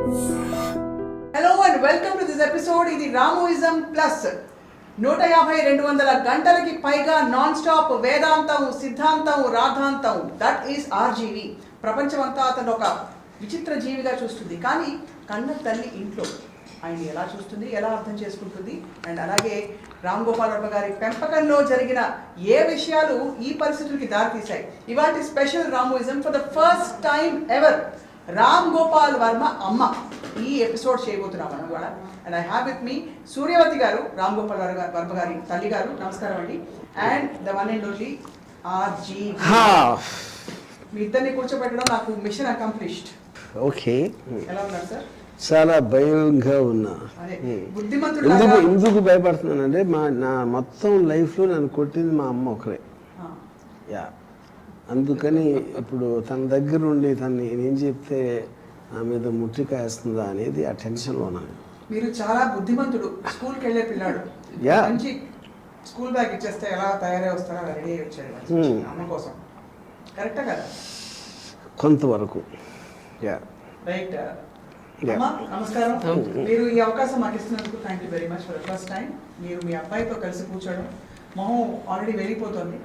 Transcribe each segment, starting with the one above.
Hello and welcome to this episode. ఇది రామోయిజం plus 150-200 గంటలకి పైగా నాన్ స్టాప్ వేదాంతం, సిద్ధాంతం, రాధాంతం. That is RGV. ప్రపంచం అంతా అతను ఒక విచిత్ర జీవిగా చూస్తుంది, కానీ కన్న తల్లి ఇంట్లో ఆయన ఎలా చూస్తుంది, ఎలా అర్థం చేసుకుంటుంది, అండ్ అలాగే రామ్ గోపాల్ వర్మ గారి పెంపకంలో జరిగిన ఏ విషయాలు ఈ పరిస్థితులకి దారితీశాయి. ఇవాటి special Ramoism for the first time ever Ram Gopal Varma అమ్మ ఈ ఎపిసోడ్ చేయబోతున్నాం మనం కూడా. And I have with me Suryavathi garu, Ram Gopal Varma గారి తల్లి గారు. నమస్కారం అండి. And the one and only RG. మీ ఇద్దరిని కూర్చోబెట్టడం నాకు మిషన్ అకంప్లిష్డ్. ఓకే, ఎలా ఉన్నారు సార్? చాలా భయంగా ఉన్నా. ఎందుకు భయపడుతున్నానంటే నా మొత్తం లైఫ్లో నన్ను కొట్టింది మా అమ్మ ఒకరే. యా, అందుకని ఇప్పుడు తన దగ్గర ఉండి తను ఏం చెప్తే నా మీద ముట్టికాయేస్తుందా అనేది ఆ టెన్షన్లో ఉన్నాను. మీరు చాలా బుద్ధిమంతుడు. స్కూల్కి వెళ్ళే పిల్లాడు. యా, మంచి స్కూల్ బ్యాగ్ ఇచ్చేస్తే ఎలా తయారై వస్తారో అలా రెడీ అయ్యి వచ్చాడు అమ్మ కోసం. కరెక్టా కదా? కొంతవరకు. Yeah, right. నమస్కారం. మీరు ఈ అవకాశం మాకు ఇస్తున్నందుకు thank you very much. For the first time మీరు మీ అబ్బాయితో కలిసి కూర్చోవడం, మొహం ఆల్రెడీ వెళ్ళిపోతుంది.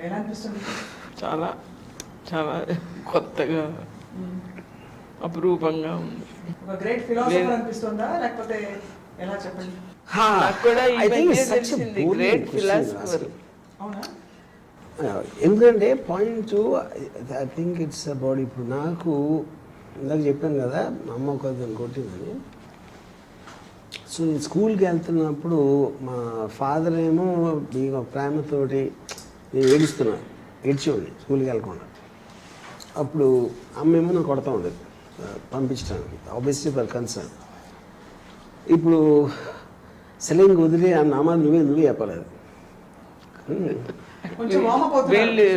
ఎలా అనిపిస్తుంది? చాలా చాలా కొత్తగా అపురూపంగా ఉంది. ఒక గ్రేట్ ఫిలాసఫర్ అనిపిస్తుందా, లేకపోతే ఎలా చెప్పండి? నాకు కూడా ఈ మధ్య తెలిసింది గ్రేట్ ఫిలాసఫర్. అవునా? ఎందుకంటే point I think it's about, ఇప్పుడు నాకు ఇందాక చెప్పాను కదా మా అమ్మ కొంచెం కొట్టిందని. సో నేను స్కూల్కి వెళ్తున్నప్పుడు మా ఫాదర్ ఏమో మీకు ప్రేమతోటి నేను ఏడ్చేవాడిని స్కూల్కి వెళ్ళకుండా. అప్పుడు అమ్మ ఏమో నాకు కొడతా ఉండేది పంపించడానికి, ఆబ్వియస్లీ ఫర్ కన్సర్న్. ఇప్పుడు సెలైన్ వదిలి ఆ నామాలు నువ్వే చెప్పలేదు. వీళ్ళు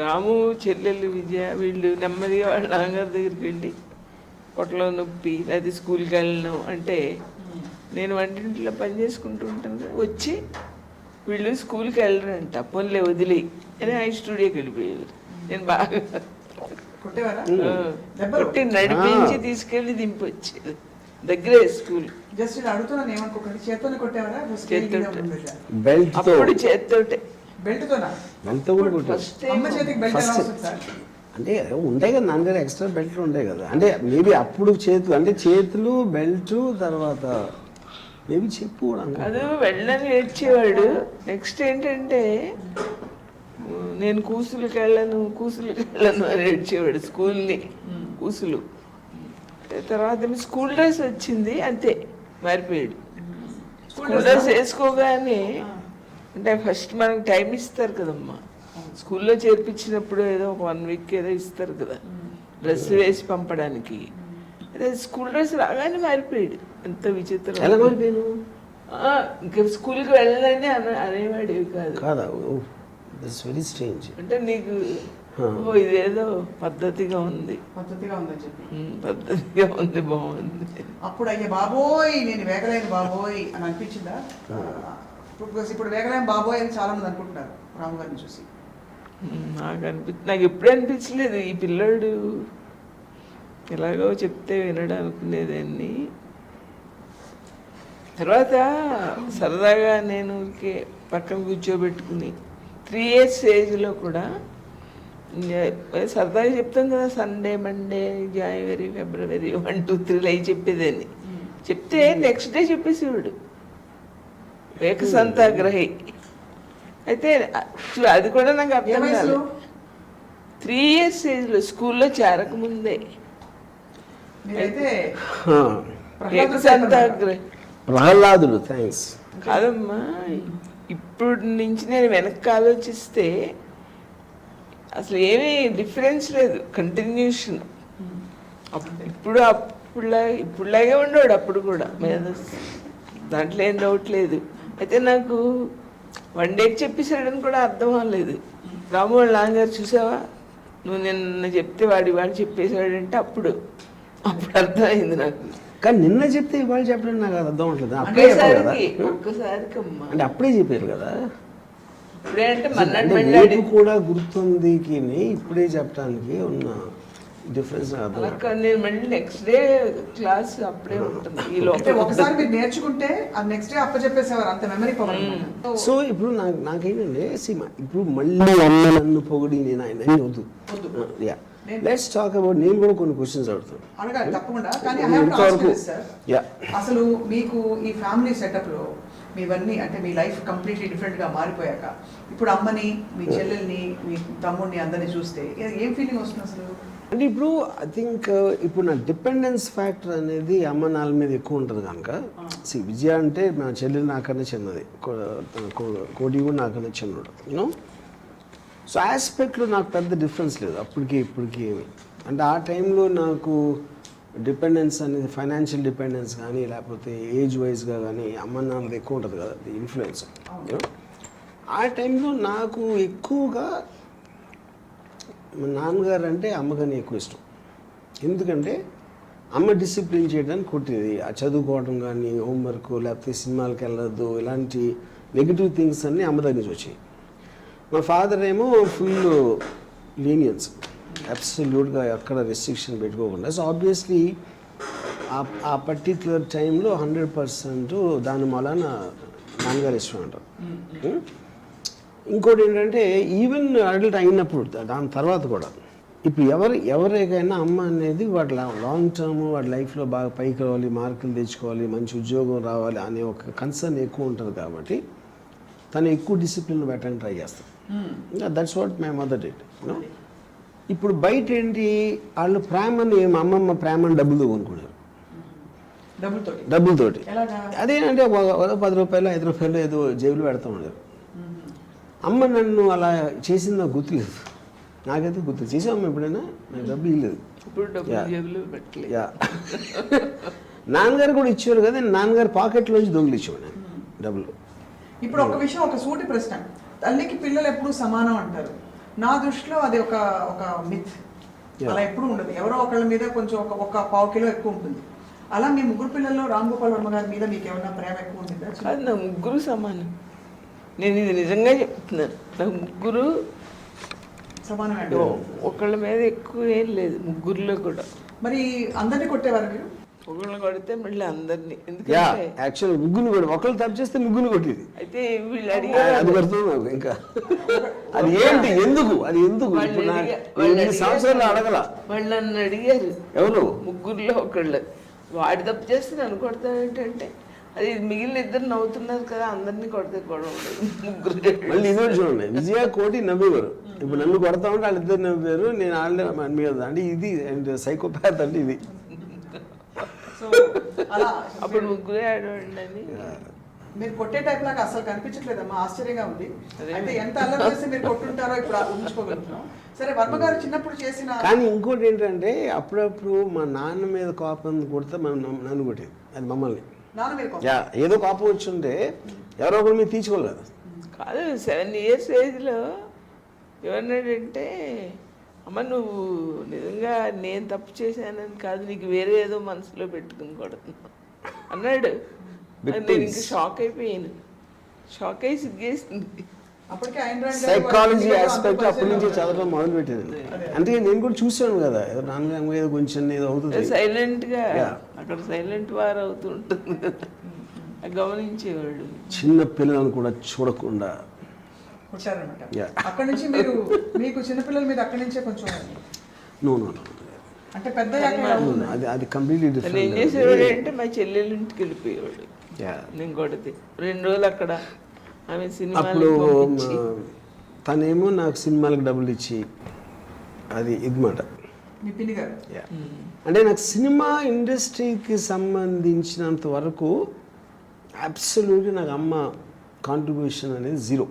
రాము, చెల్లెలు విజయ, వీళ్ళు నెమ్మదిగా వాళ్ళ నాన్నగారి దగ్గరికి వెళ్ళి పొట్టలో నొప్పి అది స్కూల్కి వెళ్ళినాం అంటే నేను వంటింట్లో పని చేసుకుంటూ ఉంటాను. వచ్చి వీళ్ళు స్కూల్కి వెళ్ళరంట, పొన్లే వదిలి అని ఆ స్టూడియోకి వెళ్ళిపోయారు. నేను బాగా కొట్టి నడిపించి తీసుకెళ్ళి దింపొచ్చేది. దగ్గరే స్కూల్. జస్ట్ ఇలా అడుగుతున్నాను, ఏమనుకోకండి. చేత్తోనే కొట్టేవారా? అప్పుడు చేత్తోటే. అంటే ఉంటాయి కదా నా దగ్గర ఎక్స్ట్రా బెల్ట్లు ఉంటాయి కదా. అంటే మేబీ అప్పుడు చేతులు, అంటే చేతులు, బెల్ట్, తర్వాత మేబీ చెప్పు అది వెళ్ళని ఏడ్చేవాడు. నెక్స్ట్ ఏంటంటే నేను కూసులకి వెళ్ళను అని ఏడ్చేవాడు. స్కూల్ని కూసులు. తర్వాత స్కూల్ డ్రెస్ వచ్చింది, అంతే మారిపోయాడు. స్కూల్ డ్రెస్ వేసుకోగానే, అంటే ఫస్ట్ మనకు టైం ఇస్తారు కదమ్మా స్కూల్లో చేర్పించినప్పుడు, ఏదో ఒక 1 వీక్ ఏదో ఇస్తారు కదా డ్రెస్ వేసి పంపడానికి. అదే స్కూల్ డ్రెస్ రాగానే మారిపోయాడు. ఎంత విచిత్రం. ఇంకా స్కూల్కి వెళ్ళాలని అనేవాడు కాదు. Very strange. అంటే నీకు ఇదేదో పద్ధతిగా ఉంది బాగుంది. అప్పుడు అయ్యే బాబోయ్ నేను వేగలేను బాబోయ్ అని అనిపించిందా? ఇప్పుడు వేగలేని బాబోయ్ అని చాలా మంది అనుకుంటున్నారు రాము గారిని చూసి. నాకు ఎప్పుడూ అనిపించలేదు ఈ పిల్లాడు ఎలాగో చెప్తే వినడం అనుకునేదాన్ని. తర్వాత సరదాగా నేను పక్కన కూర్చోబెట్టుకుని 3 years ఏజ్లో కూడా సరదాగా చెప్తాం కదా, సండే, మండే, జనవరి, ఫిబ్రవరి 1, 2, 3 అవి చెప్పేదాన్ని. చెప్తే నెక్స్ట్ డే చెప్పేసేవాడు ఏకసంతాగ్రహి. అయితే అది కూడా నాకు అర్థం కాదు. 3 years ఏజ్లో స్కూల్లో చేరకముందే ఏకసంతాగ్రహి. ప్రహ్లాదుడు. థ్యాంక్స్. కాదమ్మా, ఇప్పుడు నుంచి నేను వెనక్కి ఆలోచిస్తే అసలు ఏమీ డిఫరెన్స్ లేదు, కంటిన్యూషన్. ఇప్పుడులాగే ఉండేవాడు అప్పుడు కూడా, దాంట్లో ఏం డౌట్ లేదు. అయితే నాకు 1 day చెప్పేశాడని కూడా అర్థం అవ్వలేదు. రాము వాళ్ళ నాన్నగారు చూసావా, నువ్వు నిన్న చెప్తే వాడు చెప్పేశాడంటే అప్పుడు అర్థమైంది నాకు. కానీ నిన్న చెప్తే ఇవాళ చెప్పడం నాకు అర్థం అవట్లేదు. ఒక్కసారికి అంటే అప్పుడే చెప్పారు కదా. ఇప్పుడే అంటే కూడా గుర్తుంది ఇప్పుడే చెప్పడానికి ఉన్న డిఫరెన్స్ అర్థం అలా కాదు, నేను మళ్ళీ నెక్స్ట్ డే క్లాస్ అప్పుడే ఉంటుంది ఈ అంటే లోపల. ఒకసారి మీరు నేర్చుకుంటే అది నెక్స్ట్ డే అప్పచెప్పేసేవారు, అంత మెమరీ పవర్. సో ఇప్పుడు నాకేంటంటే సీమా ఇప్పుడు మళ్ళీ అమ్మ నన్ను పొగిడి నేను ఆయన వద్దు. యా లెట్స్ టాక్ అబౌట్, నేను కూడా కొన్ని క్వశ్చన్స్ అడుగుతాను. అనగా తప్పకుండా, కానీ I have to ask you this, sir. Yeah అసలు మీకు ఈ ఫ్యామిలీ సెటప్లో మీవన్నీ అంటే మీ లైఫ్ కంప్లీట్లీ డిఫరెంట్గా మారిపోయాక ఇప్పుడు అమ్మని, మీ చెల్లెల్ని, మీ తమ్ముడిని అందరినీ చూస్తే ఏం ఫీలింగ్ వస్తుంది అసలు? అంటే ఇప్పుడు ఐ థింక్ ఇప్పుడు నా డిపెండెన్స్ ఫ్యాక్టర్ అనేది అమ్మ నాన్న మీద ఎక్కువ ఉంటుంది కనుక విజయ అంటే నా చెల్లెలు నాకన్నా చిన్నది, కోటి కూడా నాకన్నా చిన్నడు, యూనో. సో ఆస్పెక్ట్లో నాకు పెద్ద డిఫరెన్స్ లేదు అప్పటికి ఇప్పటికి ఏమి. అంటే ఆ టైంలో నాకు డిపెండెన్స్ అనేది ఫైనాన్షియల్ డిపెండెన్స్ కానీ లేకపోతే ఏజ్ వైజ్గా కానీ అమ్మ నాన్నది ఎక్కువ ఉంటుంది కదా, ది ఇన్ఫ్లుయెన్స్. ఆ టైంలో నాకు ఎక్కువగా మా నాన్నగారు అంటే అమ్మగానే ఎక్కువ ఇష్టం. ఎందుకంటే అమ్మ డిసిప్లిన్ చేయడానికి కొట్టేది, ఆ చదువుకోవడం కానీ హోంవర్క్ లేకపోతే సినిమాలకు వెళ్ళొద్దు ఇలాంటి నెగిటివ్ థింగ్స్ అన్నీ అమ్మ దగ్గర నుంచి వచ్చాయి. మా ఫాదర్ ఏమో ఫుల్ లీనియన్స్, అబ్సల్యూట్గా ఎక్కడ రెస్ట్రిక్షన్ పెట్టుకోకుండా. సో ఆబ్వియస్లీ ఆ పర్టిక్యులర్ టైంలో 100% దాని మూలాన నాన్నగారు ఇష్టం అంటారు. ఇంకోటి ఏంటంటే ఈవెన్ అడల్ట్ అయినప్పుడు దాని తర్వాత కూడా ఇప్పుడు ఎవరికైనా అమ్మ అనేది వాడి లాంగ్ టర్మ్ వాడి లైఫ్లో బాగా పైకి రావాలి, మార్కులు తెచ్చుకోవాలి, మంచి ఉద్యోగం రావాలి అనే ఒక కన్సర్న్ ఎక్కువ ఉంటుంది కాబట్టి తను ఎక్కువ డిసిప్లిన్ పెట్టడానికి ట్రై చేస్తాను. That's what my mother did. ఇప్పుడు బయట ఏంటి వాళ్ళు ప్రేమని, మా అమ్మమ్మ ప్రేమని డబ్బులతో కొనుక్కున్నారు, డబ్బులతోటి. అదేంటంటే 10 రూపాయలు 5 రూపాయలు ఏదో జేబులు పెడతా ఉన్నారు. అమ్మ నన్ను అలా చేసింది నాకు గుర్తులేదు, నాకైతే గుర్తు చేసాము ఎప్పుడైనా నాకు డబ్బులు ఇవ్వలేదు. యా నాన్నగారు కూడా ఇచ్చేవారు కదా, నాన్నగారు పాకెట్లోంచి దొంగలు ఇచ్చేవాడు డబ్బులు. ఇప్పుడు ఒక విషయం, ఒక సూటి ప్రశ్న, తల్లికి పిల్లలు ఎప్పుడు సమానం అంటారు. నా దృష్టిలో అది ఒక మిత్, అలా ఎప్పుడు ఉండదు. ఎవరో ఒకళ్ళ మీద కొంచెం ఒక పావు కిలో ఎక్కువ ఉంటుంది. అలా మీ ముగ్గురు పిల్లల్లో రామ్ గోపాల్ వర్మ గారి మీద మీకు ఏమన్నా ప్రేమ ఎక్కువ ఉంటుందా? అది నా ముగ్గురు సమానం, నేను ఇది నిజంగా చెప్తున్నాను. నాకు ముగ్గురు సమానం అండి, ఒకళ్ళ మీద ఎక్కువ ఏం లేదు ముగ్గురులో కూడా. మరి అందరినీ కొట్టేవారు మీరు? ఒకళ్ళని కొడితే మళ్ళీ అందరినీ, యా ఎందుకంటే యాక్చువల్ ముగ్గురు కూడా ఒకళ్ళు తప్పు చేస్తే ముగ్గురు కొట్టేది. అయితే వీళ్ళు అడిగారు అది పడుతుంది నాకు ఇంకా అది ఏంటి ఎందుకు అది ఎందుకు ఇప్పుడు నాకు సంవత్సరాలు అడగల. వాళ్ళు నన్ను అడిగారు ఎవరు ముగ్గురులో ఒకళ్ళు, వాడి తప్పు చేస్తే నన్ను కొడతానంటే అది మిగిలిన ఇద్దరు నవ్వుతున్నారు కదా, అందరినీ కొడితే గొడవ ఉండదు. ముగ్గురు మళ్ళీ ఇది చూడండి, విజయ కోటి నవ్వేవారు. ఇప్పుడు నన్ను కొడతా ఉంటే వాళ్ళిద్దరు నవ్వారు, నేను వాళ్ళే మీద అంటే ఇది సైకోపాత్ అంటే ఇది. అప్పుడు ముగ్గురే ఆడవాళ్ళని. మీరు కొట్టే టైప్ లాగా అసలు కనిపించట్లేదమ్మా, ఆశ్చర్యంగా ఉంది. అయితే ఎంత అల్లరి చేస్తే మీరు కొట్టుంటారో ఇప్పుడు ఊహించుకోగలుగుతున్నాం. సరే, వర్మ గారు చిన్నప్పుడు చేసిన కానీ ఇంకోటి ఏంటంటే అప్పుడప్పుడు మా నాన్న మీద కోపం కొడితే నన్ను కొట్టేది, అది మమ్మల్ని. నాన్న మీరు యా ఏదో కోపం వచ్చుంటే ఎవరో ఒకరు మీరు తీసుకోవాలి కదా. కాదు 7 years ఏజ్లో ఏమన్నాడంటే, అమ్మ నువ్వు నిజంగా నేను తప్పు చేశానని కాదు, నీకు వేరే ఏదో మనసులో పెట్టుకుని కొడుతున్నా అన్నాడు. నేను ఇంకా షాక్ అయిపోయాను, షాక్ అయ్యి సిగ్గేసింది. అప్పటికే ఆయన సైకాలజీ ఆస్పెక్ట్ అప్పటి నుంచి చదవడం మొదలు పెట్టేది. అంటే నేను కూడా చూసాను కదా, ఏదో నాన్న ఏదో కొంచెం ఏదో అవుతుంది, సైలెంట్గా అక్కడ సైలెంట్ వార్ అవుతుంటుంది కదా, గమనించేవాడు. చిన్న పిల్లలను కూడా చూడకుండా కొట్టారనమాట. అక్కడి నుంచి మీకు చిన్నపిల్లల మీద అక్కడి నుంచే కొంచెం నో అంటే పెద్ద అది కంప్లీట్లీ ఏం డిఫరెంట్. చేసేవాడు అంటే మా చెల్లెళ్ళ ఇంటికి వెళ్ళిపోయేవాడు, నేను కొడితే 2 రోజులు అక్కడ ఆమె అప్పుడు సినిమా. తనేమో నాకు సినిమాలకు డబ్బులు ఇచ్చి అది ఇదిమాట. మీ పిన్ని గారు అంటే నాకు సినిమా ఇండస్ట్రీకి సంబంధించినంత వరకు అబ్సల్యూట్లీ నాకు అమ్మ కాంట్రిబ్యూషన్ అనేది 0.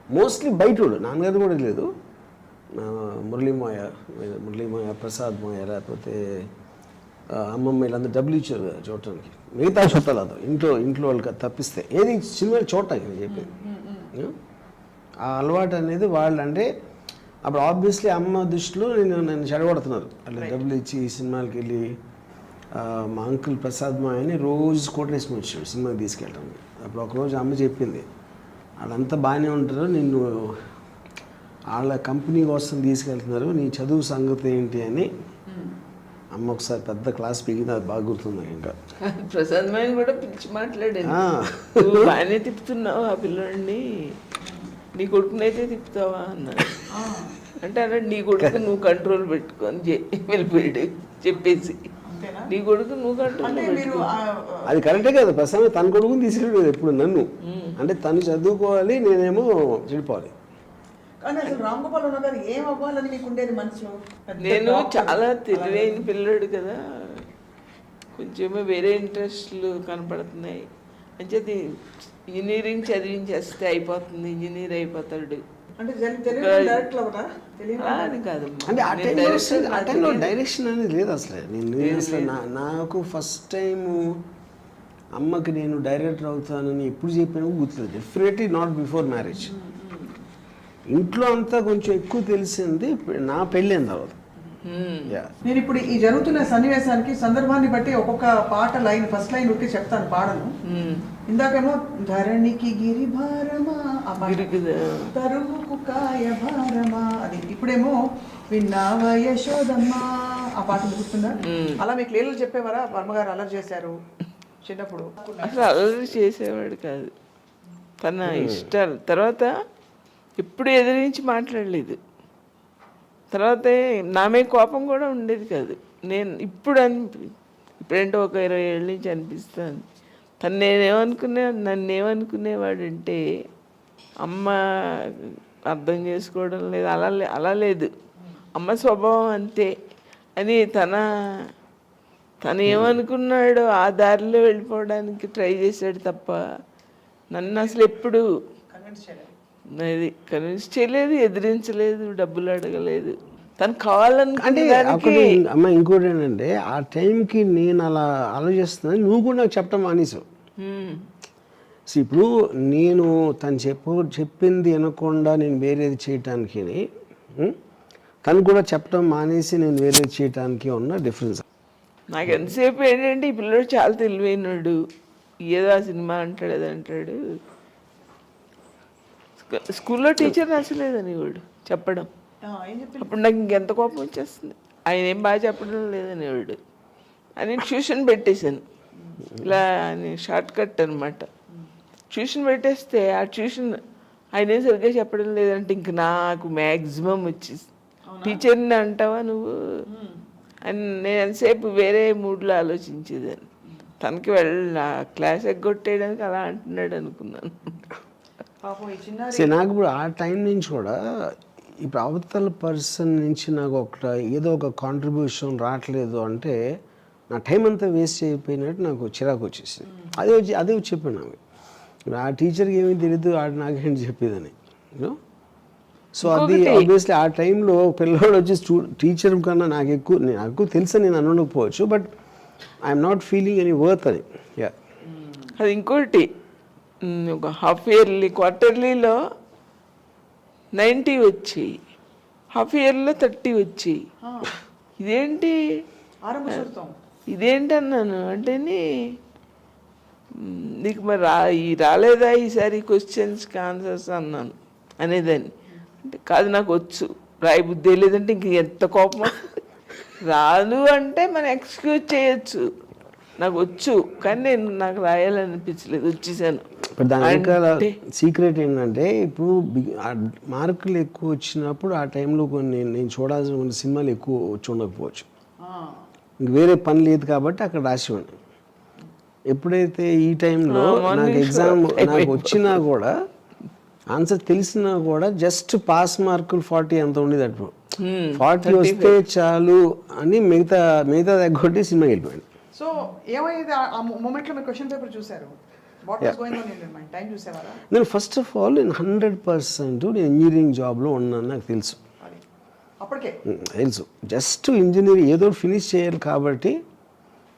మోస్ట్లీ బయటోడు, నాన్నగారు కూడా లేదు. మురళీమోయ ప్రసాద్ మోయ లేకపోతే అమ్మమ్మ వీళ్ళందరూ డబ్బులు ఇచ్చారు కదా చూడటానికి, మిగతా చుట్టాలు అదో ఇంట్లో వాళ్ళకి తప్పిస్తే ఏది సినిమాలు చూడటానికి నేను చెప్పేది. ఆ అలవాటు అనేది వాళ్ళు అంటే అప్పుడు ఆబ్వియస్లీ అమ్మ దృష్టిలో నన్ను చెడగొడుతున్నారు. అట్లా డబ్బులు ఇచ్చి సినిమాలకి వెళ్ళి మా అంకుల్ ప్రసాద్ మాయని రోజు కోట్ వేసుకుని వచ్చాడు సినిమాకి తీసుకెళ్ళడానికి. అప్పుడు ఒకరోజు అమ్మ చెప్పింది, వాళ్ళంతా బాగానే ఉంటారు, నిన్ను వాళ్ళ కంపెనీ కోసం తీసుకెళ్తున్నారు, నీ చదువు సంగతి ఏంటి అని అమ్మ ఒకసారి పెద్ద క్లాస్ పీకింది, అది బాగా గుర్తుంది ఇంకా. ప్రశాంతమైన కూడా పిలిచి మాట్లాడాను, నువ్వు బాగానే తిప్పుతున్నావు ఆ పిల్లోడిని, నీ కొడుకునైతే తిప్పుతావా అన్నాడు. అంటే అన్నాడు నీ కొడుకు నువ్వు కంట్రోల్ పెట్టుకొని వెళ్ళిపోయాడు చెప్పేసి, నీ కొడుకు నువ్వు కంట్రోల్ పెట్టుకో. అది కరెక్టే కదా, ప్రశాంత్ తన కొడుకుని తీసుకెళ్ళలేదు ఎప్పుడు నన్ను, అంటే తను చదువుకోవాలి, నేనేమో చెడిపోవాలి. కానీ అసలు రామ్ గోపాల్ వర్మ గారు ఏం అవ్వాలని మీకు ఉండేది మనసులో? నేను చాలా తెలివైన పిల్లాడు కదా, కొంచెమో వేరే ఇంట్రెస్ట్లు కనపడుతున్నాయి అని చెప్పి ఇంజనీరింగ్ చదివించేస్తే అయిపోతుంది, ఇంజనీర్ అయిపోతాడు అంటే అని కాదు. అంటే ఆ టైంలో డైరెక్షన్ అనేది లేదు అసలు. నేను అసలు నాకు ఫస్ట్ టైము అమ్మకి నేను డైరెక్టర్ అవుతానని ఎప్పుడు చెప్పాను గుర్తులేదు. Definitely not before marriage. ఇంట్లో అంతా కొంచెం ఎక్కువ తెలిసింది నా పెళ్ళైన తర్వాత. నేను ఇప్పుడు ఈ జరుగుతున్న సన్నివేశానికి సందర్భాన్ని బట్టి ఒక్కొక్క పాట లైన్, ఫస్ట్ లైన్ ఉరికి చెప్తాను, పాడను. ఇందాకేమో ధరణికి గిరి భారమా, తరువుకు కాయ భారమా, అది. ఇప్పుడేమో విన్నావ యశోదమ్మా, ఆ పాట గుర్తుందా? అలా మీకు లీలలు చెప్పేవారా? వర్మగారు అల్లరి చేశారు చిన్నప్పుడు? అసలు అల్లరి చేసేవాడు కాదు, తన ఇష్టాలు. తర్వాత ఎప్పుడు ఎదిరించి మాట్లాడలేదు. తర్వాత నా మీద కోపం కూడా ఉండేది కాదు. నేను ఇప్పుడంటే ఒక 20 ఏళ్ళ నుంచి అనిపిస్తాను, నన్ను ఏమనుకునేవాడంటే అమ్మ అర్థం చేసుకోవడం లేదు, అలా లేదు, అమ్మ స్వభావం అంతే అని తను ఏమనుకున్నాడో ఆ దారిలో వెళ్ళిపోవడానికి ట్రై చేశాడు తప్ప నన్ను అసలు ఎప్పుడు కన్విన్స్ చేయలేదు, ఎదిరించలేదు, డబ్బులు అడగలేదు. తను కావాలనుకుంటే అమ్మ. ఇంకోటి ఏంటంటే ఆ టైంకి నేను అలా ఆలోచిస్తున్నాను, నువ్వు కూడా నాకు చెప్పడం మానేసావు. సో ఇప్పుడు నేను తను చెప్పింది వినకుండా నేను వేరేది చేయటానికి, తను కూడా చెప్పడం మానేసి నేను వేరేది చేయటానికి ఉన్న డిఫరెన్స్. నాకు ఎంతసేపు ఏంటంటే ఈ పిల్లడు చాలా తెలివైనడు, ఏదో ఆ సినిమా అంటాడు అది అంటాడు. స్కూల్లో టీచర్ నచ్చలేదని వాడు చెప్పడం, అప్పుడు నాకు ఇంకెంత కోపం వచ్చేస్తుంది. ఆయన ఏం బాగా చెప్పడం లేదని వాడు అని ట్యూషన్ పెట్టేశాను. ఇలా అని షార్ట్ కట్ అనమాట. ట్యూషన్ పెట్టేస్తే ఆ ట్యూషన్ ఆయన ఏం సరిగ్గా చెప్పడం లేదంటే ఇంక నాకు మ్యాక్సిమం వచ్చేసి, టీచర్ని అంటావా నువ్వు అని నేను ఎంతసేపు వేరే మూడ్లో ఆలోచించేదాన్ని. తనకి క్లాస్ ఎగ్గొట్టేయడానికి అలా అంటున్నాడు అనుకున్నాను. నాకు ఇప్పుడు ఆ టైం నుంచి కూడా ఇప్పుడు అవతల పర్సన్ నుంచి నాకు ఏదో ఒక కాంట్రిబ్యూషన్ రావట్లేదు అంటే నా టైం అంతా వేస్ట్ అయిపోయినట్టు నాకు చిరాకు వచ్చేసింది. అదే చెప్పాను నాకు, ఆ టీచర్కి ఏమీ తెలియదు, నాకేంటి చెప్పేదని. సో అది ఆబ్వియస్లీ ఆ టైంలో పిల్లవాడు వచ్చి టీచర్ కన్నా నాకు ఎక్కువ తెలుసని నేను అనకపోవచ్చు, but I'm not feeling any worth అని. అది ఇంకోటి, ఒక హాఫ్ ఇయర్లీ క్వార్టర్లీలో 90 వచ్చాయి, హాఫ్ ఇయర్లో 30 వచ్చాయి. ఇదేంటి అన్నాను. అంటే నీకు మరి రాలేదా ఈసారి క్వశ్చన్స్కి ఆన్సర్స్ అన్నాను అనేదాన్ని. అంటే కాదు నాకు వచ్చు, రాయి బుద్ధి లేదంటే ఇంక ఎంత కోపం. రాదు అంటే మనం ఎక్స్క్యూజ్ చేయొచ్చు, నాకు వచ్చు కానీ నాకు రాయాలనిపించలేదు, వచ్చేసాను. దాని వెనకాల సీక్రెట్ ఏంటంటే ఇప్పుడు మార్కులు ఎక్కువ వచ్చినప్పుడు ఆ టైంలో నేను చూడాల్సిన కొన్ని సినిమాలు ఎక్కువ వచ్చి ఉండకపోవచ్చు, ఇంక వేరే పని లేదు కాబట్టి అక్కడ రాసివ్వండి. ఎప్పుడైతే ఈ టైంలో నాకు ఎగ్జామ్ నాకు వచ్చినా కూడా ఆన్సర్ తెలిసినా కూడా జస్ట్ పాస్ మార్కులు 40 ఎంత ఉండేది. అప్పుడు 40 వస్తే చాలు అని మిగతా దగ్గొట్టి సినిమా వెళ్ళిపోయాడు. సో ఏమైంది ఆ మూమెంట్లో మీరు క్వశ్చన్ పేపర్ చూసారు? నేను ఫస్ట్ ఆఫ్ ఆల్ నేను 100% నేను ఇంజనీరింగ్ జాబ్లో ఉన్నాను నాకు తెలుసు. జస్ట్ ఇంజనీరింగ్ ఏదో ఫినిష్ చేయాలి కాబట్టి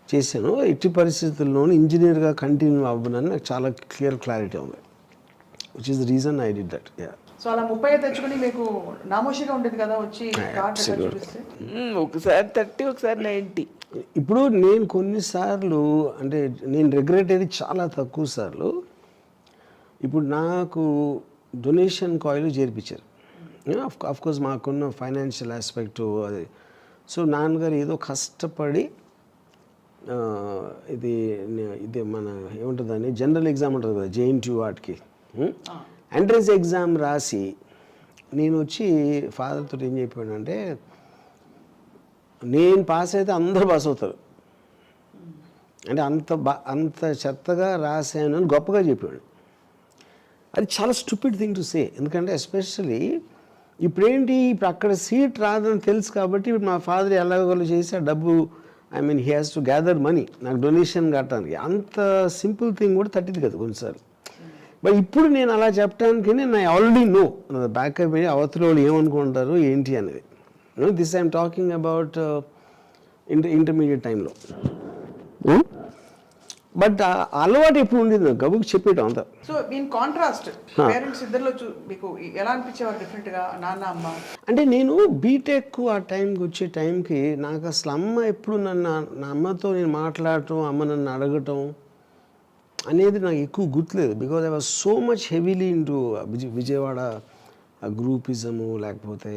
చేశాను. ఎట్టి పరిస్థితుల్లోనూ ఇంజనీర్గా కంటిన్యూ అవ్వనని నాకు చాలా క్లారిటీ ఉంది, which is the reason I did that. So అలా 30 తెచ్చుకుని మీకు నామోషిగా ఉండేది కదా వచ్చి ఒకసారి 30 ఒకసారి 90. ఇప్పుడు నేను కొన్నిసార్లు అంటే నేను రిగ్రెట్ అయ్యేది చాలా తక్కువ సార్లు. ఇప్పుడు నాకు డొనేషన్ కాయిల్ చేర్పించారు ఆఫ్ కోర్స్ మాకున్న ఫైనాన్షియల్ ఆస్పెక్ట్ అది. సో నాన్నగారు ఏదో కష్టపడి ఇది మన ఏముంటుందని జనరల్ ఎగ్జామ్ ఉంటుంది కదా JNTU వాటికి ఎంట్రన్స్ ఎగ్జామ్ రాసి నేను వచ్చి ఫాదర్తో ఏం చెప్పాడంటే నేను పాస్ అయితే అందరూ పాస్ అవుతారు అంటే అంత చెత్తగా రాశాను అని గొప్పగా చెప్పాడు. అది చాలా స్టూపిడ్ థింగ్ టు సే. ఎందుకంటే ఎస్పెషల్లీ ఇప్పుడు అక్కడ సీట్ రాదని తెలుసు కాబట్టి ఇప్పుడు మా ఫాదర్ ఎలాగోలో చేసి ఆ డబ్బు he has to gather money నాకు డొనేషన్ కట్టడానికి. అంత సింపుల్ థింగ్ కూడా తట్టింది కదా కొన్నిసార్లు. బట్ ఇప్పుడు నేను అలా చెప్పడానికి నేను ఆల్రెడీ నో బ్యాక్ అయిపోయి అవతల వాళ్ళు ఏమనుకుంటారు ఏంటి అనేది. This I'm talking about intermediate టైంలో. బట్ అలవాటు ఎప్పుడు ఉండేది గబుకి చెప్పేయటం అంతా. సో ఇన్ కాంట్రాస్ట్ పేరెంట్స్ ఇద్దరిలో మీకు ఎలా అనిపించేవారు డిఫరెంట్గా నాన్న అమ్మ? అంటే నేను బీటెక్ ఆ టైంకి వచ్చే టైంకి నాకు అసలు అమ్మ ఎప్పుడు నా అమ్మతో నేను మాట్లాడటం అమ్మ నన్ను అడగటం అనేది నాకు ఎక్కువ గుర్తులేదు. Because I was so much heavily into Vijayawada గ్రూపిజము లేకపోతే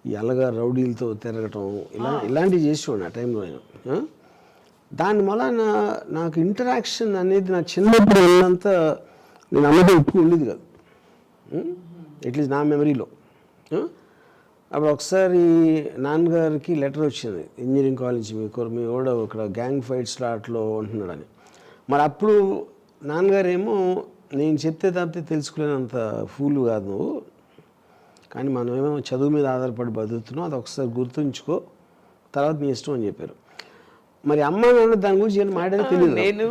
ఈ అలగా రౌడీలతో తిరగటం ఇలాంటివి చేసేవాడిని ఆ టైంలో నేను. దానివల్ల నాకు ఇంటరాక్షన్ అనేది నా చిన్నప్పుడు ఉన్నంత నేను అమ్మతో ఎక్కువ ఉండేది కాదు, అట్లీస్ట్ నా మెమరీలో. అప్పుడు ఒకసారి నాన్నగారికి లెటర్ వచ్చింది ఇంజనీరింగ్ కాలేజ్ మీ కూడా ఇక్కడ గ్యాంగ్ ఫైట్స్లో అట్లో ఉంటున్నాడని. మరి అప్పుడు నాన్నగారేమో నేను చెప్తే తప్పితే తెలుసుకోలేనంత ఫూల్ కాదు నువ్వు, కానీ మనమేమో చదువు మీద ఆధారపడి బతుకుతున్నాం, అది ఒకసారి గుర్తుంచుకో, తర్వాత నీ ఇష్టం అని చెప్పారు. మరి అమ్మ నాన్న దాని గురించి ఏం మాట్లాడే తెలియదు. నేను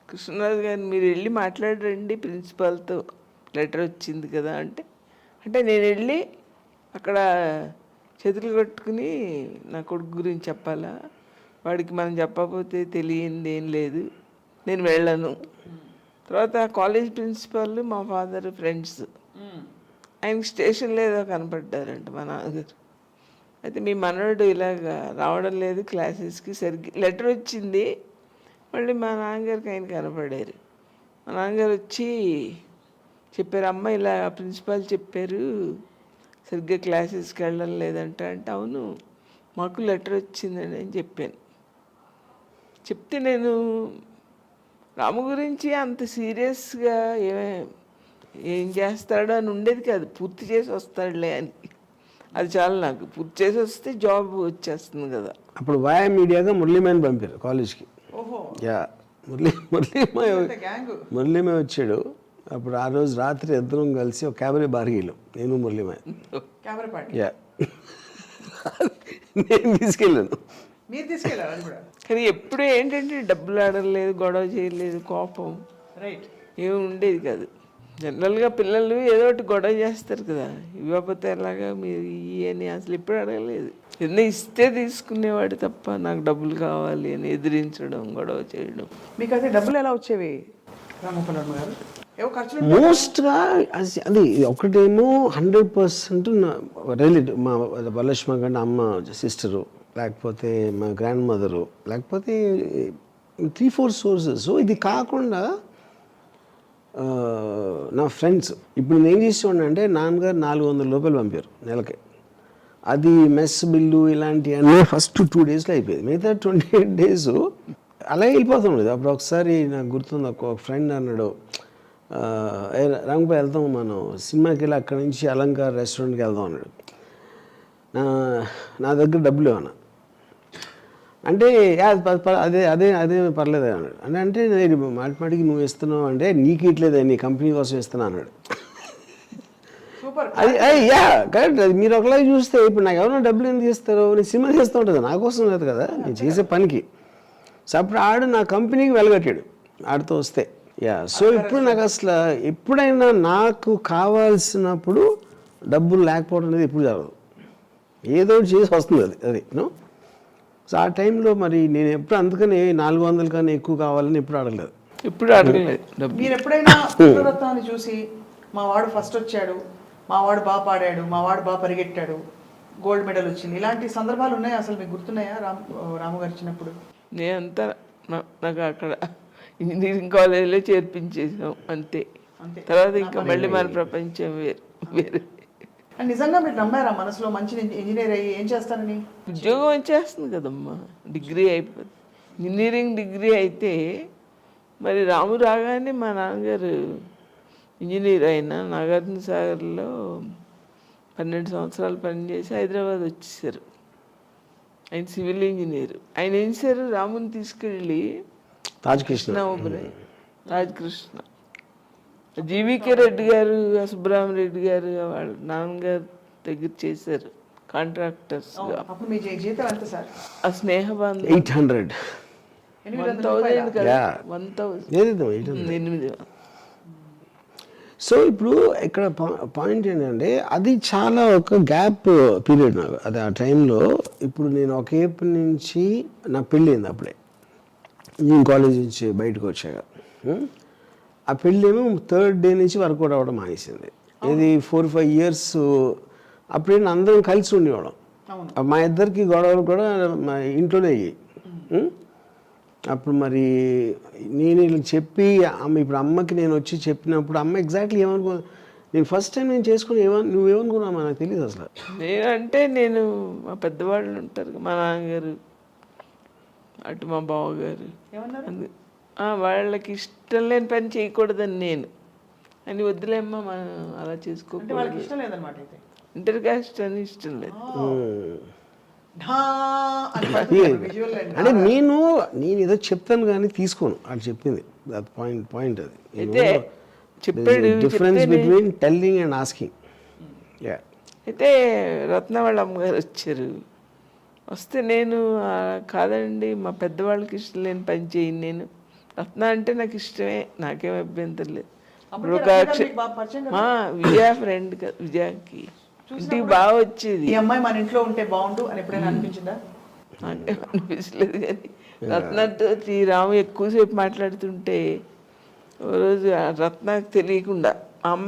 కృష్ణరాజు గారిని మీరు వెళ్ళి మాట్లాడరండి ప్రిన్సిపాల్తో లెటర్ వచ్చింది కదా అంటే నేను వెళ్ళి అక్కడ చేతులు కట్టుకుని నా కొడుకు గురించి చెప్పాలా, వాడికి మనం చెప్పకపోతే తెలియంది ఏం లేదు, నేను వెళ్ళను. తర్వాత కాలేజ్ ప్రిన్సిపాల్ మా ఫాదర్ ఫ్రెండ్స్ ఆయనకి స్టేషన్లో ఏదో కనపడ్డారంట మా నాన్నగారు. అయితే మీ మనవడు ఇలాగ రావడం లేదు క్లాసెస్కి, సరిగ్గా లెటర్ వచ్చింది. మళ్ళీ మా నాన్నగారికి ఆయన కనపడారు. మా నాన్నగారు వచ్చి చెప్పారు, అమ్మ ఇలా ప్రిన్సిపాల్ చెప్పారు సరిగ్గా క్లాసెస్కి వెళ్ళడం లేదంట అంటే, అవును మాకు లెటర్ వచ్చిందని అని చెప్పాను. చెప్తే నేను రాము గురించి అంత సీరియస్గా ఏం చేస్తాడో అని ఉండేది కాదు, పూర్తి చేసి వస్తాడులే అని. అది చాలా నాకు పూర్తి చేసి వస్తే జాబ్ వచ్చేస్తుంది కదా. అప్పుడు వాయా మీడియాగా మురళీమయ్యని పంపారు కాలేజ్కి. యా మురళీమయ్య వచ్చాడు. అప్పుడు ఆ రోజు రాత్రి ఇద్దరం కలిసి ఒక క్యాబరే బార్గీలు, నేను మురళీమయ్య. యా నేను తీసుకెళ్ళాను. కానీ ఎప్పుడు ఏంటంటే డబ్బులు ఆడలేదు, గొడవ చేయలేదు, కోపం ఏమి ఉండేది కాదు. జనరల్గా పిల్లలు ఏదో ఒకటి గొడవ చేస్తారు కదా, ఇవ్వకపోతే ఎలాగా మీరు అని అసలు ఎప్పుడు అడగలేదు. ఎన్నో ఇస్తే తీసుకునేవాడు తప్ప నాకు డబ్బులు కావాలి అని ఎదిరించడం, గొడవ చేయడం. మీకు అయితే డబ్బులు ఎలా వచ్చేవి రామప్పలమ్మ గారు? మోస్ట్గా అది ఒకటేమో 100% రిలేటివ్, మా వరలక్ష్మ కంటే అమ్మ సిస్టరు, లేకపోతే మా గ్రాండ్ మదరు, లేకపోతే 3-4 సోర్సెస్. సో ఇది కాకుండా నా ఫ్రెండ్స్. ఇప్పుడు నేను ఏం చేసేవాడిని అంటే నాన్నగారు 400 రూపాయలు పంపారు నెలకి, అది మెస్ బిల్లు ఇలాంటివన్నీ ఫస్ట్ 2 డేస్లో అయిపోయేది. మిగతా 28 డేస్ అలాగే వెళ్ళిపోతుండేది. అప్పుడు ఒకసారి నాకు గుర్తుంది, ఒక ఫ్రెండ్ అన్నాడు, రంగపై వెళ్తాం మనం సినిమాకి వెళ్ళి అక్కడి నుంచి అలంకార్ రెస్టారెంట్కి వెళ్దాం అన్నాడు. నా దగ్గర డబ్బులు ఏమన్నా అంటే అదే అదే అదే పర్లేదు అన్నాడు. అంటే నేను మాటిమాటికి నువ్వు ఇస్తున్నావు అంటే నీకు ఇట్లేదు, నీ కంపెనీ కోసం ఇస్తున్నా అన్నాడు. అది యా కరెక్ట్. అది మీరు ఒకలాగా చూస్తే ఇప్పుడు నాకు ఎవరైనా డబ్బులు ఎందుకు ఇస్తారు, నేను సినిమా చేస్తూ ఉంటుంది, నా కోసం లేదు కదా నేను చేసే పనికి. సో అప్పుడు ఆడు నా కంపెనీకి వెలగట్టాడు ఆడితో వస్తే. యా సో ఇప్పుడు నాకు అసలు ఎప్పుడైనా నాకు కావాల్సినప్పుడు డబ్బులు లేకపోవడం అనేది ఎప్పుడు జరగదు, ఏదో చేసి వస్తుంది అది నో. సో ఆ టైంలో మరి నేను ఎప్పుడు అందుకని 400 కన్నా ఎక్కువ కావాలని ఎప్పుడు అడగలేదు. ఇప్పుడు అడగలేదు. మీరు ఎప్పుడైనా పుత్రరత్నాన్ని చూసి మా వాడు ఫస్ట్ వచ్చాడు, మా వాడు బాగా పాడాడు, మా వాడు బాగా పరిగెట్టాడు, గోల్డ్ మెడల్ వచ్చింది, ఇలాంటి సందర్భాలు ఉన్నాయా? అసలు మీకు గుర్తున్నాయా రాము గారు చిన్నప్పుడు? నేనంతా నాకు అక్కడ ఇంజనీరింగ్ కాలేజీలో చేర్పించేసాం అంతే. తర్వాత ఇంకా మళ్ళీ మన ప్రపంచం వేరు. అండ్ నిజంగా మీరు నమ్మారా మనసులో మంచి ఇంజనీర్ అయ్యి ఏం చేస్తానని? ఉద్యోగం వచ్చేస్తుంది కదమ్మా, డిగ్రీ అయిపోతుంది. ఇంజనీరింగ్ డిగ్రీ అయితే మరి రాము రాగానే మా నాన్నగారు ఇంజనీర్ అయిన నాగార్జున సాగర్లో 12 సంవత్సరాలు పనిచేసి హైదరాబాద్ వచ్చేసారు. ఆయన సివిల్ ఇంజనీర్. ఆయన ఏం చేశారు, రాముని తీసుకెళ్ళి రాజకృష్ణ జీవికే రెడ్డి గారు, సుబ్రహ్మరెడ్డి గారు వాళ్ళ నాన్నగారు దగ్గర చేశారు కాంట్రాక్టర్స్. అప్పుడు మీ జీతం ఎంత సార్? ఆ స్నేహబంధం 800 1,000 కదా, 1,000 సో ఇప్పుడు ఇక్కడ పాయింట్ ఏంటంటే అది చాలా ఒక గ్యాప్ పీరియడ్ నాకు. అది ఆ టైంలో ఇప్పుడు నేను ఒక ఏప్రిల్ నుంచి నా పెళ్ళింది అప్పుడే, నేను కాలేజ్ నుంచి బయటకు వచ్చాక. ఆ పెళ్ళేమో 3rd డే నుంచి వర్కౌట్ అవ్వడం మానేసింది. ఇది 4-5 years అప్పుడేంటి అందరం కలిసి ఉండేవాళ్ళం. మా ఇద్దరికి గొడవలు కూడా మా ఇంట్లోనే అయ్యాయి. అప్పుడు మరి నేను ఇలా చెప్పి ఇప్పుడు అమ్మకి నేను వచ్చి చెప్పినప్పుడు అమ్మ ఎగ్జాక్ట్లీ ఏమనుకో, నేను ఫస్ట్ టైం నేను చేసుకుని నువ్వేమనుకున్నామా నాకు తెలియదు అసలు. నేనంటే మా పెద్దవాళ్ళు ఉంటారు, మా నాన్నగారు అటు మా బావగారు, వాళ్ళకి ఇష్టం లేని పని చేయకూడదని నేను అని వద్దులేమ్మా మనం అలా చేసుకోకూడదు. ఇంటర్ కాస్ట్ అని ఇష్టం లేదు. అంటే నేను ఏదో చెప్తాను కానీ తీసుకోను అని చెప్పింది. పాయింట్ అది అయితే చెప్పాడు, difference between telling and asking. అయితే రత్న వాళ్ళ అమ్మగారు వచ్చారు. వస్తే నేను కాదండి మా పెద్దవాళ్ళకి ఇష్టం లేని పని చేయను, నేను రత్న అంటే నాకు ఇష్టమే, నాకేం అభ్యంతరం లేదు. విజయ ఫ్రెండ్ కదా, విజయకి ఇంటికి బాగా వచ్చేది. ఈ అమ్మాయి మన ఇంట్లో ఉంటే బాగుండు అని ఎప్పుడైనా అనిపించిందా? నాకేం అనిపించలేదు. కానీ రత్నతో రాము ఎక్కువసేపు మాట్లాడుతుంటే ఓ రోజు రత్నకు తెలియకుండా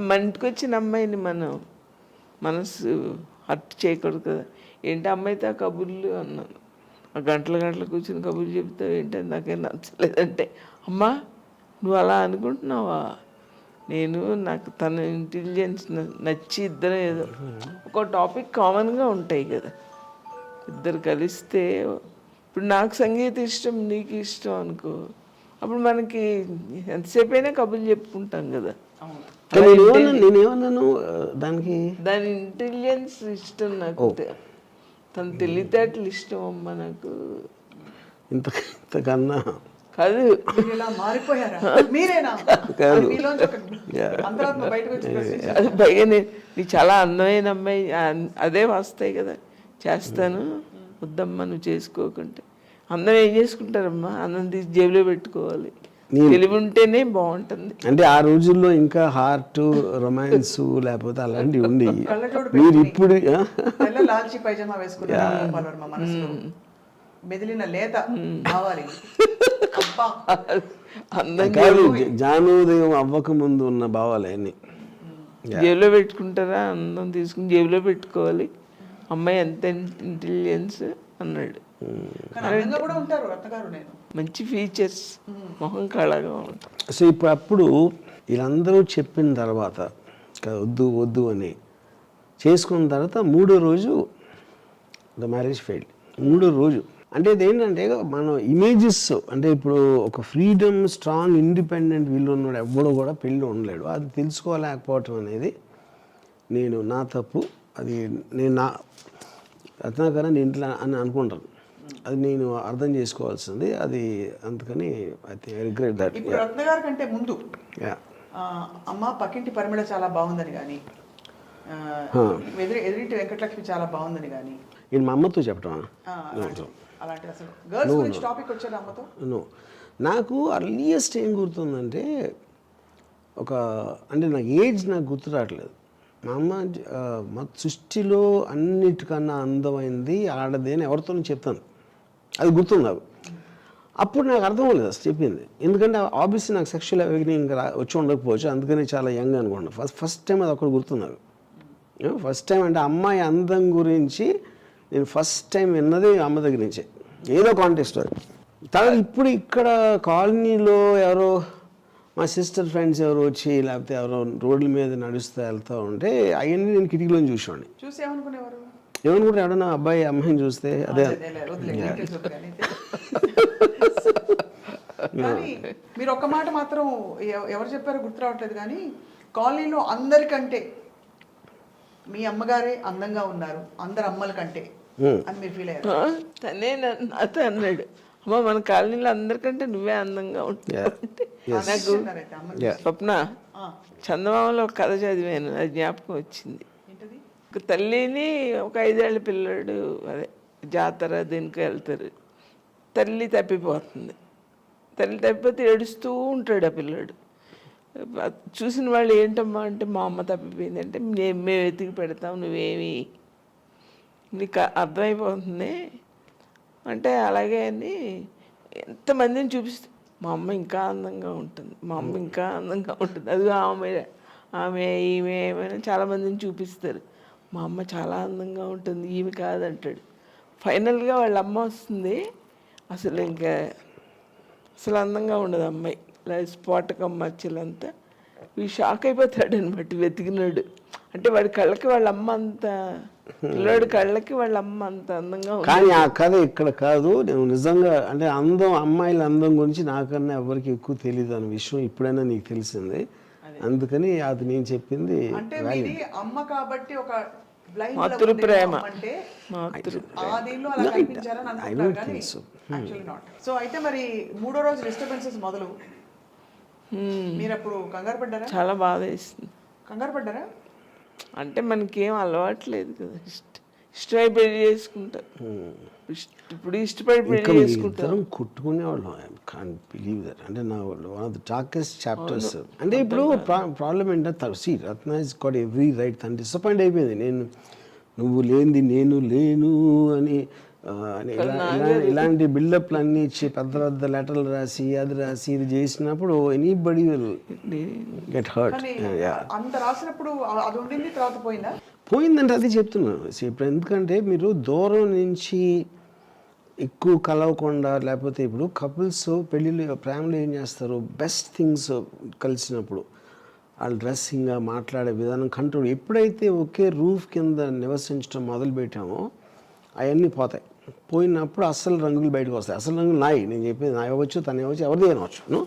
మన ఇంటికి వచ్చిన అమ్మాయిని మనం మనసు హర్ట్ చేయకూడదు కదా, ఏంటి అమ్మాయితో ఆ కబుర్లు అన్నాను. ఆ గంటల కూర్చుని కబుర్లు చెప్తావు ఏంటని నాకేం నచ్చలేదంటే, అమ్మా నువ్వు అలా అనుకుంటున్నావా, నాకు తన ఇంటెలిజెన్స్ నచ్చి ఇద్దరు ఏదో ఒక టాపిక్ కామన్గా ఉంటాయి కదా, ఇద్దరు కలిస్తే ఇప్పుడు నాకు సంగీతం ఇష్టం నీకు ఇష్టం అనుకో, అప్పుడు మనకి ఎంతసేపు అయినా కబుర్లు చెప్పుకుంటాం కదా. నేనేమన్నాను దాని ఇంటెలిజెన్స్ ఇష్టం నాకు, తన తెలివితేటలు ఇష్టం అమ్మ నాకు. ఇంతకన్నా కాదు అది పైగా నీకు చాలా అందమైన అమ్మాయి అదే వస్తాయి కదా, చేస్తాను వద్దమ్మా నువ్వు చేసుకోకుంటే. అందరూ ఏం చేసుకుంటారమ్మా, అన్నం తీసి జేబులో పెట్టుకోవాలి, తెలివి ఉంటేనే బాగుంటుంది. అంటే ఆ రోజుల్లో ఇంకా హార్ట్ రొమాన్స్ లేకపోతే అలాంటివి ఉండి మీరు ఇప్పుడు లాల్చి పైజమా వేసుకున్నారు, మెదిలిన లేత కావాలి. జానోదయం అవ్వక ముందు ఉన్న భావాలు అన్ని జేబులో పెట్టుకుంటారా, అందం తీసుకుని జేబులో పెట్టుకోవాలి, అమ్మాయి ఎంత ఇంటెలిజెన్స్ అన్నాడు. మంచి ఫీచర్స్, మొహం కళగా ఉంటుంది. సో అప్పుడు వీళ్ళందరూ చెప్పిన తర్వాత వద్దు అని చేసుకున్న తర్వాత 3వ రోజు ద మ్యారేజ్ ఫెయిల్డ్. 3వ రోజు అంటే ఇదేంటంటే మనం ఇమేజెస్, అంటే ఇప్పుడు ఒక ఫ్రీడమ్ స్ట్రాంగ్ ఇండిపెండెంట్ వీళ్ళు ఉన్నాడు ఎవ్వడు కూడా పెళ్ళి ఉండలేడు. అది తెలుసుకోలేకపోవటం అనేది నా తప్పు. అది నేను రత్నాకరణ ఇంట్లో అని అనుకుంటాను, అది నేను అర్థం చేసుకోవాల్సింది. అది అందుకని ఐ రిగ్రెట్ దట్. ఇప్పుడు రత్న గారి కంటే ముందు అమ్మ పక్కింటి పరిమళ చాలా బాగుందని కానీ, ఎదురింటి వెంకటలక్ష్మి చాలా బాగుందని కానీ నేను మా అమ్మతో చెప్పటమా? అలాంటి అసలు గర్ల్స్ గురించి టాపిక్ వచ్చేది అమ్మతో? నాకు అర్లియస్ట్ ఏం గుర్తుందంటే అంటే నాకు ఏజ్ నాకు గుర్తు రావట్లేదు. మా అమ్మ మా సృష్టిలో అన్నిటికన్నా అందమైంది ఆడది అని ఎవరితో చెప్తాను, అది గుర్తుంది నాకు. అప్పుడు నాకు అర్థం అవ్వలేదు అసలు చెప్పింది, ఎందుకంటే ఆబ్వియస్లీ నాకు సెక్షువల్ అవేకనింగ్ వచ్చి ఉండకపోవచ్చు, అందుకని చాలా యంగ్ అనుకోండి. ఫస్ట్ టైం అది అక్కడ గుర్తుంది నాకు. ఫస్ట్ టైం అంటే అమ్మాయి అందం గురించి నేను ఫస్ట్ టైం విన్నది అమ్మ దగ్గర నుంచే, ఏదో కాంటెస్ట్ అది. తర్వాత ఇప్పుడు ఇక్కడ కాలనీలో ఎవరో మా సిస్టర్ ఫ్రెండ్స్ ఎవరు వచ్చి లేకపోతే ఎవరో రోడ్ల మీద నడుస్తూ వెళ్తూ ఉంటే అవన్నీ నేను కిటికీలో చూసేవాడిని. చూసి ఏమనుకునేవారు? ఏమనుకుంటే ఎవడన్నా అబ్బాయి అమ్మాయిని చూస్తే అదే. కానీ మీరు ఒక్క మాట మాత్రం ఎవరు చెప్పారో గుర్తు రావట్లేదు, కానీ కాలనీలో అందరికంటే మీ అమ్మగారే అందంగా ఉన్నారు అందరు అమ్మల కంటే అని మీరు ఫీల్ అయ్యారు? తనే నాతో అన్నాడు, అమ్మ మన కాలనీలో అందరికంటే నువ్వే అందంగా ఉంటావు. నాకు స్వప్న చందమామలో ఒక కథ చదివాను, అది జ్ఞాపకం వచ్చింది. ఒక తల్లిని ఒక 5 ఏళ్ల పిల్లడు అదే జాతర దీనికి వెళ్తారు, తల్లి తప్పిపోతుంది. తల్లి తప్పిపోతే ఏడుస్తూ ఉంటాడు ఆ పిల్లాడు. చూసిన వాళ్ళు ఏంటమ్మా అంటే మా అమ్మ తప్పిపోయింది అంటే మేము వెతికి పెడతాం, నువ్వేమి నీకు అర్థమైపోతుంది అంటే అలాగే అని ఎంతమందిని చూపిస్తే మా అమ్మ ఇంకా అందంగా ఉంటుంది, మా అమ్మ ఇంకా అందంగా ఉంటుంది, అది ఆమె ఈమె ఏమైనా చాలామందిని చూపిస్తారు. మా అమ్మ చాలా అందంగా ఉంటుంది, ఈమె కాదంటాడు. ఫైనల్గా వాళ్ళ అమ్మ వస్తుంది, అసలు ఇంకా అసలు అందంగా ఉండదు అమ్మాయి, ఇలా స్ఫోటకం మచ్చలంతా. వీడు షాక్ అయిపోతాడు అనమాట వెతికినాడు. అంటే వాడి కళ్ళకి వాళ్ళ అమ్మ అంత, పిల్లాడి కళ్ళకి వాళ్ళ అమ్మ అంత అందంగా ఉంది. కానీ ఆ కథ ఇక్కడ కాదు. నేను నిజంగా అంటే అందం, అమ్మాయిల అందం గురించి నాకన్నా ఎవరికి ఎక్కువ తెలియదు అనే విషయం ఇప్పుడైనా నీకు తెలిసింది. అందుకని అది నేను చెప్పింది అంటే మీది అమ్మ కాబట్టి ఒక మాతృ ప్రేమ అంటే ఆ దీనిలో అలా కనిపించారని అనుకుంటారు కానీ యాక్చువల్లీ నాట్. సో అయితే మరి 3వ రోజు డిస్టర్బెన్సెస్ మొదలు, మీరు అప్పుడు కంగారు పడ్డారా? చాలా బాధ వేస్తుంది. కంగారు పడ్డారా? అంటే మనకేం అలవాట్లేదు కదా, ఇష్టమై పెళ్లి చేసుకుంటారు. ఇప్పుడు ఇష్టపడి పెళ్లి చేసుకుంటారు. కుట్టుకునేవాళ్ళం. I can't believe that. అంటే నా one of the darkest chapters. అంటే ఇప్పుడు ప్రాబ్లం ఏంటంటే see Ratna is got every right. తను డిసప్పాయింట్ అయిపోయింది. నువ్వు లేనిది నేను లేను అని ఇలాంటి బిల్డప్లు అన్నీ ఇచ్చి పెద్ద పెద్ద లెటర్లు రాసి అది రాసి ఇది చేసినప్పుడు ఎనీబడి విల్ గెట్ హర్ట్. అంత రాసినప్పుడు అది ఉండింది, తర్వాత పోయిందా? పోయిందంటే అది చెప్తున్నాను. ఇప్పుడు ఎందుకంటే మీరు దూరం నుంచి ఎక్కువ కలవకుండా, లేకపోతే ఇప్పుడు కపుల్స్ పెళ్ళిళ్ళు ప్రేమలో ఏం చేస్తారు, బెస్ట్ థింగ్స్ కలిసినప్పుడు వాళ్ళ డ్రెస్సింగ్, మాట్లాడే విధానం, కంట్రోల్. ఎప్పుడైతే ఒకే రూఫ్ కింద నివసించడం మొదలుపెట్టామో అవన్నీ పోతాయి. పోయినప్పుడు అసలు రంగులు బయటకు వస్తాయి. అసలు రంగులు నాయి, నేను చెప్పేది నా ఇవ్వచ్చు, తను ఇవ్వచ్చు, ఎవరిది అనవచ్చు. No,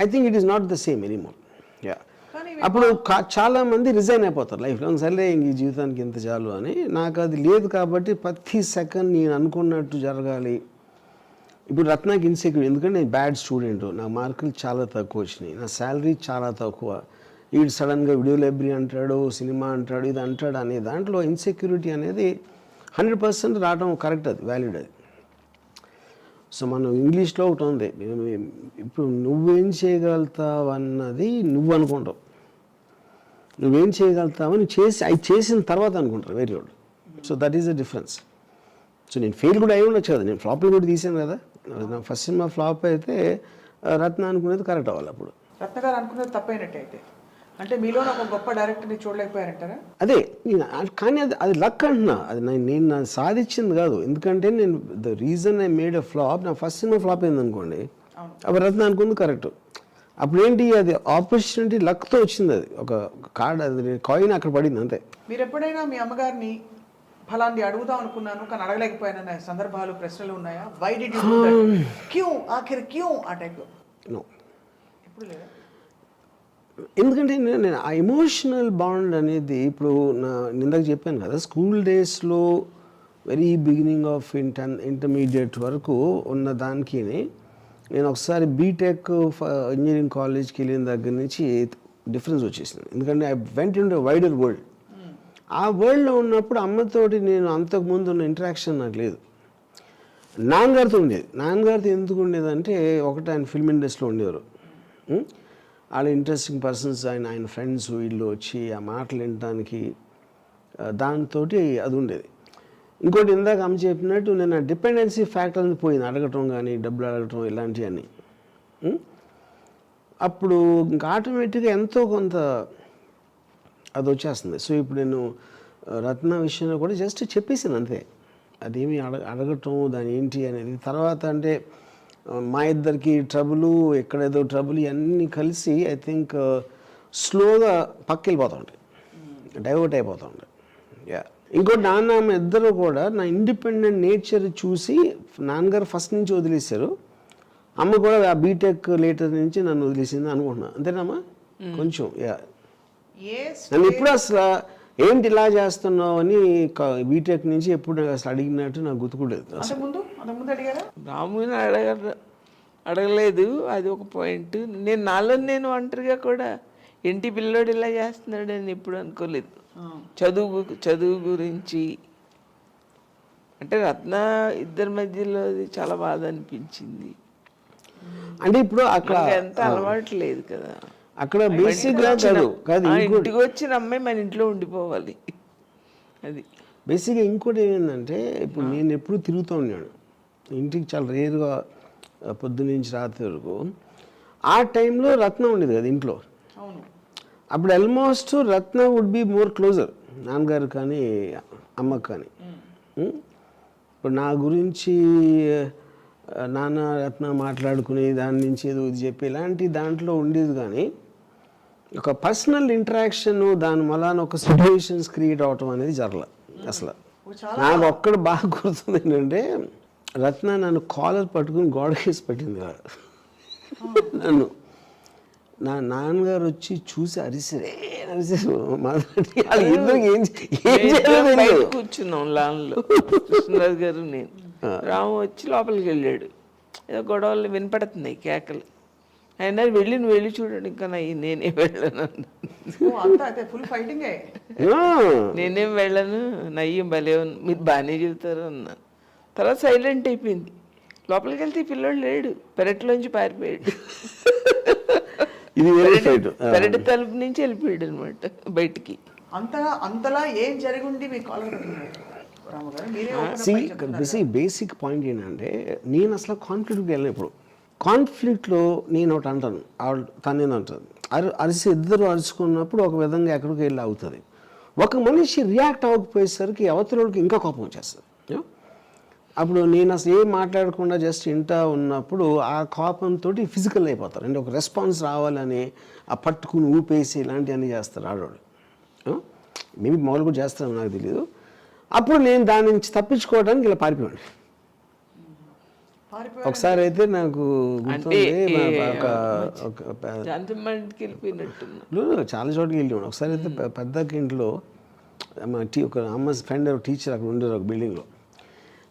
I think it is not the same anymore. Yeah, అప్పుడు చాలామంది రిజైన్ అయిపోతారు లైఫ్లో. సరే ఇంక ఈ జీవితానికి ఇంత చాలు అని. నాకు అది లేదు కాబట్టి ప్రతి సెకండ్ నేను అనుకున్నట్టు జరగాలి. ఇప్పుడు రత్నాకి ఇన్సెక్యూర్, ఎందుకంటే నేను బ్యాడ్ స్టూడెంట్, నా మార్కులు చాలా తక్కువ వచ్చినాయి, నా శాలరీ చాలా తక్కువ. వీడు సడన్గా వీడియో లైబ్రరీ అంటాడు, సినిమా అంటాడు, ఇది అంటాడు అనే దాంట్లో ఇన్సెక్యూరిటీ అనేది 100% రావడం కరెక్ట్, అది వ్యాలిడ్ అది. సో మనం ఇంగ్లీష్లో ఒకటి ఉంది, ఇప్పుడు నువ్వేం చేయగలుగుతావు అన్నది నువ్వు అనుకుంటావు, నువ్వేం చేయగలుగుతావని అవి చేసిన తర్వాత అనుకుంటారు వేరే వాళ్ళు. So that is the difference. So నేను ఫెయిల్ కూడా అయి ఉండొచ్చు కదా, నేను ఫ్లాప్లు కూడా తీసాను కదా. నా ఫస్ట్ సినిమా ఫ్లాప్ అయితే రత్న అనుకునేది కరెక్ట్ అవ్వాలి. అప్పుడు రత్న గారు అనుకునేది తప్పైనట్టు అయితే, అంటే మీలో ఒక గొప్ప డైరెక్టర్ని చూడలేకపోయారంటారా? అదే కానీ అది లక్ అంటున్నా. అది నేను సాధించింది కాదు. ఎందుకంటే నేను the reason I made a flop, నా ఫస్ట్ సినిమా ఫ్లాప్ అయింది అనుకోండి, అప్పుడు రత్న అనుకుంది కరెక్ట్. అప్పుడు ఏంటి, అది ఆపర్చునిటీ లక్తో వచ్చింది. అది ఒక కార్డ్, అది కాయిన్ అక్కడ పడింది అంతే. మీరు ఎప్పుడైనా మీ అమ్మగారిని ఫలాంటి అడుగుదాం అనుకున్నాను కానీ అడగలేకపోయానన్న సందర్భాలు, ప్రశ్నలు ఉన్నాయా? Why did you do that, క్యూ ఆఖరి క్యూ ఆ టైప్లో? నో, ఎప్పుడు లేదా? ఎందుకంటే నేను ఆ ఎమోషనల్ బాండ్ అనేది ఇప్పుడు ఇందాక చెప్పాను కదా, స్కూల్ డేస్లో వెరీ బిగినింగ్ ఆఫ్ ఇంటర్మీడియట్ వరకు ఉన్న దానికి నేను ఒకసారి బీటెక్ ఇంజనీరింగ్ కాలేజ్కి వెళ్ళిన దగ్గర నుంచి డిఫరెన్స్ వచ్చేసింది. ఎందుకంటే I went in to wider world. ఆ వరల్డ్లో ఉన్నప్పుడు అమ్మతోటి నేను అంతకుముందు ఉన్న ఇంటరాక్షన్ నాకు లేదు. నాన్నగారితో ఉండేది. నాన్నగారితో ఎందుకు ఉండేదంటే, ఒకటి ఆయన ఫిల్మ్ ఇండస్ట్రీలో ఉండేవారు, వాళ్ళ ఇంట్రెస్టింగ్ పర్సన్స్, ఆయన ఫ్రెండ్స్ వీళ్ళు వచ్చి ఆ మాటలు వినడానికి, దాంతో అది ఉండేది. ఇంకోటి ఇందాక అమ్మ చెప్పినట్టు నేను ఆ డిపెండెన్సీ ఫ్యాక్టర్ అనేది పోయింది, అడగటం కానీ డబ్బులు అడగటం ఇలాంటివన్నీ. అప్పుడు ఇంకా ఆటోమేటిక్గా ఎంతో కొంత అది వచ్చేస్తుంది. సో ఇప్పుడు నేను రత్న విషయంలో కూడా జస్ట్ చెప్పేసాను అంతే, అదేమి అడగటం దాని ఏంటి అనేది. తర్వాత అంటే మా ఇద్దరికి ట్రబుల్, ఎక్కడేదో ట్రబుల్, ఇవన్నీ కలిసి ఐ థింక్ స్లోగా పక్కకి వెళ్ళిపోతూ ఉంటాయి, డైవర్ట్ అయిపోతూ ఉంటాయి. యా, ఇంకోటి నాన్న ఇద్దరు కూడా నా ఇండిపెండెంట్ నేచర్ చూసి నాన్నగారు ఫస్ట్ నుంచి వదిలేశారు, అమ్మ కూడా ఆ బీటెక్ లేటర్ నుంచి నన్ను వదిలేసింది అనుకుంటున్నా, అంతేనమ్మా? కొంచెం యా, నన్ను ఇప్పుడు అసలు ఏంటి ఇలా చేస్తున్నావు అని బీటెక్ నుంచి ఎప్పుడు అసలు అడిగినట్టు నాకు గుర్తుకోలేదు. రాముని అడగలేదు, అది ఒక పాయింట్. నేను ఒంటరిగా కూడా ఇంటి పిల్లోడు ఇలా చేస్తున్నాడు అని ఎప్పుడు అనుకోలేదు. చదువు గురించి అంటే రత్న ఇద్దరి మధ్యలో అది చాలా బాధ అనిపించింది. అంటే ఇప్పుడు అక్కడ ఎంత అలవాటు లేదు కదా, అక్కడ బేసిక్ కాదు ఇంటికి వచ్చిన అమ్మాయి మన ఇంట్లో ఉండిపోవాలి. అది బేసిక్గా. ఇంకోటి ఏంటంటే ఇప్పుడు నేను ఎప్పుడు తిరుగుతూ ఉన్నాను ఇంటికి, చాలా రేరుగా పొద్దున్న నుంచి రాత్రి వరకు. ఆ టైంలో రత్న ఉండేది కదా ఇంట్లో. అప్పుడు almost Ratna would be more closer నాన్నగారు కానీ అమ్మకు కానీ. ఇప్పుడు నా గురించి నాన్న రత్న మాట్లాడుకుని దాని నుంచి ఏదో ఇది చెప్పి ఇలాంటి దాంట్లో ఉండేది, కానీ ఒక పర్సనల్ ఇంటరాక్షన్ దాని వలన ఒక సిచ్యువేషన్స్ క్రియేట్ అవటం అనేది జరగలేదు అసలు. నాకు ఒక్కడ బాగా గుర్తుంది ఏంటంటే రత్న నన్ను కాలర్ పట్టుకుని గోడకేసి పెట్టింది నన్ను. నా నాన్నగారు వచ్చి చూసి అరిసారు కూర్చున్నాం లాన్లో, కృష్ణరాజు గారు నేను. రాము వచ్చి లోపలికి వెళ్ళాడు, ఏదో గొడవలు వినపడుతున్నాయి, కేకలు. ఆయన వెళ్ళి చూడండి, ఇంకా నేనేం వెళ్ళను, నేనేం వెళ్ళను, నయ్యం భలే మీరు బాగానే చెబుతారు అన్నాను. తర్వాత సైలెంట్ అయిపోయింది. లోపలికి వెళ్తే ఈ పిల్లోడు లేడు, పెరట్లోంచి పారిపోయాడు. పెరటి తలుపు నుంచి వెళ్ళిపోయాడు అనమాట బయటికి. అంతలా ఏం జరిగింది మీ కాలేజ్? బేసిక్ పాయింట్ ఏంటంటే నేను అసలు కాన్ఫ్లిక్ట్కి వెళ్ళిన, ఇప్పుడు కాన్ఫ్లిక్ట్లో నేను ఒకటి అంటాను, తనేది అంటాను, అరిసి ఇద్దరు అరుచుకున్నప్పుడు ఒక విధంగా ఎక్కడికి వెళ్ళి అవుతుంది. ఒక మనిషి రియాక్ట్ అవ్వకపోయేసరికి అవతలకి ఇంకా కోపం వచ్చేస్తుంది. అప్పుడు నేను అసలు ఏం మాట్లాడకుండా జస్ట్ ఇంటా ఉన్నప్పుడు ఆ కోపంతో ఫిజికల్ అయిపోతారు. అంటే ఒక రెస్పాన్స్ రావాలని ఆ పట్టుకుని ఊపేసి ఇలాంటివన్నీ చేస్తారు ఆడవాళ్ళు. మేబీ మామూలు కూడా చేస్తారని నాకు తెలియదు. అప్పుడు నేను దాని నుంచి తప్పించుకోవడానికి ఇలా పారిపోయాను. ఒకసారి అయితే నాకు చాలా చోట్లకి వెళ్ళాను. ఒకసారి అయితే పెద్దకి ఇంట్లో ఒక అమ్మ ఫ్రెండ్ టీచర్ అక్కడ ఉండేది ఒక బిల్డింగ్లో.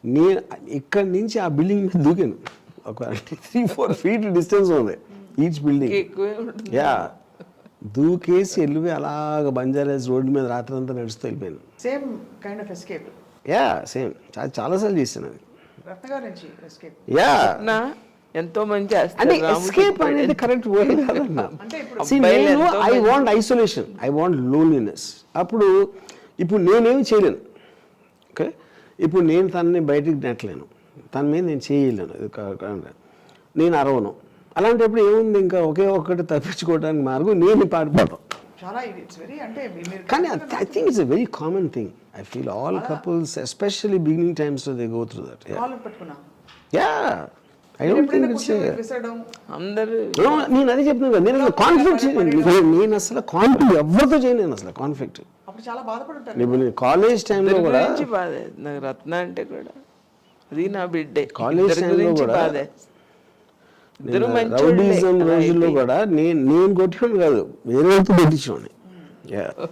నేను ఇక్కడి నుంచి ఆ బిల్డింగ్ మీద దూకాను. ఒక 3-4 feet డిస్టెన్స్ ఉంది ఈచ్ బిల్డింగ్. యా, దూకేసి వెళ్ళిపోయి అలాగ బంజారాస్ రోడ్డు మీద రాత్రి అంతా నడుస్తూ వెళ్ళిపోయాను. Same kind of escape. Yeah, same చాలాసార్లు చేశాను అది. యా, ఎంతో మంచి అంటే ఎస్కేప్ అనేది కరెక్ట్ వర్డ్ కాదన్నా. నేను I want isolation, I want loneliness. అప్పుడు ఇప్పుడు నేనేమి చేయలేను. ఓకే, ఇప్పుడు నేను తనని బయటికి నెట్టలేను, తన మీద నేను చేయలేను, నేను అరవను. అలాంటప్పుడు ఏముంది, ఇంకా ఒకే ఒక్కటి తప్పించుకోవడానికి మార్గం నేను పారిపోవడం. కానీ I think it's a very common thing. I feel all couples, especially beginning times, they go through that. Yeah, I don't think it's నేను అదే చెప్తున్నాను కదా, నేను అసలు కాన్ఫ్లిక్ట్ నేను అసలు కాన్ఫ్లిక్ట్ ఎవరితో చేయలేను అసలు కాన్ఫ్లిక్ట్. ఇప్పుడు కాలేజ్ టైంలో కూడా నాకు రత్న అంటే కూడా అది నా బిడ్డే. కాలేజ్ టైంలో కూడా రౌడీజం రోజుల్లో కూడా నేను కొట్టుకోండి కాదు, వేరే వాళ్ళతో కొట్టించుకోండి.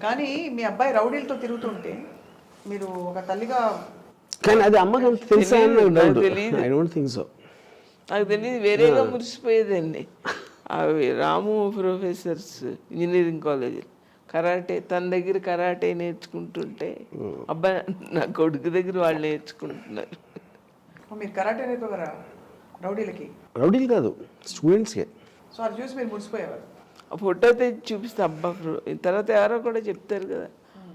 కానీ మీ అబ్బాయి రౌడీలతో తిరుగుతుంటే మీరు ఒక తల్లిగా, కానీ అది అమ్మకి అంత తెలుసా? I don't think so. నాకు తెలియదు, వేరేగా మురిసిపోయేదండి. అవి రాము ప్రొఫెసర్స్ ఇంజనీరింగ్ కాలేజ్ కరాటే, తన దగ్గర కరాటే నేర్చుకుంటుంటే అబ్బాయి నా కొడుకు దగ్గర వాళ్ళు నేర్చుకుంటున్నారు. మీరు కరాటే నేర్పగలరా రౌడీలకి? రౌడీలు కాదు, స్టూడెంట్స్కే. సో అది చూసి మీరు మురిసిపోయేవారు. ఆ ఫోటో తెచ్చి చూపిస్తే అబ్బా. తర్వాత ఎవరో కూడా చెప్తారు కదా,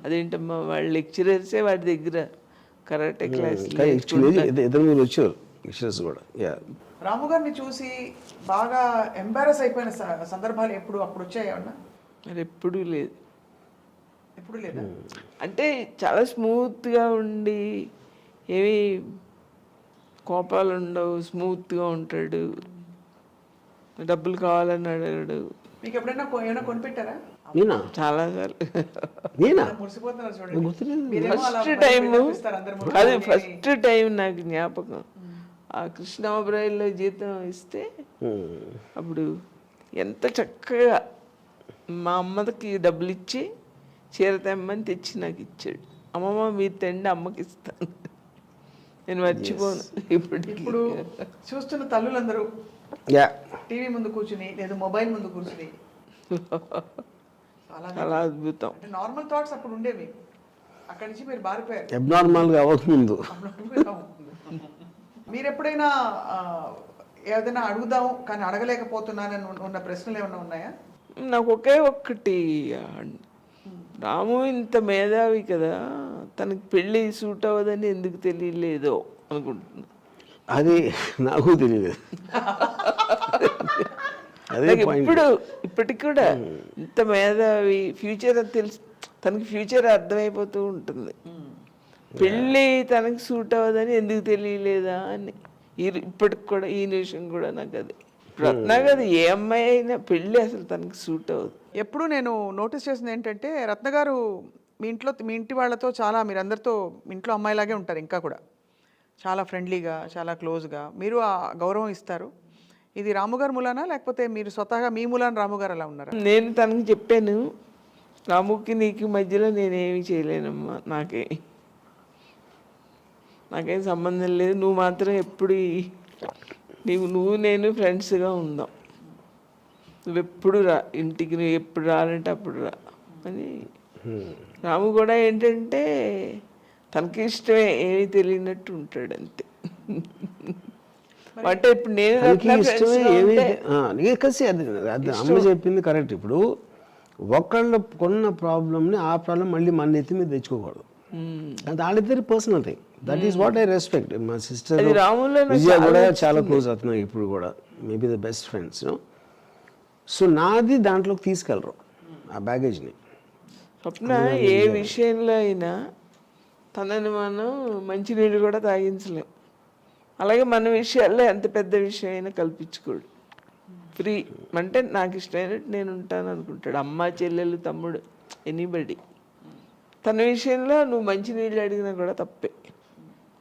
అదేంటమ్మా వాళ్ళ లెక్చరర్సే వాడి దగ్గర కరాటే క్లాస్ వచ్చారు లెక్చరర్స్ కూడా. రాము గారిని చూసి బాగా ఎంబారస్ అయిపోయిన సందర్భాలు అప్పుడు వచ్చాయన్నా? అది ఎప్పుడూ లేదు. ఎప్పుడు లేదా? అంటే చాలా స్మూత్గా ఉండి ఏమి కోపాలు ఉండవు, స్మూత్గా ఉంటాడు, డబ్బులు కావాలని అడగడు. మీకు ఎప్పుడైనా ఏమైనా కొనిపెట్టారా? నేనా చాలాసార్లు. నేనా మురిసిపోతున్నారు చూడండి. గుర్తులేదు. మీరేమో అలా ఫస్ట్ బయట టైం పెట్టేస్తారు అందరి ముందు. అది ఫస్ట్ టైం నాకు జ్ఞాపకం. ఆ కృష్ణాబ్రాయిల్లో జీతం ఇస్తే అప్పుడు ఎంత చక్కగా మా అమ్మకి డబ్బులు ఇచ్చి చీర తెమ్మని తెచ్చి నాకు ఇచ్చాడు. అమ్మమ్మ మీరు తెండి అమ్మకి ఇస్తాను. నేను మర్చిపోను ఇప్పుడు చూస్తున్న తల్లులందరూ యా టీవీ ముందు కూర్చుని లేదా మొబైల్ ముందు కూర్చుని చాలా అద్భుతం. అంటే నార్మల్ థాట్స్ అప్పుడు ఉండేవి, అక్కడి నుంచి మీరు బారిపోయారు. అబ్నార్మల్గా అవ్వకముందు మీరు ఎప్పుడైనా ఏదైనా అడుగుదాం కానీ అడగలేకపోతున్నానని ఉన్న ప్రశ్నలు ఏమైనా ఉన్నాయా? నాకు ఒకే ఒక్కటి, రాము ఇంత మేధావి కదా, తనకి పెళ్ళి సూట్ అవ్వదని ఎందుకు తెలియలేదో అనుకుంటున్నా. అది నాకు తెలియదు. అదే ఇప్పుడు ఇప్పటికి కూడా ఇంత మేధావి, ఫ్యూచర్ అని తెలుసు, తనకి ఫ్యూచర్ అర్థమైపోతూ ఉంటుంది. పెళ్ళి తనకి సూట్ అవ్వదని ఎందుకు తెలియలేదా అని ఇప్పటికి కూడా ఈ నిమిషం కూడా నాకు అది నాకు అది ఏ అమ్మాయి అయినా పెళ్ళి అసలు తనకి సూట్ అవ్వదు. ఎప్పుడు నేను నోటీస్ చేసింది ఏంటంటే, రత్న గారు మీ ఇంటి వాళ్ళతో చాలా, మీరు అందరితో ఇంట్లో అమ్మాయిలాగే ఉంటారు, ఇంకా కూడా చాలా ఫ్రెండ్లీగా, చాలా క్లోజ్గా, మీరు ఆ గౌరవం ఇస్తారు. ఇది రాముగారు మూలానా లేకపోతే మీరు స్వతహాగా మీ మూలాన రాముగారు అలా ఉన్నారా? నేను తనకి చెప్పాను, రాముకి నీకు మధ్యలో నేనేమి చేయలేనమ్మా, నాకేం సంబంధం లేదు, నువ్వు మాత్రం ఎప్పుడు నువ్వు నేను ఫ్రెండ్స్గా ఉందాం, నువ్వెప్పుడు రా ఇంటికి, నువ్వు ఎప్పుడు రాలంటే అప్పుడు రా అని. రాము కూడా ఏంటంటే తనకి ఇష్టమే, ఏమీ తెలియనట్టు ఉంటాడు అంతే. అంటే ఇప్పుడు నేను ఇష్టమే ఏమి కలిసి అది అమ్మ చెప్పింది కరెక్ట్. ఇప్పుడు ఒకళ్ళు కొన్న ప్రాబ్లమ్ని ఆ ప్రాబ్లం మళ్ళీ మన నెత్తి మీద తెచ్చుకోకూడదు. అది వాళ్ళిద్దరి personal thing. That is what I respect. మా సిస్టర్ విజయ కూడా చాలా క్లోజ్ అవుతున్నాయి ఇప్పుడు కూడా, maybe the best friends. So నాది దాంట్లోకి తీసుకెళ్ళరు ఆ బ్యాగేజ్ని. స్వప్న ఏ విషయంలో అయినా తనని మనం మంచినీళ్ళు కూడా తాగించలేం. అలాగే మన విషయాల్లో ఎంత పెద్ద విషయం అయినా కల్పించుకోడు. ఫ్రీ అంటే నాకు ఇష్టమైనట్టు నేను ఉంటాను అనుకుంటాడు. అమ్మ, చెల్లెలు, తమ్ముడు, ఎనీబడి. తన విషయంలో నువ్వు మంచినీళ్ళు అడిగినా కూడా తప్పే.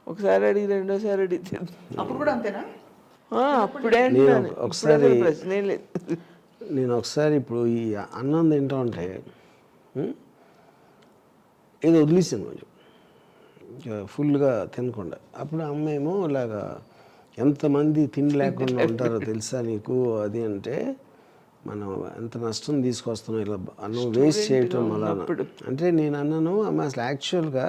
ఒకసారి అడిగి రెండోసారి అడిగితే అప్పుడు కూడా అంతేనా? అప్పుడే అంటున్నాను, ఒకసారి ప్రశ్నే లేదు. నేను ఒకసారి ఇప్పుడు ఈ అన్నం తింటా ఉంటే ఏదో వదిలేసాను కొంచెం ఫుల్గా తినకుండా. అప్పుడు అమ్మ ఏమో ఇలాగా ఎంతమంది తిండి లేకుండా ఉంటారో తెలుసా నీకు అది అంటే, మనం ఎంత నష్టం తీసుకొస్తున్నాం ఇలా అన్నం వేస్ట్ చేయటం వల్ల అంటే. నేను అన్నాను అమ్మ అసలు యాక్చువల్గా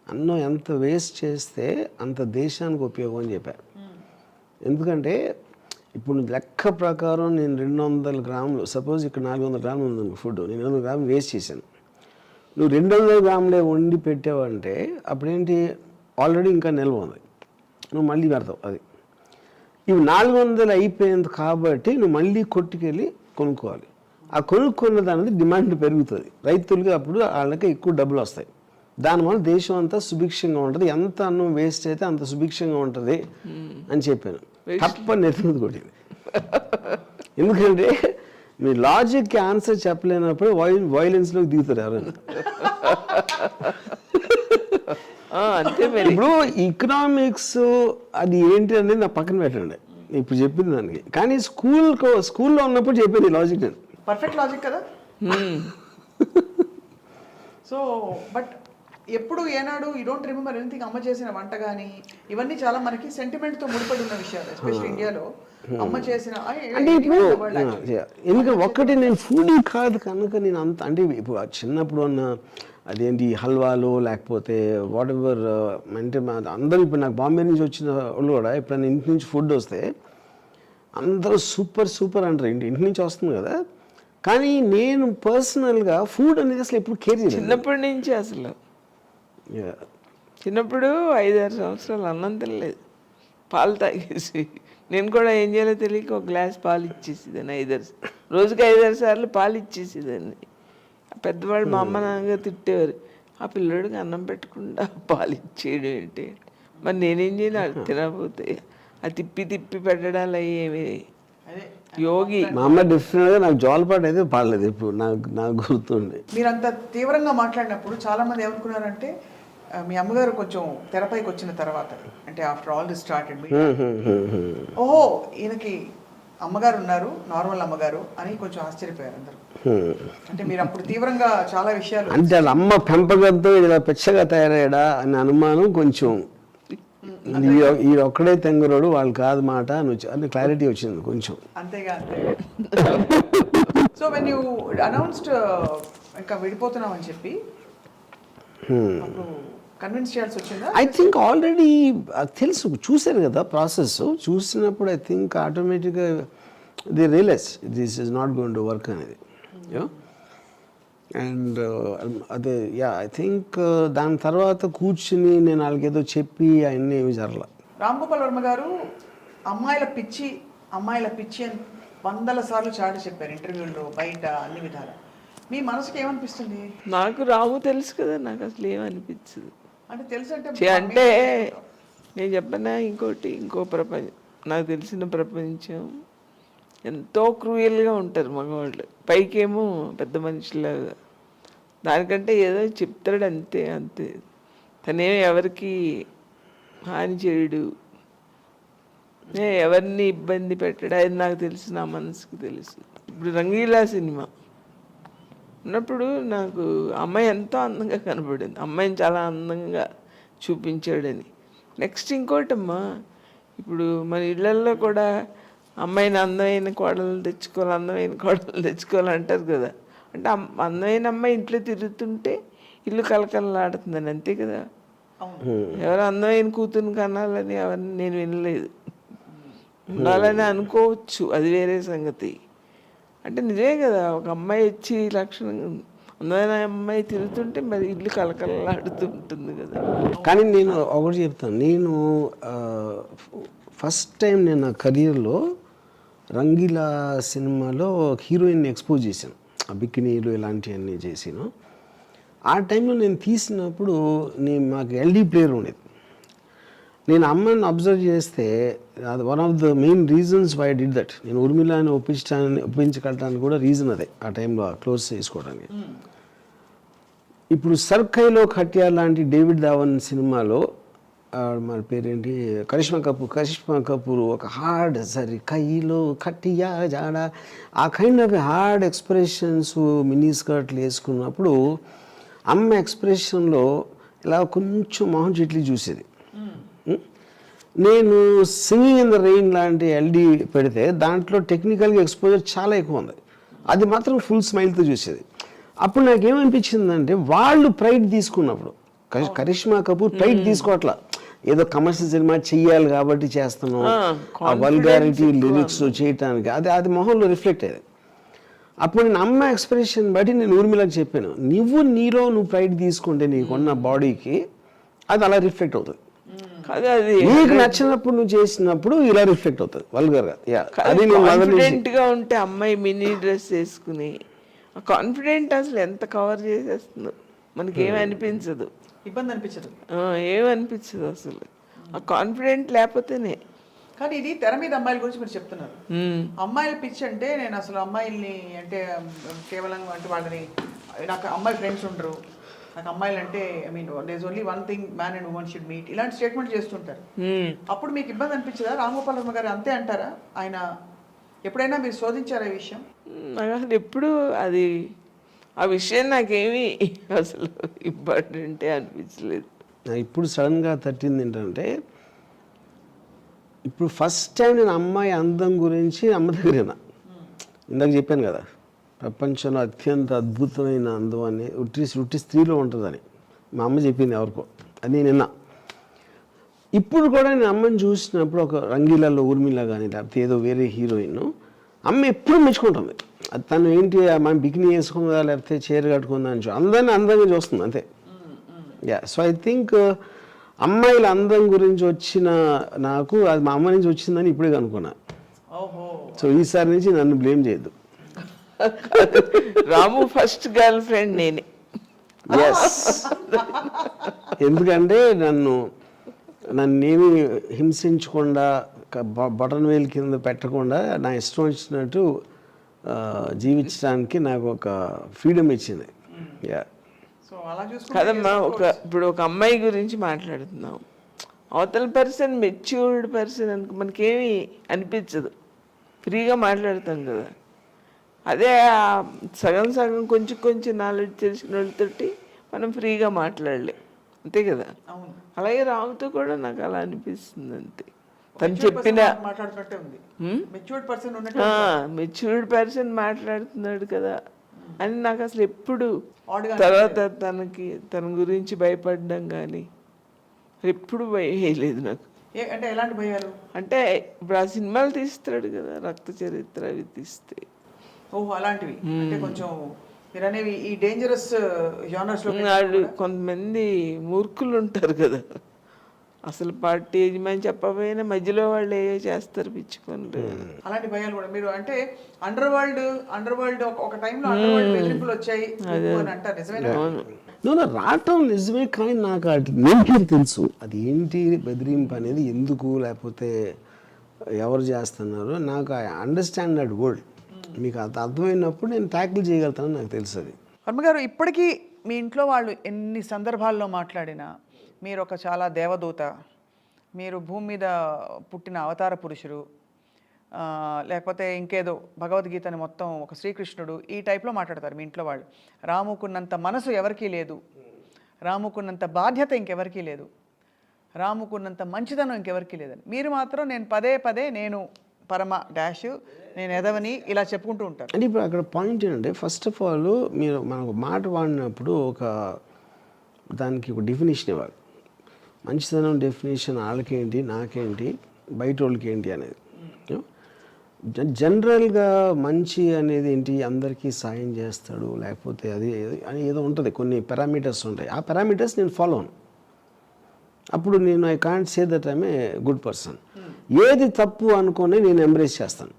అన్నం ఎంత వేస్ట్ చేస్తే అంత దేశానికి ఉపయోగం అని చెప్పాను. ఎందుకంటే ఇప్పుడు లెక్క ప్రకారం నేను 200 గ్రాములు, సపోజ్ ఇక్కడ 400 గ్రాములు ఉంది ఫుడ్, నేను 200 గ్రాములు వేస్ట్ చేశాను. నువ్వు 200 గ్రాములే వండి పెట్టావంటే అప్పుడేంటి, ఆల్రెడీ ఇంకా నిల్వ ఉంది, నువ్వు మళ్ళీ పెడతావు. అది ఇవి 400 అయిపోయింది కాబట్టి నువ్వు మళ్ళీ కొట్టుకెళ్ళి కొనుక్కోవాలి. ఆ కొనుక్కున్న దానికి డిమాండ్ పెరుగుతుంది రైతులకి, అప్పుడు వాళ్ళకి ఎక్కువ డబ్బులు వస్తాయి. దానివల్ల దేశం అంతా సుభిక్షంగా ఉంటుంది, ఎంత అన్నం వేస్ట్ అయితే అంత సుభిక్షంగా ఉంటుంది అని చెప్పాను. తప్ప నెత్తిమీద కొట్టింది. ఎందుకంటే మీ లాజిక్కి ఆన్సర్ చెప్పలేనప్పుడు వైలెన్స్లోకి దిగుతారు ఎవరైనా. అంతే మరి. ఇప్పుడు ఎకనామిక్స్ అది ఏంటి అనేది నా పక్కన పెట్టండి, ఇప్పుడు చెప్పింది దానికి. కానీ స్కూల్లో ఉన్నప్పుడు చెప్పేది లాజిక్ నేను. పర్ఫెక్ట్ లాజిక్ కదా. సో బట్ ఎప్పుడు ఏనాడు యూ డోంట్ రిమెంబర్ ఎనీథింగ్ అమ్మ చేసిన వంట కానీ ఇవన్నీ చాలా మనకి సెంటిమెంట్తో ముడిపడి ఉన్న విషయాలు, ఎస్పెషల్లీ ఇండియాలో అమ్మ చేసిన. అంటే ఇప్పుడు ఎందుకంటే ఒక్కటి నేను ఫుడీ కాదు కనుక నేను అంత, అంటే ఇప్పుడు చిన్నప్పుడు ఉన్న అదేంటి హల్వాలు లేకపోతే వాట్ ఎవర్, అంటే అందరూ ఇప్పుడు నాకు బాంబే నుంచి వచ్చిన వాళ్ళు కూడా ఎప్పుడైనా ఇంటి నుంచి ఫుడ్ వస్తే అందరూ సూపర్ అంటారు. ఇంటి నుంచి వస్తుంది కదా. కానీ నేను పర్సనల్గా ఫుడ్ అనేది అసలు ఎప్పుడు కేర్ చేయలేదు చిన్నప్పటి నుంచి. అసలు చిన్నప్పుడు 5-6 సంవత్సరాలు అన్నం తినలేదు, పాలు తాగేసి. నేను కూడా ఏం చేయాలో తెలియక ఒక గ్లాస్ పాలు ఇచ్చేసేదాన్ని, రోజుకి 5-6 సార్లు పాలు ఇచ్చేసేదాన్ని. పెద్దవాళ్ళు మా అమ్మ నాన్నగా తిట్టేవారు, ఆ పిల్లడికి అన్నం పెట్టకుండా పాలు ఇచ్చేయడం ఏంటి. మరి నేనేం చేయాలి తినకపోతే ఆ తిప్పి తిప్పి పెట్టడాలు అవి ఏమి అదే యోగి. మా అమ్మ డిఫరెంట్గా నాకు జోలపాట అయితే పాడలేదు ఇప్పుడు నాకు గుర్తుంది. మీరంత తీవ్రంగా మాట్లాడినప్పుడు చాలా మంది ఏమనుకున్నారంటే మీ అమ్మగారు కొంచెం తెరపైకి వచ్చిన తర్వాత అంటే ఆఫ్టర్ ఆల్ దిస్ స్టార్టెడ్ ఓహో ఈయనకి అమ్మగారు ఉన్నారు, నార్మల్ అమ్మగారు అని కొంచెం ఆశ్చర్యపోయారు అందరూ. అంటే మీరు అప్పుడు తీవ్రంగా చాలా విషయాలు అంటే వాళ్ళ అమ్మ పెంపకంతో ఇలా పెచ్చగా తయారయ్యాడా అనే అనుమానం కొంచెం, ఈ ఒక్కడే తెంగరోడు వాళ్ళు కాదు మాట అని క్లారిటీ వచ్చింది కొంచెం. అంతేగా అంతే. సో వెన్ యూ అనౌన్స్డ్ ఇంకా విడిపోతున్నాం అని చెప్పి అప్పుడు కన్విన్స్ చేయాల్సి వచ్చిందా? ఐ థింక్ ఆల్రెడీ తెలుసు, చూశారు కదా ప్రాసెస్. చూసినప్పుడు ఐ థింక్ ఆటోమేటిక్గా the realise this is not going to work అనేది. అండ్ అదే ఐ థింక్ దాని తర్వాత కూర్చుని నేను వాళ్ళకేదో చెప్పి అవన్నీ ఏమి జరగల. రామ్ గోపాల్ వర్మ గారు అమ్మాయిల పిచ్చి అని 100 సార్లు చాటి చెప్పారు ఇంటర్వ్యూల్లో, బయట, అన్ని విధాలు. మీ మనసుకి ఏమనిపిస్తుంది? నాకు రాము తెలుసు కదా, నాకు అసలు ఏమనిపించదు. అంటే తెలుసు అంటే నేను చెప్పనా ఇంకో ప్రపంచం, నాకు తెలిసిన ప్రపంచం ఎంతో క్రూయల్గా ఉంటారు మగవాళ్ళు. పైకేమో పెద్ద మనిషిలాగా, దానికంటే ఏదో చెప్తాడు అంతే. తనేమో ఎవరికి హాని చేయడు, ఎవరిని ఇబ్బంది పెట్టాడు, అది నాకు తెలుసు, నా మనసుకు తెలుసు. ఇప్పుడు రంగీలా సినిమా ఉన్నప్పుడు నాకు అమ్మాయి ఎంతో అందంగా కనపడింది, అమ్మాయిని చాలా అందంగా చూపించాడని. నెక్స్ట్ ఇంకోటమ్మా, ఇప్పుడు మన ఇళ్ళల్లో కూడా అమ్మాయిని అందమైన కోడలు తెచ్చుకోవాలి అంటారు కదా. అంటే అందమైన అమ్మాయి ఇంట్లో తిరుగుతుంటే ఇల్లు కలకలలాడుతుందని, అంతే కదా. ఎవరు అందమైన కూతురుని కనాలని ఎవరిని నేను వినలేదు. ఉండాలని అనుకోవచ్చు, అది వేరే సంగతి. అంటే నిజమే కదా, ఒక అమ్మాయి వచ్చి లక్షణంగా అందమైన అమ్మాయి తిరుగుతుంటే మరి ఇల్లు కలకలలాడుతూ ఉంటుంది కదా. కానీ నేను ఒకటి చెప్తాను, నేను ఫస్ట్ టైం నేను నా కెరీర్లో రంగీలా సినిమాలో హీరోయిన్ని ఎక్స్పోజ్ చేశాను, ఆ బికినీలు ఇలాంటివన్నీ చేసాను. ఆ టైంలో నేను తీసినప్పుడు మాకు ఎల్డీ ప్లేయర్ ఉండేది. నేను అమ్మని అబ్జర్వ్ చేస్తే అది one of the main reasons why did that. నేను ఉర్మిళని ఒప్పించగలటానికి కూడా రీజన్ అదే, ఆ టైంలో క్లోజ్ చేసుకోవడానికి. ఇప్పుడు సర్కైలో ఖట్యా లాంటి డేవిడ్ ధావన్ సినిమాలో మన పేరేంటి, కరిష్మా కపూర్ ఒక హార్డ్ సరే కైలో ఖట్టియా జాడ, ఆ kind of hard expressions mini స్కర్ట్లు వేసుకున్నప్పుడు అమ్మ ఎక్స్ప్రెషన్లో ఇలా కొంచెం మొహం చెట్లు చూసేది. నేను సింగింగ్ ఇన్ ద రెయిన్ లాంటి ఎల్డీ పెడితే దాంట్లో టెక్నికల్గా ఎక్స్పోజర్ చాలా ఎక్కువ ఉంది, అది మాత్రం ఫుల్ స్మైల్తో చూసేది. అప్పుడు నాకేమనిపించిందంటే వాళ్ళు ప్రైడ్ తీసుకున్నప్పుడు, కరిష్మా కపూర్ ప్రైడ్ తీసుకోవట్లా, ఏదో కమర్షియల్ సినిమా చెయ్యాలి కాబట్టి చేస్తున్నాం, ఆ వల్గారిటీ లిరిక్స్ చేయటానికి అది మొహంలో రిఫ్లెక్ట్ అయ్యేది. అప్పుడు నేను అమ్మ ఎక్స్ప్రెషన్ బట్టి నేను ఊర్మిళకి చెప్పాను, నువ్వు ప్రైడ్ తీసుకుంటే నీకున్న బాడీకి అది అలా రిఫ్లెక్ట్ అవుతుంది, నీకు నచ్చినప్పుడు నువ్వు చేసినప్పుడు ఇలా రిఫ్లెక్ట్ అవుతుంది వల్గర్గా. అది కాన్ఫిడెంట్గా ఉంటే అమ్మాయి మినీ డ్రెస్ వేసుకుని, ఆ కాన్ఫిడెంట్ అసలు ఎంత కవర్ చేసేస్తుందో మనకి ఏమనిపించదు, ఇబ్బంది అనిపించదు, ఏమనిపించదు అసలు ఆ కాన్ఫిడెంట్ లేకపోతేనే. కానీ ఇది తెర మీద అమ్మాయిల గురించి మీరు చెప్తున్నారు. అమ్మాయిల పిచ్చి అంటే నేను అసలు అమ్మాయిల్ని అంటే కేవలం అంటే వాళ్ళని, నాకు అమ్మాయి ఫ్రెండ్స్ ఉండరు, నాకు అమ్మాయిలు అంటే I mean there only one thing man and women should meet, ఇలాంటి స్టేట్మెంట్ చేస్తుంటారు. అప్పుడు మీకు ఇబ్బంది అనిపించదా? రామ్ గోపాల్ వర్మ గారు అంతే అంటారా? ఆయన ఎప్పుడైనా మీరు శోధించారా ఈ విషయం? నాకు అసలు ఎప్పుడు అది ఆ విషయం నాకేమీ అసలు ఇంపార్టెంటే అనిపించలేదు. ఇప్పుడు సడన్గా తట్టింది ఏంటంటే, ఇప్పుడు ఫస్ట్ టైం నేను అమ్మాయి అందం గురించి అమ్మ దగ్గరేనా, ఇందాక చెప్పాను కదా ప్రపంచంలో అత్యంత అద్భుతమైన అందం అని ఉట్టి స్త్రీలో ఉంటుందని మా అమ్మ చెప్పింది ఎవరికో, అది నేను విన్నా. ఇప్పుడు కూడా నేను అమ్మని చూసినప్పుడు ఒక రంగీలాలో ఊర్మిళ కానీ లేకపోతే ఏదో వేరే హీరోయిన్, అమ్మ ఎప్పుడు మెచ్చుకుంటుంది. అది తను ఏంటి మనం బికినీ వేసుకుందా లేకపోతే చీర కట్టుకుందా అని అందరినీ అందంగా చూస్తుంది అంతే. సో ఐ థింక్ అమ్మాయిల అందం గురించి వచ్చిన నాకు అది మా అమ్మ నుంచి వచ్చిందని ఇప్పుడే కనుక్కున్నా. సో ఈసారి నుంచి నన్ను బ్లేమ్ చేయొద్దు. రాము ఫస్ట్ గర్ల్ ఫ్రెండ్ నేనే. ఎస్, ఎందుకంటే నన్ను నన్నేమి హింసించకుండా బటన్ వేలు కింద పెట్టకుండా నా ఇష్టం వచ్చినట్టు జీవించడానికి నాకు ఒక ఫ్రీడమ్ ఇచ్చింది. యా. సో అలా చూసుకుంటే కదమ్మా, ఇప్పుడు ఒక అమ్మాయి గురించి మాట్లాడుతున్నాం, అవతల పర్సన్ మెచ్యూర్డ్ పర్సన్ అనుకో మనకేమీ అనిపించదు, ఫ్రీగా మాట్లాడతాం కదా. అదే సగం సగం కొంచెం కొంచెం నాలెడ్జ్ తెలిసిన వాళ్ళతోటి మనం ఫ్రీగా మాట్లాడలేం, అంతే కదా. అవును. అలాగే రాముతో కూడా నాకు అలా అనిపిస్తుంది అంతే. తను చెప్పిన మాట్లాడుతున్నట్టే ఉంది. మెచ్యూర్డ్ పర్సన్ ఉన్నట్టు మెచ్యూర్డ్ పర్సన్ మాట్లాడుతున్నాడు కదా అని నాకు అసలు ఎప్పుడు తర్వాత తన గురించి భయపడడం కానీ ఎప్పుడు భయం వేయలేదు నాకు. అంటే ఎలాంటి భయాలు? అంటే ఇప్పుడు ఆ సినిమాలు తీస్తాడు కదా, రక్త చరిత్ర, అవి తీస్తే ఓహో అలాంటివి. అంటే కొంచెం మీరు అనేవి ఈ డేంజరస్ జానర్స్ లో కొంతమంది మూర్ఖులు ఉంటారు కదా, అసలు పార్టీ యజమాని చెప్పకపోయినా మధ్యలో వాళ్ళు ఏవో చేస్తారు పిచ్చుకొని. అలాంటి భయాలు కూడా మీరు అంటే అండర్ వరల్డ్ ఒక టైంలో అండర్ వరల్డ్ బెదిరింపులు వచ్చాయి అని అంటారు, నిజమేనా? రావటం నిజమే, కానీ నాకు నేచర్ తెలుసు అది ఏంటి బెదిరింపు అనేది, ఎందుకు లేకపోతే ఎవరు చేస్తున్నారు, నాకు ఐ అండర్స్టాండ్ దట్ వర్డ్. మీకు అది అర్థమైనప్పుడు నేను ట్యాకిల్ చేయగలుగుతానని నాకు తెలుసు. అది వర్మ గారు, ఇప్పటికీ మీ ఇంట్లో వాళ్ళు ఎన్ని సందర్భాల్లో మాట్లాడినా మీరు ఒక చాలా దేవదూత, మీరు భూమి మీద పుట్టిన అవతార పురుషుడు, లేకపోతే ఇంకేదో భగవద్గీతని మొత్తం ఒక శ్రీకృష్ణుడు, ఈ టైప్లో మాట్లాడతారు మీ ఇంట్లో వాళ్ళు. రాముకున్నంత మనసు ఎవరికీ లేదు, రాముకున్నంత బాధ్యత ఇంకెవరికీ లేదు, రాముకున్నంత మంచితనం ఇంకెవరికీ లేదని. మీరు మాత్రం నేను పదే పదే నేను పరమ డాష్, నేను ఎదవని ఇలా చెప్పుకుంటూ ఉంటారు. అంటే ఇప్పుడు అక్కడ పాయింట్ ఏంటంటే, ఫస్ట్ ఆఫ్ ఆల్ మీరు మనకు మాట వాడినప్పుడు దానికి ఒక డెఫినేషన్ ఇవ్వాలి. మంచితనం డెఫినేషన్ వాళ్ళకేంటి, నాకేంటి, బయట వాళ్ళకి ఏంటి అనేది. జనరల్గా మంచి అనేది ఏంటి, అందరికీ సాయం చేస్తాడు, లేకపోతే అది అని ఏదో ఉంటుంది, కొన్ని పారామీటర్స్ ఉంటాయి. ఆ పారామీటర్స్ నేను ఫాలో అను. అప్పుడు నేను I can't say that I'm a good person. ఏది తప్పు అనుకొని నేను ఎంబ్రేస్ చేస్తాను,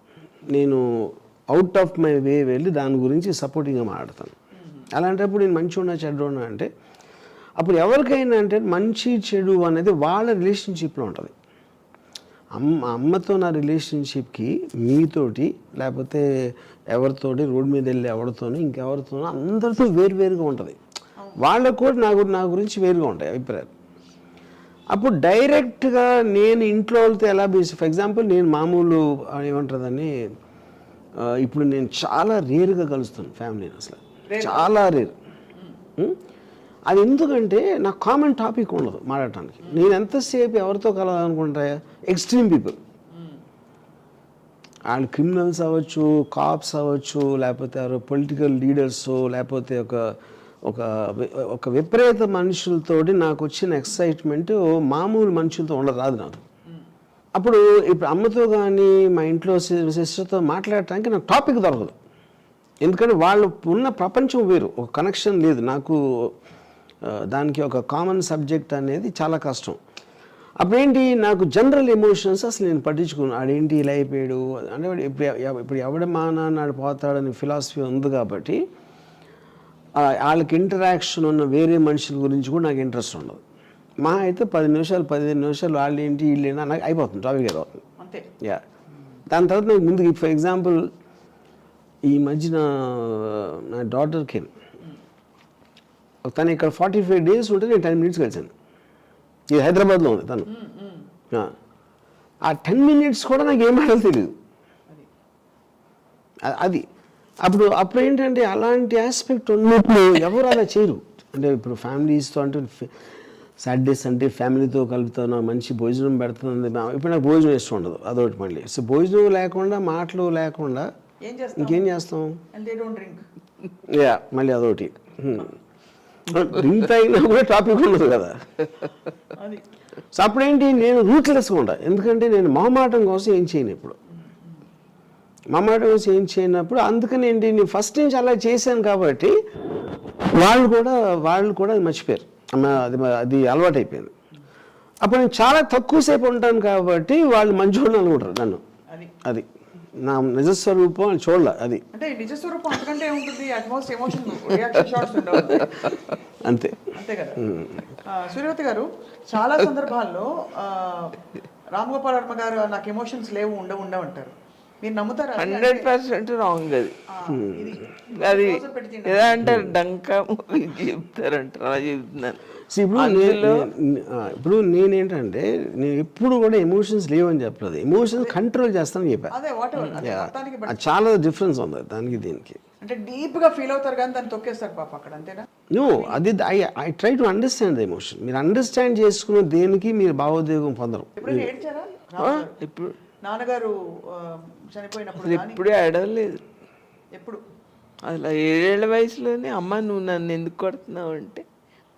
నేను అవుట్ ఆఫ్ మై వే వెళ్ళి దాని గురించి సపోర్టింగ్గా మాట్లాడతాను. అలాంటప్పుడు నేను మంచి ఉన్నా చెడ్డ ఉన్నా అంటే, అప్పుడు ఎవరికైనా అంటే మంచి చెడు అనేది వాళ్ళ రిలేషన్షిప్లో ఉంటుంది. అమ్మతో నా రిలేషన్షిప్కి మీతోటి, లేకపోతే ఎవరితోటి రోడ్డు మీద వెళ్ళి ఎవరితోనో ఇంకెవరితోనో అందరితో వేరువేరుగా ఉంటుంది. వాళ్ళకు కూడా నా గురించి వేరుగా ఉంటాయి అభిప్రాయాలు. అప్పుడు డైరెక్ట్గా నేను ఇంట్లో వాళ్ళతో ఎలా ఫర్ ఎగ్జాంపుల్ నేను మామూలు ఏమంటుందని, ఇప్పుడు నేను చాలా రేర్గా కలుస్తాను ఫ్యామిలీని, అసలు చాలా రేర్. అది ఎందుకంటే నాకు కామన్ టాపిక్ ఉండదు మాట్లాడటానికి. నేను ఎంతసేపు ఎవరితో కలవాలనుకుంటా, ఎక్స్ట్రీమ్ పీపుల్, వాళ్ళు క్రిమినల్స్ అవ్వచ్చు, కాప్స్ అవ్వచ్చు, లేకపోతే ఎవరో పొలిటికల్ లీడర్స్, లేకపోతే ఒక విపరీత మనుషులతోటి నాకు వచ్చిన ఎక్సైట్మెంట్ మామూలు మనుషులతో రాదు నాకు. అప్పుడు ఇప్పుడు అమ్మతో కానీ మా ఇంట్లో సిస్టర్తో మాట్లాడటానికి నాకు టాపిక్ దొరకదు, ఎందుకంటే వాళ్ళు ఉన్న ప్రపంచం వేరు, ఒక కనెక్షన్ లేదు నాకు, దానికి ఒక కామన్ సబ్జెక్ట్ అనేది చాలా కష్టం. అప్పుడేంటి, నాకు జనరల్ ఎమోషన్స్ అసలు నేను పట్టించుకున్నాను. ఆడేంటి ఇలా అయిపోయాడు అంటే, ఇప్పుడు ఎవడ మానాడు పోతాడని ఫిలాసఫీ ఉంది కాబట్టి వాళ్ళకి ఇంటరాక్షన్ ఉన్న వేరే మనుషుల గురించి కూడా నాకు ఇంట్రెస్ట్ ఉండదు. మా అయితే 10 నిమిషాలు 15 నిమిషాలు వాళ్ళు ఏంటి వీళ్ళు ఏంటి నాకు అయిపోతుంది, టాపిక్ అయిపోతుంది అంతే. యా. దాని తర్వాత నాకు ముందుకు ఫర్ ఎగ్జాంపుల్ ఈ మధ్యన నా డాటర్కి తను ఇక్కడ 45 days ఉంటే నేను 10 minutes కలిసాను. ఇది హైదరాబాద్లో ఉంది తను. ఆ 10 minutes కూడా నాకు ఏం మాటలు తెలియదు. అది అప్పుడు ఏంటంటే అలాంటి ఆస్పెక్ట్ ఉన్నప్పుడు ఎవరు అలా చేయరు. అంటే ఇప్పుడు ఫ్యామిలీస్తో అంటే సాటర్డేస్ అంటే ఫ్యామిలీతో కలుపుతాను, మంచి భోజనం పెడుతుంది. ఇప్పుడు నాకు భోజనం ఇష్టం ఉండదు, అదొకటి. మళ్ళీ సో భోజనం లేకుండా మాటలు లేకుండా ఇంకేం చేస్తాం? యా, మళ్ళీ అదొకటి. డ్రింక్ తాగినా కూడా టాపిక్ ఉండదు కదా. సో అప్పుడేంటి, నేను రూట్లెస్గా ఉంటా, ఎందుకంటే నేను మొహమాటం కోసం ఏం చేయను. ఇప్పుడు మొహమాటం కోసం ఏం చేయనప్పుడు అందుకని ఏంటి, నేను ఫస్ట్ నుంచి అలా చేశాను కాబట్టి వాళ్ళు కూడా అది మర్చిపోయారు, అది అలవాటు అయిపోయింది. అప్పుడు నేను చాలా తక్కువసేపు ఉంటాను కాబట్టి వాళ్ళు మంచిగా అనుకుంటారు నన్ను. అది నా నిజస్వరూపం అని చూడలే అది అంటే నిజ స్వరూపం అంతకంటే ఏముంటుంది, అట్మోస్ట్ ఎమోషన్ రియాక్షన్ షాట్స్ ఉండవు అంతే. అంతే కదా. సూర్యవతి గారు, చాలా సందర్భాల్లో రామ్ గోపాల్ వర్మ గారు నాకు ఎమోషన్స్ లేవు ఉండవంటారు, మీరు నమ్ముతారా? 100% రాంగ్ అది. అది ఎలా అంటారు, డంకా చెప్తారంటారు, అలా చెప్తున్నాను. ఇప్పుడు నేనేంటంటే నేను ఎప్పుడు కూడా ఎమోషన్స్ లేవని చెప్పలేదు, ఎమోషన్స్ కంట్రోల్ చేస్తానని చెప్పాను. చాలా డిఫరెన్స్ ఉంది దానికి దీనికి. అంటే డీప్ గా ఫీల్ అవుతారు కానీ దాన్ని తొక్కేస్తారు పాప అక్కడ, అంతేనా? నో, అది I try to understand the emotion. మీరు అండర్స్టాండ్ చేసుకున్న దేనికి మీరు భావోద్వేగం పొందరు. ఎప్పుడైనా ఏడ్చారా? ఇప్పుడు నాన్నగారు చనిపోయినప్పుడు ఎప్పుడే ఆడలేదు. ఎప్పుడు? అలా 7 ఏళ్ల వయసులోనే అమ్మ నువ్వు నన్ను ఎందుకు కొడుతున్నావు అంటే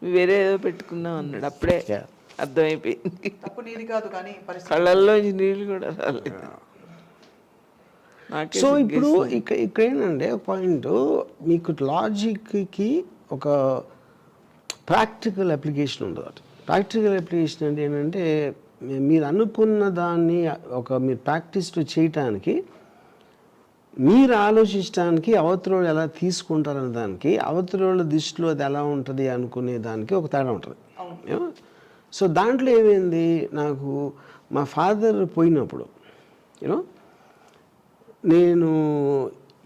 వేరే ఏదో పెట్టుకున్నావు అన్నాడు. అప్పుడే అర్థమైపోయింది. తప్పు నీది కాదు కానీ కళ్ళల్లో నీళ్ళు కూడా రాలేదు. సో ఇప్పుడు ఇక్కడ ఏంటంటే పాయింట్, మీకు లాజిక్కి ఒక ప్రాక్టికల్ అప్లికేషన్ ఉంటుంది. ప్రాక్టికల్ అప్లికేషన్ అంటే ఏంటంటే మీరు అనుకున్న దాన్ని మీరు ప్రాక్టీస్లో చేయటానికి, మీరు ఆలోచించడానికి, అవతలోళ్ళు ఎలా తీసుకుంటారనే దానికి, అవతలోళ్ళ దృష్టిలో అది ఎలా ఉంటుంది అనుకునే దానికి ఒక తేడా ఉంటుంది. సో దాంట్లో ఏమైంది, నాకు మా ఫాదర్ పోయినప్పుడు నేను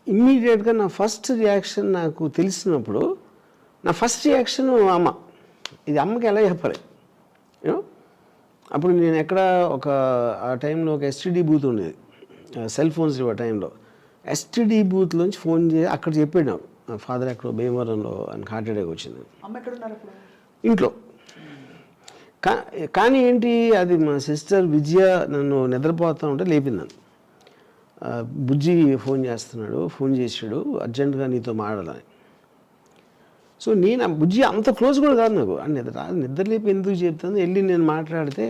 ఇమ్మీడియట్గా నా ఫస్ట్ రియాక్షన్ నాకు తెలిసినప్పుడు, నా ఫస్ట్ రియాక్షన్ అమ్మ. ఇది అమ్మకి ఎలా చెప్పాలి? అప్పుడు నేను ఎక్కడ ఆ టైంలో ఒక ఎస్టీడీ బూత్ ఉండేది, సెల్ ఫోన్స్ ఇవ్వ టైంలో. ఎస్టీడీ బూత్లోంచి ఫోన్ చేసి అక్కడ చెప్పాడు నాకు, నా ఫాదర్ ఎక్కడో భీమవరంలో ఆయనకు హార్ట్ అటాక్ వచ్చింది. ఇంట్లో. కానీ ఏంటి, అది మా సిస్టర్ విజయ నన్ను నిద్రపోతూ ఉంటే లేపింది. బుజ్జి ఫోన్ చేసాడు అర్జెంటుగా నీతో మాట్లాడాలని. సో నేను ఆ బుజ్జి అంత క్లోజ్ కూడా కాదు నాకు, నిద్ర లేపి ఎందుకు చెప్తాను, వెళ్ళి నేను మాట్లాడితే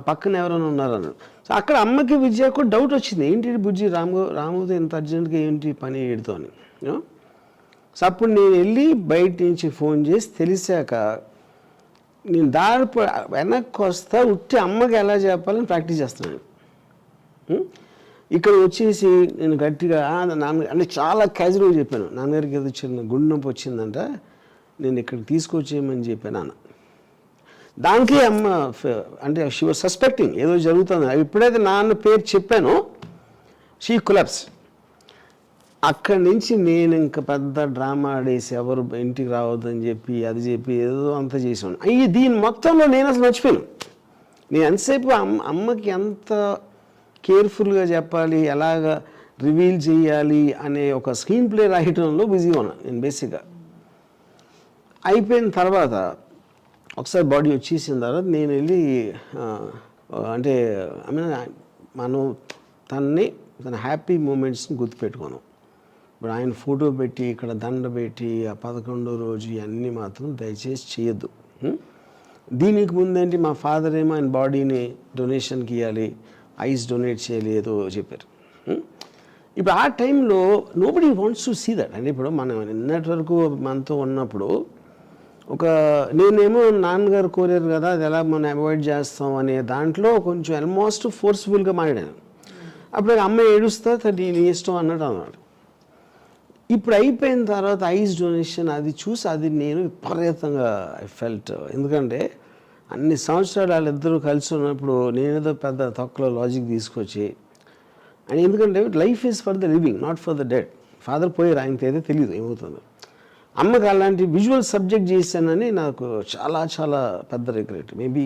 పక్కన ఎవరైనా ఉన్నారన్నాడు. సో అక్కడ అమ్మకి విజయకు డౌట్ వచ్చింది, ఏంటి బుజ్జి రాముతో ఇంత అర్జెంటుగా ఏంటి పని ఏడుతో అని. సో అప్పుడు నేను వెళ్ళి బయట నుంచి ఫోన్ చేసి తెలిసాక నేను వెనక్కి వస్తా ఉట్టి అమ్మకి ఎలా చెప్పాలని ప్రాక్టీస్ చేస్తున్నాను. ఇక్కడ వచ్చేసి నేను గట్టిగా నాన్న అంటే చాలా క్యాజువల్గా చెప్పాను, నాన్నగారికి ఏదో చిన్న గుండె నొప్పి వచ్చిందంట, నేను ఇక్కడికి తీసుకొచ్చేయమని చెప్పాను నాన్న. దానికి అమ్మ అంటే షీ వాజ్ సస్పెక్టింగ్ ఏదో జరుగుతుంది. ఎప్పుడైతే నాన్న పేరు చెప్పానో షీ కొలాప్స్. అక్కడి నుంచి నేను ఇంకా పెద్ద డ్రామా ఆడేసి ఎవరు ఇంటికి రావద్దని చెప్పి అది చెప్పి ఏదో అంతా చేసాను. దీని మొత్తంలో నేను అసలు మర్చిపోయాను. నేను ఎంతసేపు అమ్మకి ఎంత కేర్ఫుల్గా చెప్పాలి, ఎలాగ రివీల్ చేయాలి అనే ఒక స్క్రీన్ ప్లే రాయటంలో బిజీగా ఉన్నాను నేను బేసిక్గా. అయిపోయిన తర్వాత ఒకసారి బాడీ వచ్చేసిన తర్వాత నేను వెళ్ళి అంటే మనం తన హ్యాపీ మూమెంట్స్ని గుర్తుపెట్టుకున్నాం. ఇప్పుడు ఆయన ఫోటో పెట్టి ఇక్కడ దండ పెట్టి ఆ 11వ రోజు ఇవన్నీ మాత్రం దయచేసి చేయొద్దు. దీనికి ముందేంటి మా ఫాదర్ ఏమో ఆయన బాడీని డొనేషన్కి ఇవ్వాలి, ఐస్ డొనేట్ చేయాలి ఏదో చెప్పారు. ఇప్పుడు ఆ టైంలో nobody wants to see that. అంటే ఇప్పుడు మనం నిన్నటి వరకు మనతో ఉన్నప్పుడు నేనేమో నాన్నగారు కోరారు కదా, అది ఎలా మనం అవాయిడ్ చేస్తాం అనే దాంట్లో కొంచెం ఆల్మోస్ట్ ఫోర్స్ఫుల్గా మాట్లాడాను. అప్పుడు అమ్మాయి ఏడుస్తా నీ ఇష్టం అన్నట్టు అన్నాడు. ఇప్పుడు అయిపోయిన తర్వాత ఐస్ డొనేషన్ అది చూసి అది నేను విపరీతంగా ఐ ఫెల్ట్. ఎందుకంటే అన్ని సంవత్సరాలు వాళ్ళిద్దరూ కలిసి ఉన్నప్పుడు నేనేదో పెద్ద తక్కువ లాజిక్ తీసుకొచ్చి, అండ్ ఎందుకంటే life is for the living not for the dead. Father పోయారు, ఆయనకి అయితే తెలియదు ఏమవుతుందో. అమ్మకి అలాంటి విజువల్ సబ్జెక్ట్ చేశానని నాకు చాలా చాలా పెద్ద regret. Maybe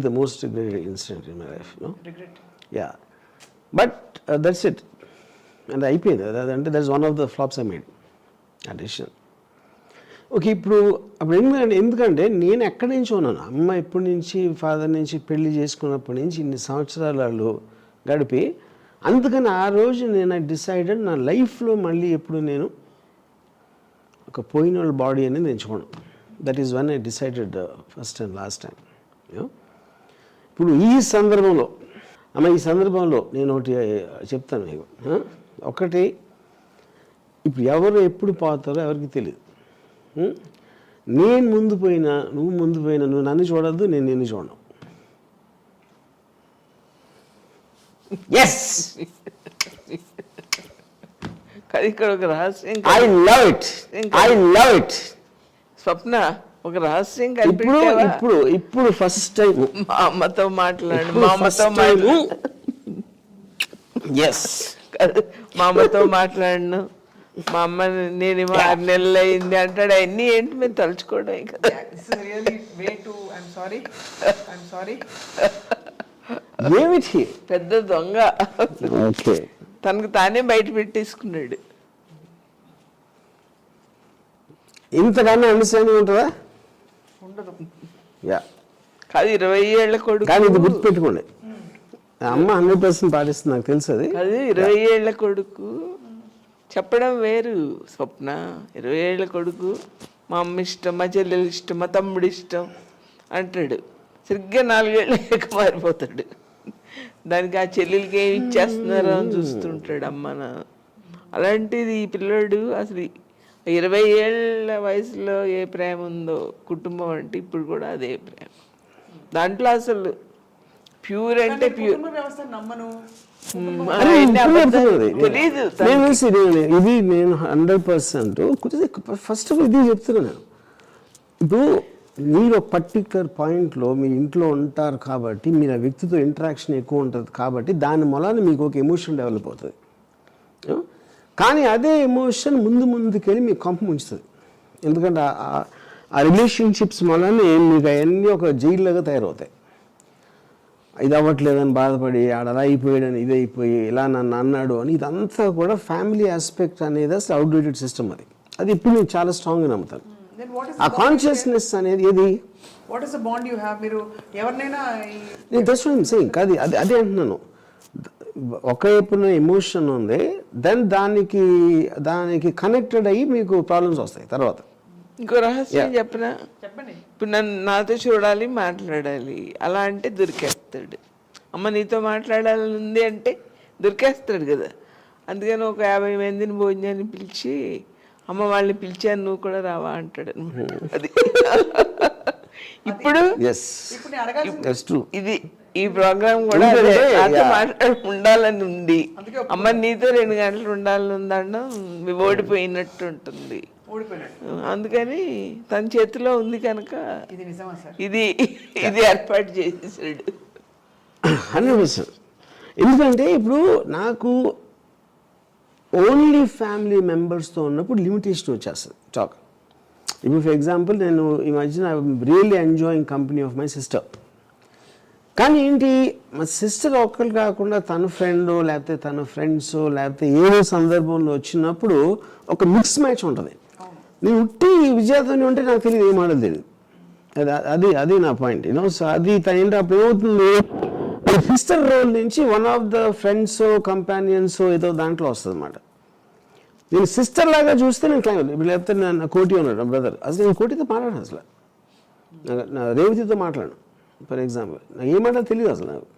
the most regretted incident in my life. Yeah, but that's it. అంటే అయిపోయింది. అదంటే that's one of the flops I made ఆ డెసిషన్. ఓకే, అప్పుడు ఎందుకంటే నేను ఎక్కడి నుంచి ఉన్నాను, అమ్మ ఎప్పటి నుంచి ఫాదర్ నుంచి పెళ్లి చేసుకున్నప్పటి నుంచి ఇన్ని సంవత్సరాలు వాళ్ళు గడిపి, అందుకని ఆ రోజు నేను డిసైడెడ్ నా లైఫ్లో మళ్ళీ ఎప్పుడు నేను ఒక పోయిన వాళ్ళ బాడీ అనేది ఎంచుకోను. That is one I decided first and last time. ఇప్పుడు ఈ సందర్భంలో నేను ఒకటి చెప్తాను మీకు. ఒకటి, ఇప్పుడు ఎవరు ఎప్పుడు పోతారో ఎవరికి తెలియదు. నేను ముందు పోయినా నువ్వు నన్ను చూడద్దు, నేను నిన్ను చూడను. ఎస్, కానీ ఇక్కడ ఒక రహస్యం I love it, I love it. Swapna, ఒక రహస్యం ఇప్పుడు కనిపెట్టావా? ఇప్పుడు ఇప్పుడు ఫస్ట్ టైం మా అమ్మతో మాట్లాడు, మా అమ్మతో ఎస్, మా అమ్మతో మాట్లాడను, మా అమ్మ నేను 6 నెలలు అయింది అంటాడు. అవన్నీ ఏంటి మేము తలుచుకోవడం కదా. ఏమిటి పెద్ద దొంగ ఓకే. తనకు తానే బయట పెట్టేసుకున్నాడు. ఇంతకన్నా అండర్స్టాండింగ్ ఉంటుందా? ఉండదు. యా, కాదు 20 ఏళ్ల కొడుకు, కానీ ఇది గుర్తుపెట్టుకోండి, అమ్మ 100% పాటిస్తుంది, నాకు తెలుసు అది. అది 20 ఏళ్ల కొడుకు చెప్పడం వేరు స్వప్న. 20 ఏళ్ల కొడుకు మా అమ్మ ఇష్టం, మా చెల్లెలు ఇష్టం, మా తమ్ముడు ఇష్టం అంటాడు. సరిగ్గా 4 ఏళ్ళకి మారిపోతాడు. దానికి ఆ చెల్లెలకి ఏమి ఇచ్చేస్తున్నారో అని చూస్తుంటాడు అమ్మ నాన్న. అలాంటిది ఈ పిల్లోడు అసలు 20 ఏళ్ళ వయసులో ఏ ప్రేమ ఉందో కుటుంబం అంటే ఇప్పుడు కూడా అదే ప్రేమ. దాంట్లో అసలు ప్యూర్ అంటే ప్యూర్. కుటుంబ వ్యవస్థ నమ్మను. తెలీదు. ఇది నేను 100% ఫస్ట్ ఇది చెప్తున్నాను నేను. ఇప్పుడు మీరు ఒక పర్టికులర్ పాయింట్లో మీ ఇంట్లో ఉంటారు కాబట్టి మీరు ఆ వ్యక్తితో ఇంటరాక్షన్ ఎక్కువ ఉంటుంది కాబట్టి దాని మూలాన మీకు ఒక ఎమోషన్ డెవలప్ అవుతుంది. కానీ అదే ఎమోషన్ ముందుకెళ్ళి మీకు కంపం ఉంచుతుంది. ఎందుకంటే ఆ రిలేషన్షిప్స్ మూలానే మీకు అవన్నీ ఒక జైల్లాగా తయారవుతాయి. ఇది అవ్వట్లేదని బాధపడి ఆడ అలా అయిపోయాడని ఇది అయిపోయి ఇలా నన్ను అన్నాడు అని, ఇదంతా కూడా ఫ్యామిలీ ఆస్పెక్ట్ అనేది అసలు అవుట్డేటెడ్ సిస్టమ్. అది ఇప్పుడు నేను చాలా స్ట్రాంగ్గా నమ్ముతాను. ఆ కాన్షియస్నెస్ అనేది ఏది, what is the bond you have? మీరు ఎవరినైనా నేను దట్స్ వాట్ ఐమ్ సేయింగ్. కాదు అదే అంటున్నాను, ఒకవైపున ఎమోషన్ ఉంది, దెన్ దానికి కనెక్టెడ్ అయ్యి మీకు ప్రాబ్లమ్స్ వస్తాయి తర్వాత. ఇంకో రహస్యం చెప్పనా? చెప్పండి. ఇప్పుడు నాతో చూడాలి, మాట్లాడాలి, అలా అంటే దొరికేస్తాడు. అమ్మ నీతో మాట్లాడాలని ఉంది అంటే దొరికేస్తాడు కదా. అందుకని ఒక 50 మందిని భోజనాన్ని పిలిచి అమ్మ వాళ్ళని పిలిచాను నువ్వు కూడా రావా అంటాడు. అది ఇప్పుడు ఇది ఈ ప్రోగ్రామ్ కూడా నాతో మాట్లాడి ఉండాలని ఉంది. అమ్మ నీతో 2 గంటలు ఉండాలని ఉందన్న ఓడిపోయినట్టు ఉంటుంది. అందుకని తన చేతిలో ఉంది కనుక ఇది ఏర్పాటు చేసేసాడు. 100%. ఎందుకంటే ఇప్పుడు నాకు ఓన్లీ ఫ్యామిలీ మెంబర్స్తో ఉన్నప్పుడు లిమిటేషన్ వచ్చేస్తుంది టాక్. ఇప్పుడు ఫర్ ఎగ్జాంపుల్ నేను ఈ మధ్యన I really enjoying company of my sister. కానీ ఏంటి, మా సిస్టర్ ఒక్కరు కాకుండా తన ఫ్రెండ్ లేకపోతే తన ఫ్రెండ్స్ లేకపోతే ఏదో సందర్భంలో వచ్చినప్పుడు ఒక మిక్స్ మ్యాచ్ ఉంటుంది. నేను ఉట్టి విజయతోనే ఉంటే నాకు తెలియదు, ఏం ఆడదు తెలియదు. అది నా పాయింట్. సో అది తన ఏంటి అప్పుడు ఏమవుతుంది, సిస్టర్ రోల్ నుంచి one of the friends companions ఏదో దాంట్లో వస్తుంది అన్నమాట. నేను సిస్టర్ లాగా చూస్తే నేను క్లైమ్, ఇప్పుడు లేకపోతే నా కోటి ఉన్నాడు నా బ్రదర్, అసలు నేను కోటితో మాట్లాడాను, అసలు నా రేవతితో మాట్లాడాను ఫర్ ఎగ్జాంపుల్, నాకు ఏమంటా తెలియదు అసలు నాకు.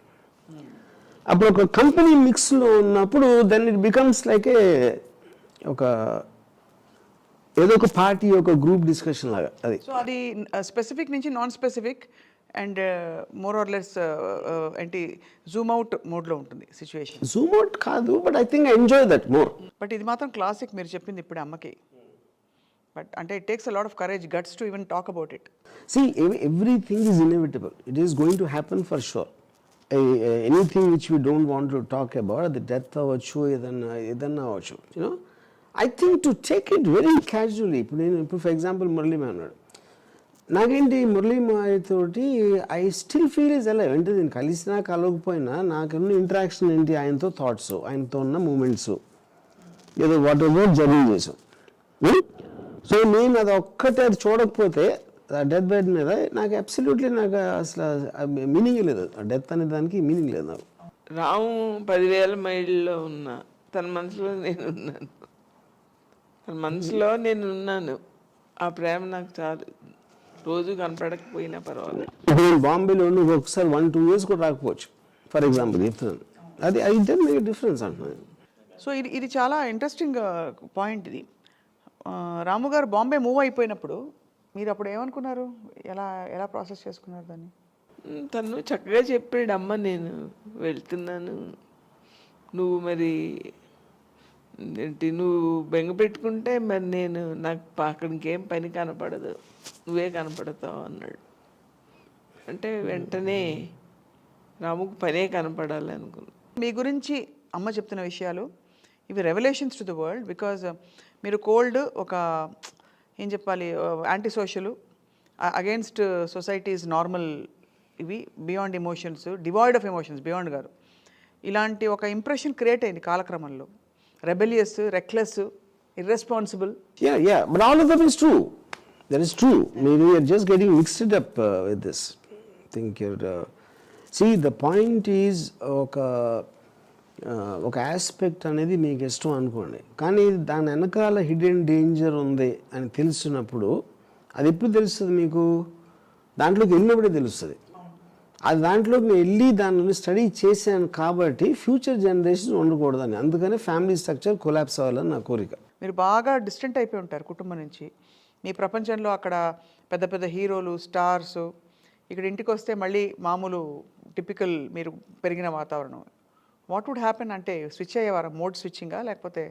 అప్పుడు ఒక కంపెనీ మిక్స్లో ఉన్నప్పుడు దెన్ ఇట్ బికమ్స్ లైక్ ఒక ఏదో ఒక పార్టీ ఒక గ్రూప్ డిస్కషన్ లాగా అది. సో అది స్పెసిఫిక్ నుంచి non specific and more or less ఏంటి జూమ్ అవుట్ మోడ్లో ఉంటుంది సిచ్యువేషన్. జూమ్ అవుట్ కాదు, but I think I enjoy that more. But ఇది మాత్రం క్లాసిక్ మీరు చెప్పింది ఇప్పుడు అమ్మకి. బట్ అంటే it takes a lot of courage, guts to even talk about it. See, everything is inevitable. It is going to happen for sure. Anything which we don't want to talk about, the death అవ్వచ్చు, ఏదన్నా అవ్వచ్చు, I think to take it very casually. ఇప్పుడు for example Murali మా అన్నాడు, నాకేంటి మురళీ మాయతోటి I still feel is alive. అంటే నేను కలిసినా కలవకపోయినా నాకున్న ఇంటరాక్షన్ ఏంటి, ఆయనతో థాట్స్, ఆయనతో ఉన్న మూమెంట్స్, ఏదో వాట్ ఎవర్ జర్నీ చేసాం. సో నేను అది ఒక్కటే అది చూడకపోతే డెత్ బెడ్ మీద నాకు అబ్సల్యూట్లీ నాకు అసలు మీనింగ్ లేదు. డెత్ అనే దానికి మీనింగ్ లేదు నాకు. రాము 10,000 మైళ్ళలో ఉన్నా తన మనసులో నేనున్నాను, తన మనసులో నేనున్నాను. ఆ ప్రేమ నాకు చాలు, రోజు కనపడకపోయినా పర్వాలేదు. ఇప్పుడు నేను బాంబేలో నువ్వు ఒకసారి 1-2 years కూడా రాకపోవచ్చు ఫర్ ఎగ్జాంపుల్ చెప్తున్నాను, అది అయితే మీకు డిఫరెన్స్ అంటున్నాను. సో ఇది చాలా ఇంట్రెస్టింగ్ పాయింట్ ఇది. రాము గారు బాంబే మూవ్ అయిపోయినప్పుడు మీరు అప్పుడు ఏమనుకున్నారు, ఎలా ప్రాసెస్ చేసుకున్నారు దాన్ని? తను చక్కగా చెప్పాడు, అమ్మ నేను వెళ్తున్నాను, నువ్వు మరి ఏంటి నువ్వు బెంగ పెట్టుకుంటే మరి నేను నాకు అక్కడ ఇంకేం పని కనపడదు, నువ్వే కనపడతావు అన్నాడు. అంటే వెంటనే రాముకు పనే కనపడాలి అనుకున్నా. మీ గురించి అమ్మ చెప్తున్న విషయాలు ఇవి revolutions to the world. Because మీరు కోల్డ్, ఒక ఏం చెప్పాలి, anti social, against societies normal, ఇవి beyond emotions, devoid of emotions beyond గారు, ఇలాంటి ఒక ఇంప్రెషన్ క్రియేట్ అయింది కాలక్రమంలో. Rebellious, reckless, irresponsible. Yeah, but all of them is true. That is true. Maybe you're just getting mixed up with this. I think you're... see, the point is, ఒక aspect అనేది మీకు ఇష్టం అనుకోండి, కానీ దాని వెనకాల హిడెన్ డేంజర్ ఉంది అని తెలిసినప్పుడు, అది ఎప్పుడు తెలుస్తుంది మీకు? దాంట్లోకి వెళ్ళినప్పుడే తెలుస్తుంది. అది దాంట్లోకి నేను వెళ్ళి దాన్ని స్టడీ చేశాను కాబట్టి ఫ్యూచర్ జనరేషన్ ఉండకూడదని, అందుకనే ఫ్యామిలీ స్ట్రక్చర్ కొలాప్స్ అవ్వాలని నా కోరిక. మీరు బాగా డిస్టెంట్ అయిపోయి ఉంటారు కుటుంబం నుంచి. మీ ప్రపంచంలో అక్కడ పెద్ద పెద్ద హీరోలు, స్టార్స్, ఇక్కడ ఇంటికి వస్తే మళ్ళీ మామూలు టిపికల్ మీరు పెరిగిన వాతావరణం. వాట్ వుడ్ హ్యాపెన్ అంటే స్విచ్ అయ్యేవారు, మోడ్ స్విచ్చింగా, లేకపోతే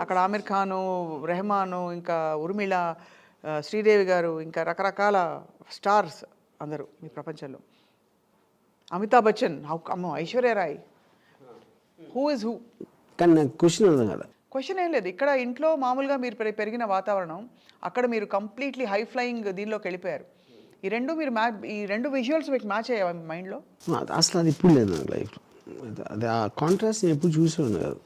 అక్కడ ఆమిర్ ఖాను, రెహమాను, ఇంకా ఉర్మిళ, శ్రీదేవి గారు, ఇంకా రకరకాల స్టార్స్ అందరూ మీ ప్రపంచంలో, అమితాబ్ బచ్చన్, అమ్మో Aishwarya Rai, who is who? కానీ నాకు క్వశ్చన్ అర్థం కదా. క్వశ్చన్ ఏం లేదు. ఇక్కడ ఇంట్లో మామూలుగా మీరు పెరిగిన వాతావరణం, అక్కడ మీరు కంప్లీట్లీ హై ఫ్లయింగ్ దీనిలోకి వెళ్ళిపోయారు. ఈ రెండు మీరు ఈ రెండు విజువల్స్ మీకు మ్యాచ్ అయ్యాయి మైండ్లో? అసలు అది ఇప్పుడు లేదు నాకు లైఫ్లో. అది ఆ కాంట్రాస్ట్ నేను ఎప్పుడు చూసేవాడిని కాదు.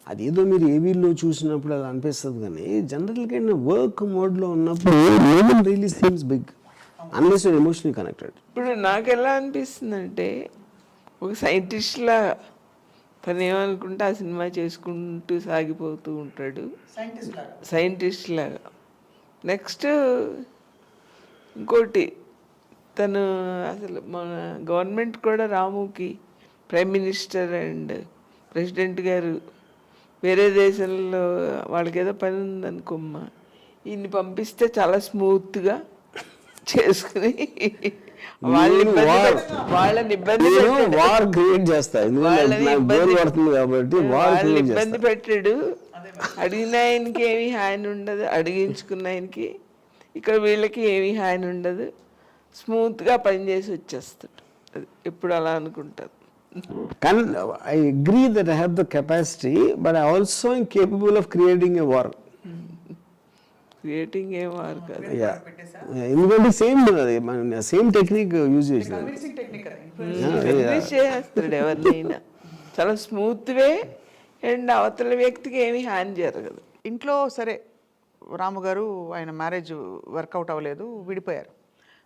అది ఏదో మీరు ఏవీలో చూసినప్పుడు అది అనిపిస్తుంది, కానీ జనరల్గా వర్క్ మోడ్లో ఉన్నప్పుడు really seems big unless you're emotionally connected. ఇప్పుడు నాకు ఎలా అనిపిస్తుందంటే, ఒక సైంటిస్ట్లా తను ఏమనుకుంటే ఆ సినిమా చేసుకుంటూ సాగిపోతూ ఉంటాడు, సైంటిస్ట్ లాగా. నెక్స్ట్ ఇంకోటి, తను అసలు మన గవర్నమెంట్ కూడా రాముకి ప్రైమ్ మినిస్టర్ అండ్ ప్రెసిడెంట్ గారు వేరే దేశంలో వాళ్ళకి ఏదో పని ఉందనుకోమ్మా, ఈయన్ని పంపిస్తే చాలా స్మూత్గా చేసుకుని వాళ్ళని ఇబ్బంది పెట్టాడు. అడిగిన ఆయనకి ఏమీ హాని ఉండదు, అడిగించుకున్న ఆయనకి. ఇక్కడ వీళ్ళకి ఏమీ హాని ఉండదు, స్మూత్గా పనిచేసి వచ్చేస్తాడు. అది ఎప్పుడు అలా అనుకుంటారు. కానీ I agree that I have the capacity, but I also capable of creating a war. Creating ఏం వారు కాదు, ఎందుకంటే సేమ్ టెక్నిక్ యూజ్ చేసినాడు, చేస్తాడు ఎవరినైనా చాలా స్మూత్ వే, అండ్ అవతల వ్యక్తికి ఏమీ హాని జరగదు. ఇంట్లో సరే రాము గారు ఆయన మ్యారేజ్ వర్కౌట్ అవ్వలేదు, విడిపోయారు.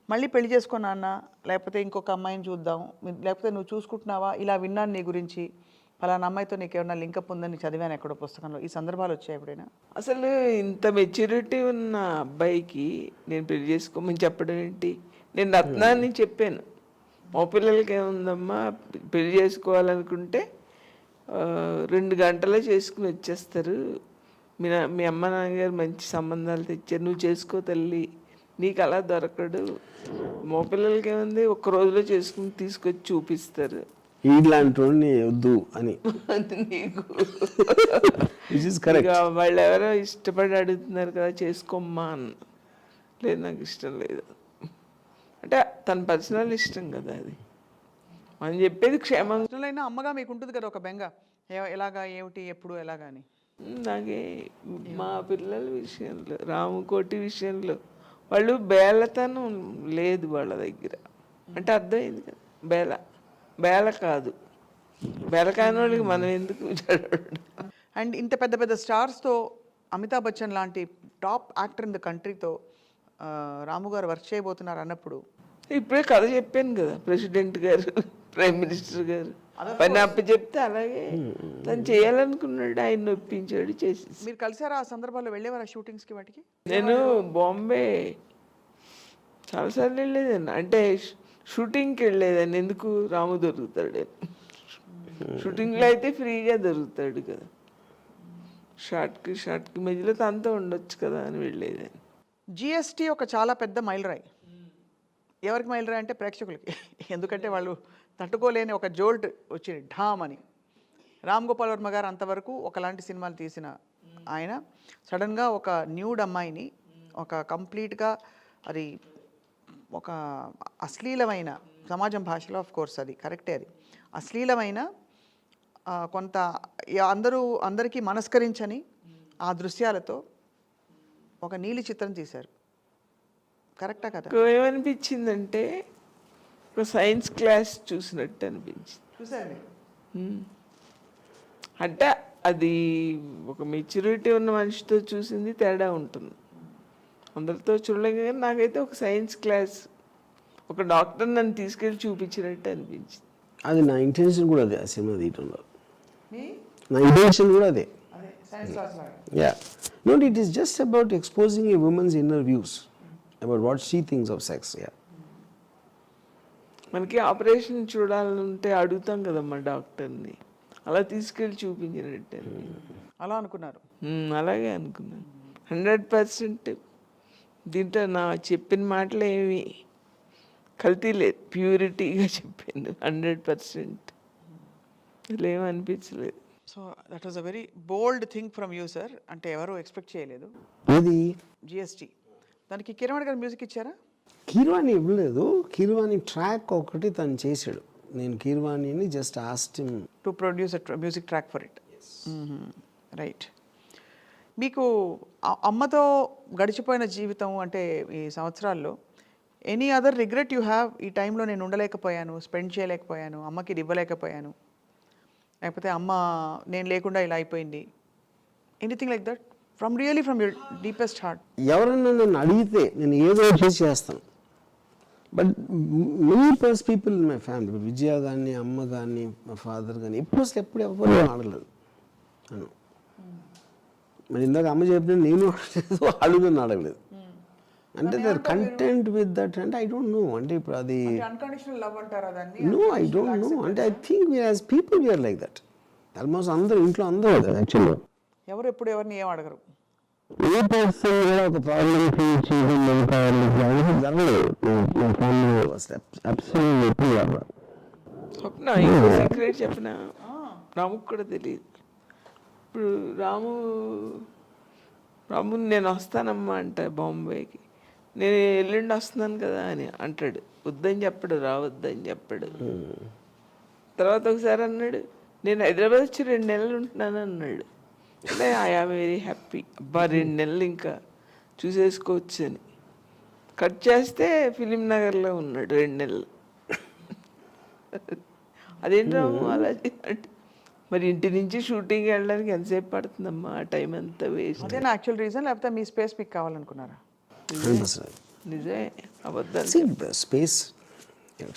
మళ్ళీ పెళ్లి చేసుకున్నా అన్న, లేకపోతే ఇంకొక అమ్మాయిని చూద్దాం, లేకపోతే నువ్వు చూసుకుంటున్నావా, ఇలా విన్నాను నీ గురించి, పలానా అమ్మాయితో నీకేమన్నా లింకప్ ఉందని చదివాను ఎక్కడో పుస్తకంలో. ఈ సందర్భాలు వచ్చాయి ఎప్పుడైనా? అసలు ఇంత మెచ్యూరిటీ ఉన్న అబ్బాయికి నేను పెళ్లి చేసుకోమని చెప్పడం ఏంటి? నేను రత్నాన్ని చెప్పాను, మా పిల్లలకి ఏముందమ్మా, పెళ్లి చేసుకోవాలనుకుంటే 2 గంటలే చేసుకుని వచ్చేస్తారు, మీ అమ్మ నాన్నగారు మంచి సంబంధాలు తెచ్చారు, నువ్వు చేసుకో తల్లి, నీకు అలా దొరకడు, మా పిల్లలకి ఏముంది, 1 రోజులో చేసుకుని తీసుకొచ్చి చూపిస్తారు, ఇలాంటి వద్దు అని. నీకు కరెక్ట్. వాళ్ళు ఎవరో ఇష్టపడి అడుగుతున్నారు కదా చేసుకోమ్మా అన్న. లేదు, నాకు ఇష్టం లేదు అంటే తన పర్సనల్ ఇష్టం కదా, అది మనం చెప్పేది క్షేమంగా. అమ్మగా మీకు ఉంటుంది కదా ఒక బెంగ, ఎలాగా, ఏమిటి, ఎప్పుడు, ఎలాగా అని. నాకే మా పిల్లల విషయంలో, రాముకోటి విషయంలో వాళ్ళు బేలతనం లేదు వాళ్ళ దగ్గర. అంటే అర్థమైంది కదా, బేల కాదు, బేల కాని వాళ్ళకి మనం ఎందుకు చదవడం. అండ్ ఇంత పెద్ద పెద్ద స్టార్స్తో, అమితాబ్ బచ్చన్ లాంటి టాప్ యాక్టర్ ఇన్ ద కంట్రీతో రాము గారు వర్క్ చేయబోతున్నారు అన్నప్పుడు, ఇప్పుడే కథ చెప్పాను కదా, ప్రెసిడెంట్ గారు, ప్రైమ్ మినిస్టర్ గారు పని అప్ప చెప్తే అలాగే తను చేయాలనుకున్నాడు, ఆయన ఒప్పించాడు, చేసేసి. మీరు కలిసారా ఆ సందర్భాల్లో? వెళ్ళేవారా షూటింగ్స్కి వాటికి? నేను బాంబే చాలాసార్లు వెళ్ళేదాన్ని, అంటే షూటింగ్కి వెళ్ళేదాన్ని. ఎందుకు, రాము దొరుకుతాడు, షూటింగ్లో అయితే ఫ్రీగా దొరుకుతాడు కదా, షార్ట్కి మధ్యలో తనతో ఉండొచ్చు కదా అని వెళ్ళేదాన్ని. జిఎస్టీ ఒక చాలా పెద్ద మైలురాయి. ఎవరికి మైలురాయి అంటే ప్రేక్షకులకి, ఎందుకంటే వాళ్ళు తట్టుకోలేని ఒక జోల్ట్ వచ్చింది ఢామ్ అని. రామ్ గోపాల్ వర్మ గారు అంతవరకు ఒకలాంటి సినిమాలు తీసిన ఆయన సడన్గా ఒక న్యూడ్ అమ్మాయిని ఒక కంప్లీట్గా అది ఒక అశ్లీలమైన సమాజం భాషలో ఆఫ్ కోర్స్ అది కరెక్టే, అది అశ్లీలమైన కొంత అందరికీ మనస్కరించని ఆ దృశ్యాలతో ఒక నీలి చిత్రం తీశారు. కరెక్టా కదా? ఏమనిపించిందంటే ఒక సైన్స్ క్లాస్ చూసినట్టు అనిపించింది. చూసారండి. అంటే అది ఒక మెచ్యూరిటీ ఉన్న మనిషితో చూసింది తేడా ఉంటుంది, అందరితో చూడలేం. కానీ నాకైతే ఒక సైన్స్ క్లాస్, ఒక డాక్టర్ నన్ను తీసుకెళ్ళి చూపించినట్టు అనిపించింది. అది నా ఇంటెన్షన్ కూడా అదే, ఆ సినిమా తీయటంలో నా ఇంటెన్షన్ కూడా అదే. Yeah no, it is just about exposing a women's inner views about what she thinks of sex. Yeah మనకి ఆపరేషన్ చూడాలంటే అడుగుతాం కదమ్మా డాక్టర్ని, అలా తీసుకెళ్ళి చూపించినట్టు అలా అనుకున్నారు. అలాగే అనుకున్నాను. 100% దీంట్లో నా చెప్పిన మాటలు ఏమి కల్తీ లేదు, ప్యూరిటీగా చెప్పాను 100%. అసలు ఏమనిపించలేదు. So that was a very bold thing from you sir. అంటే ఎవరు ఎక్స్పెక్ట్ చేయలేదు. ఇది జిఎస్టీ దానికి కిరణ్ గారు మ్యూజిక్ ఇచ్చారా? కీర్వాణి ఇవ్వలేదు, కీర్వాణి ట్రాక్ ఒకటి తను చేశాడు. నేను కీర్వాణిని just asked him to produce music track for it. Right. మీకు అమ్మతో గడిచిపోయిన జీవితం అంటే ఈ సంవత్సరాల్లో any other regret you have? ఈ టైంలో నేను ఉండలేకపోయాను, స్పెండ్ చేయలేకపోయాను, అమ్మకి ఇది ఇవ్వలేకపోయాను, లేకపోతే అమ్మ నేను లేకుండా ఇలా అయిపోయింది, anything like that from your deepest heart? ఎవరన్నా నన్ను అడిగితే నేను ఏదో చేస్తాను. But many pers people in my family, Vijaya కానీ అమ్మ కానీ మా ఫాదర్ కానీ ఎప్పుడు ఎవరు ఆడలేదు అను. మరి ఇందాక అమ్మ చెప్పిన నేను వాళ్ళు నన్ను అడగలేదు. అంటే దర్ కంటెంట్ విత్ దట్. అంటే ఐ డోంట్ నో, అంటే ఇప్పుడు అది అన్కండిషనల్ లవ్ అంటారా దాన్ని? No, I don't know. అంటే I think as people we're like that. Almost అందరూ ఇంట్లో అందరూ యాక్చువల్గా ఎవరు ఎప్పుడు ఎవరిని ఏం అడగరు. ఏ పర్సన్ కూడా ఒక ప్రాబ్లం ఫేస్ చేయడం జరగలేదు. స్వప్న ఇంకో సీక్రెట్ చెప్పిన రాముకు కూడా తెలియదు. ఇప్పుడు రాము నేను వస్తానమ్మా అంట బాంబేకి, నేను ఎల్లుండి వస్తున్నాను కదా అని అంటాడు. వద్దని చెప్పాడు, రావద్దని చెప్పాడు. తర్వాత ఒకసారి అన్నాడు నేను హైదరాబాద్ వచ్చి 2 నెలలు ఉంటున్నాను అన్నాడు. అంటే ఐ ఆమ్ వెరీ హ్యాపీ, అబ్బా 2 నెలలు ఇంకా చూసేసుకోవచ్చు అని. కట్ చేస్తే ఫిలిం నగర్లో ఉన్నాడు 2 నెలలు. అదేంటి రాము అలా అంటే, మరి ఇంటి నుంచి షూటింగ్ వెళ్ళడానికి ఎంతసేపు పడుతుందమ్మా, ఆ టైం అంతా వేస్ట్. అదే నా యాక్చువల్ రీజన్, లేకపోతే మీ స్పేస్ మీకు కావాలనుకున్నారా? నిజమే, అబద్ధాలు.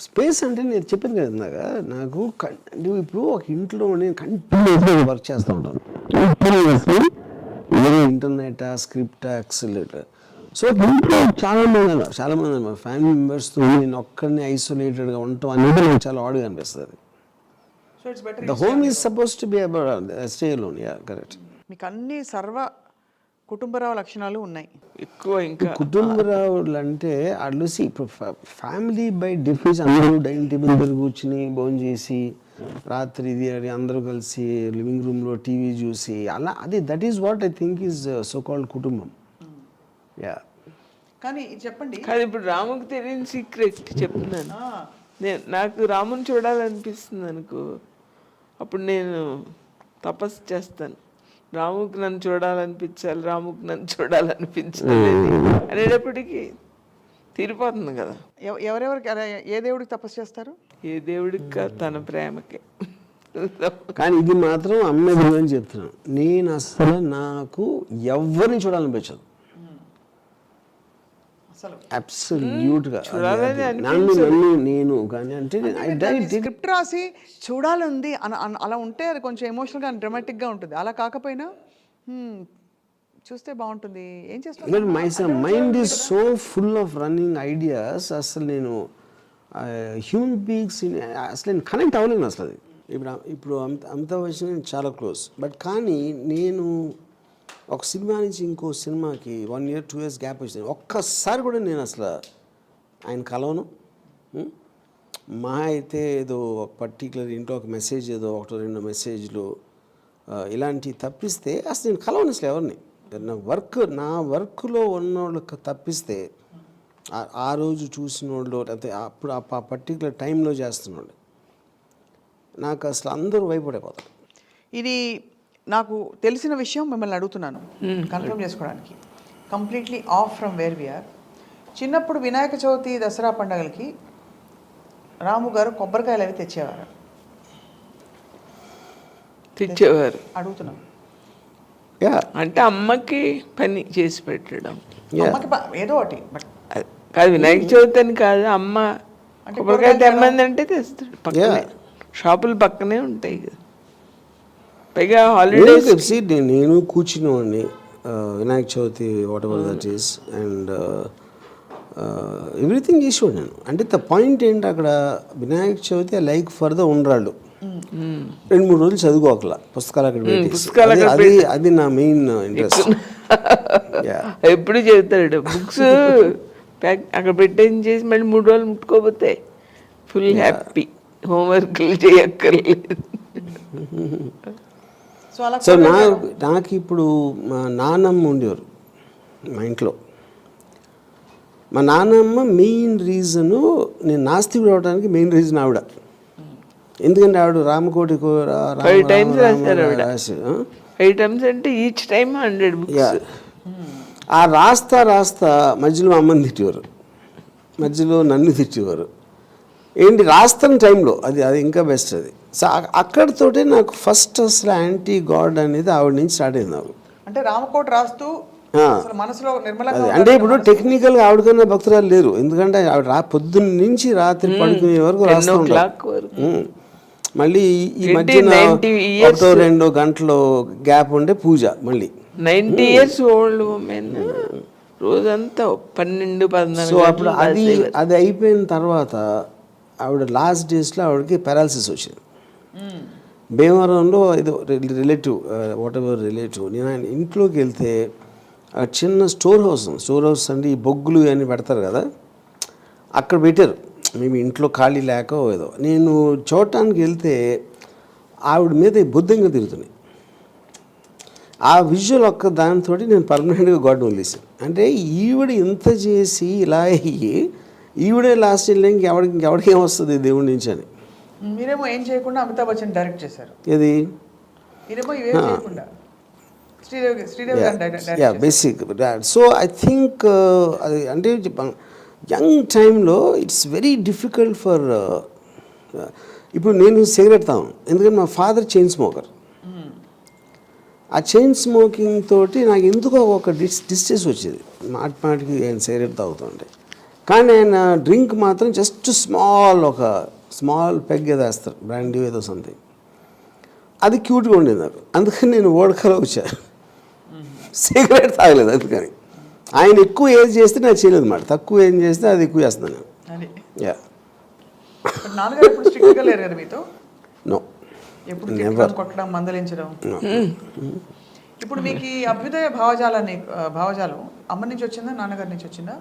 స్పేస్ అంటే నేను చెప్పాను కదా ఇందాక, నాకు ఇప్పుడు ఒక ఇంట్లో నేను కంటిన్యూస్గా వర్క్ చేస్తూ ఉంటాను. ఏదో ఇంటర్నెట్, స్క్రిప్ట్, యాక్సిలేటర్. సో ఇంట్లో చాలామంది మా ఫ్యామిలీ మెంబర్స్తో నేను ఒక్కడిని ఐసోలేటెడ్గా ఉండటం అనేది నాకు చాలా ఆడుగా అనిపిస్తుంది. The home is suppose to be about stay alone. Yeah correct. మీకు అన్ని సర్వ కుటుంబరావు లక్షణాలు ఉన్నాయి ఎక్కువ. ఇంకా కుటుంబరావులు అంటే వాళ్ళు ఇప్పుడు ఫ్యామిలీ బై డెఫినేషన్ అందరూ డైనింగ్ టేబుల్ దగ్గర కూర్చుని భోజనం చేసి రాత్రి ఇది అది అందరూ కలిసి లివింగ్ రూమ్లో టీవీ చూసి అలా, అది that is what I think is so called కుటుంబం. యా కానీ చెప్పండి. కానీ ఇప్పుడు రాముకి తెలియని సీక్రెట్ చెప్తున్నాను. నాకు రాముని చూడాలనిపిస్తుంది అనుకో, అప్పుడు నేను తపస్సు చేస్తాను. రాముకి నన్ను చూడాలనిపించాలి, రాముకి నన్ను చూడాలనిపించాలి అనేటప్పటికీ తీరిపోతుంది కదా. ఎవరెవరికి ఏ దేవుడికి తపస్సు చేస్తారు? ఏ దేవుడికి తన ప్రేమకే. కానీ ఇది మాత్రం అమ్మ అని చెప్తున్నాను, నేను అసలు నాకు ఎవరిని చూడాలనిపించదు. అబ్సల్యూట్గా నేను కానీ అంటే స్క్రిప్ట్ రాసి చూడాలంది అలా ఉంటే అది కొంచెం ఎమోషనల్గా డ్రామాటిక్గా ఉంటుంది. అలా కాకపోయినా చూస్తే బాగుంటుంది. ఏం చేస్తాను, my mind is so full of running ideas. అసలు నేను హ్యూమన్ బీయింగ్స్ అసలు నేను కనెక్ట్ అవ్వలేను అసలు. అది ఇప్పుడు అమితాబ్ బచ్చన్ చాలా క్లోజ్. బట్ కానీ నేను ఒక సినిమా నుంచి ఇంకో సినిమాకి 1 year 2 years గ్యాప్ వచ్చింది. ఒక్కసారి కూడా నేను అసలు ఆయన కలవను. మా అయితే ఏదో ఒక పర్టికులర్ ఇంట్లో ఒక మెసేజ్ ఏదో ఒకటో రెండు మెసేజ్లు ఇలాంటివి తప్పిస్తే అసలు నేను కలవను అసలు ఎవరిని. నా వర్క్లో ఉన్నోళ్ళకి తప్పిస్తే ఆ రోజు చూసిన వాళ్ళు లేకపోతే అప్పుడు ఆ పర్టికులర్ టైంలో చేస్తున్నాడు నాకు అసలు అందరూ భయపడిపోతారు. ఇది నాకు తెలిసిన విషయం మిమ్మల్ని అడుగుతున్నాను కన్ఫర్మ్ చేసుకోవడానికి. Completely off from where we are. చిన్నప్పుడు వినాయక చవితి దసరా పండుగలకి రాము గారు కొబ్బరికాయలు అవి తెచ్చేవారు. అడుగుతున్నాం. అంటే అమ్మకి పని చేసి పెట్టడం, అమ్మకి ఏదో ఒకటి. బట్ కాదు వినాయక చవితి అని కాదు, అమ్మ కొబ్బరికాయ తెమ్మంది అంటే తెస్తాడు. పక్కనే షాపులు పక్కనే ఉంటాయి కదా. పైగా హాలిడేస్ నేను కూర్చునేవాడిని Vinayaka Chavithi whatever that is and everything చేసేవాడు నేను. అంటే ద పాయింట్ ఏంటి అక్కడ Vinayaka Chavithi like for the ఉండ్రాళ్ళు 2-3 రోజులు చదువుకోకలా పుస్తకాలు అక్కడ పెట్టి అది నా మెయిన్ ఇంట్రెస్ట్. ఎప్పుడు చెబుతాడు బుక్స్ ప్యాక్ అక్కడ పెట్టేసి చేసి మళ్ళీ 3 రోజులు ముట్టుకోపోతే ఫుల్ హ్యాపీ, హోంవర్క్లు చేయక్కర్లేదు. సో నాకు ఇప్పుడు మా నాన్నమ్మ ఉండేవారు మా ఇంట్లో. మా నాన్నమ్మ మెయిన్ రీజను నేను నాస్తికుడు అవడానికి మెయిన్ రీజన్ ఆవిడ. ఎందుకంటే ఆవిడ రామకోటి 5 times రాశారు ఆవిడ. 5 times అంటే ఈచ్ టైమ్ 100 books. ఆ రాస్తా మధ్యలో మా అమ్మని తిట్టేవారు, మధ్యలో నన్ను తిట్టేవారు. ఏంటి రాస్తున్న టైంలో అది ఇంకా బెస్ట్ అది. సో అక్కడితోటే నాకు ఫస్ట్ అసలు యాంటీ గాడ్ అనేది ఆవిడ నుంచి స్టార్ట్ అయింది నాకు. అంటే రామకోట రాస్తూ మనసులో నిర్మలంగా. అంటే ఇప్పుడు టెక్నికల్గా ఆవిడకన్నా భక్తురాలు లేరు, ఎందుకంటే ఆవిడ పొద్దున్న నుంచి రాత్రి పడుకునే వరకు రాస్తూ ఉంటారు. మళ్ళీ ఈ మధ్యన 1-2 గంటలు గ్యాప్ ఉండే పూజ. మళ్ళీ 90 years ఓల్డ్ ఉమెన్ రోజంతా 12-14. సో అప్పుడు అది అయిపోయిన తర్వాత ఆవిడ లాస్ట్ డేస్లో ఆవిడకి పారాలసిస్ వచ్చింది. భీమవరంలో ఏదో రిలేటివ్ వాట్ ఎవర్ రిలేటివ్. నేను ఆయన ఇంట్లోకి వెళ్తే ఆ చిన్న స్టోర్ హౌస్ అంటే ఈ బొగ్గులు అని పెడతారు కదా, అక్కడ పెట్టారు. మేము ఇంట్లో ఖాళీ లేక ఏదో నేను చూడటానికి వెళ్తే ఆవిడ మీద బుద్ధంగా తిరుగుతున్నాయి. ఆ విజువల్ ఒక్క దానితో నేను పర్మనెంట్గా గాడ్ వదిలేసాను. అంటే ఈవిడ ఇంత చేసి ఇలా అయ్యి ఈవిడే లాస్ట్ ఇయర్ ఇంకెవడికి ఏమొస్తుంది దేవుడి నుంచి అని. మీరేమో ఏం చేయకుండా అమితాబ్ బచ్చన్ డైరెక్ట్ చేశారు. ఏది బేసిక్. సో ఐ థింక్ అది అంటే యంగ్ టైంలో ఇట్స్ వెరీ డిఫికల్ట్ ఫర్. ఇప్పుడు నేను సిగరెట్ తాను, ఎందుకంటే మా ఫాదర్ చైన్ స్మోకర్. ఆ చైన్ స్మోకింగ్ తోటి నాకు ఎందుకో ఒక డిస్టెన్స్ వచ్చేది. మాటికి ఆయన సిగరెట్ తాగుతుంటే, కానీ ఆయన డ్రింక్ మాత్రం జస్ట్ స్మాల్ పెగ్ ఏదో వేస్తారు, బ్రాండీ ఏదో సంథింగ్. అది క్యూట్గా ఉండేది నాకు. అందుకని నేను ఓడకలో వచ్చాను, సిగరెట్ తాగలేదు. అందుకని ఆయన ఎక్కువ ఏది చేస్తే నాకు చేయలేదు మాట, తక్కువ ఏం చేస్తే అది ఎక్కువ చేస్తున్నాను నేను. యా నో కొట్టడం, మందలించడం. ఇప్పుడు మీకు ఈ అభ్యుదయ భావజాలం అమ్మ నుంచి వచ్చిందా, నాన్నగారి నుంచి వచ్చిందా?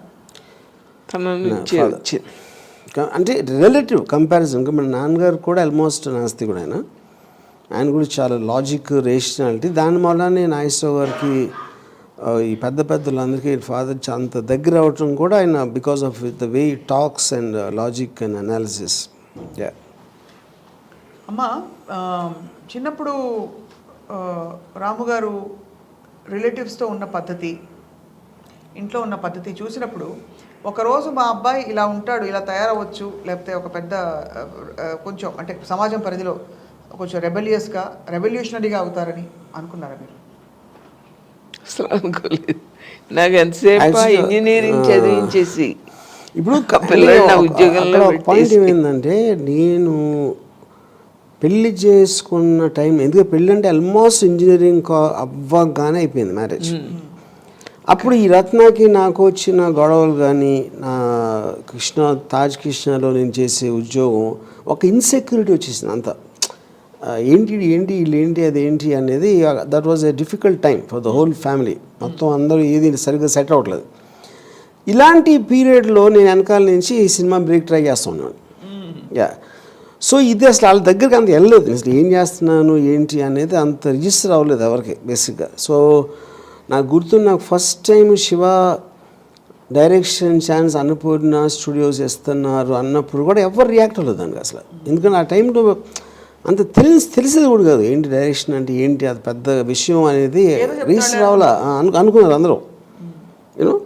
అంటే రిలేటివ్ కంపారిజన్. మన నాన్నగారు కూడా ఆల్మోస్ట్ నాస్తికుడు. ఆయన కూడా చాలా లాజిక్, రేషనాలిటీ. దాని వల్లనే నాగేశ్వరరావు గారికి ఈ పెద్దలందరికీ ఫాదర్ అంత దగ్గర అవటం కూడా ఆయన because of the way talks and logic and analysis. అమ్మ, చిన్నప్పుడు రాము గారు రిలేటివ్స్తో ఉన్న పద్ధతి, ఇంట్లో ఉన్న పద్ధతి చూసినప్పుడు ఒకరోజు మా అబ్బాయి ఇలా ఉంటాడు, ఇలా తయారవచ్చు, లేకపోతే ఒక పెద్ద కొంచెం అంటే సమాజం పరిధిలో కొంచెం రెవల్యూషనరీగా అవుతారని అనుకున్నారా మీరు? అసలు అనుకోలేదు. నాకు ఎంతసేపు ఇంజనీరింగ్ చదివించేసి ఇప్పుడు ఉద్యోగంలో పాయింట్ ఏమైందంటే, నేను పెళ్ళి చేసుకున్న టైం, ఎందుకంటే పెళ్ళి అంటే ఆల్మోస్ట్ ఇంజనీరింగ్ అవ్వగానే అయిపోయింది మ్యారేజ్. అప్పుడు ఈ రత్నాకి నాకు వచ్చిన గొడవలు కానీ, నా తాజ్ కృష్ణలో నేను చేసే ఉద్యోగం, ఒక ఇన్సెక్యూరిటీ వచ్చేసింది అంతా. వీళ్ళేంటి అదేంటి అనేది. That was a difficult time for the whole family. మొత్తం అందరూ ఏది సరిగ్గా సెట్ అవ్వట్లేదు. ఇలాంటి పీరియడ్లో నేను వెనకాల నుంచి ఈ సినిమా బ్రేక్ ట్రై చేస్తున్నాను. యా. సో ఇది అసలు వాళ్ళ దగ్గరికి అంత వెళ్ళలేదు, అసలు ఏం చేస్తున్నాను ఏంటి అనేది అంత రిజిస్టర్ అవ్వలేదు ఎవరికి బేసిక్గా. సో నాకు గుర్తు, నాకు first time Shiva direction chance Annapurna studios ఇస్తున్నారు అన్నప్పుడు కూడా ఎవరు రియాక్ట్ అవ్వలేదు దానికి అసలు. ఎందుకంటే ఆ టైంలో అంత తెలిసేది కూడా కాదు ఏంటి డైరెక్షన్ అంటే ఏంటి, అది పెద్ద విషయం అనేది రిజిస్టర్ అవ్వాలా అనుకున్నారు అందరూ. యూనో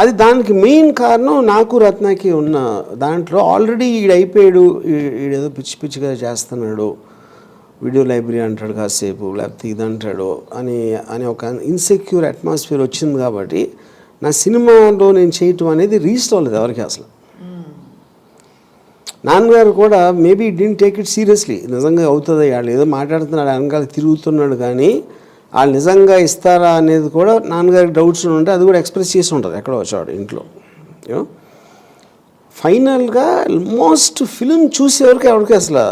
అది దానికి మెయిన్ కారణం నాకు రత్నకి ఉన్న దాంట్లో ఆల్రెడీ అయిపోయాడు, ఈడేదో పిచ్చిగా చేస్తున్నాడు, వీడియో లైబ్రరీ అంటాడు కాసేపు, లేకపోతే ఇది అంటాడు అని ఒక ఇన్సెక్యూర్ అట్మాస్ఫియర్ వచ్చింది. కాబట్టి నా సినిమాలో నేను చేయటం అనేది రిజిస్టర్ అవ్వలేదు ఎవరికి అసలు. నాన్నగారు కూడా maybe didn't take it seriously, నిజంగా అవుతుంది వాళ్ళు ఏదో మాట్లాడుతున్నాడు వెనకాల తిరుగుతున్నాడు, కానీ వాళ్ళు నిజంగా ఇస్తారా అనేది కూడా నాన్నగారికి డౌట్స్ ఉంటే అది కూడా ఎక్స్ప్రెస్ చేసి ఉంటారు ఎక్కడో వచ్చాడు ఇంట్లో. యూనో ఫైనల్గా ఆల్మోస్ట్ ఫిలిం చూసేవరకు ఎవరికి అసలు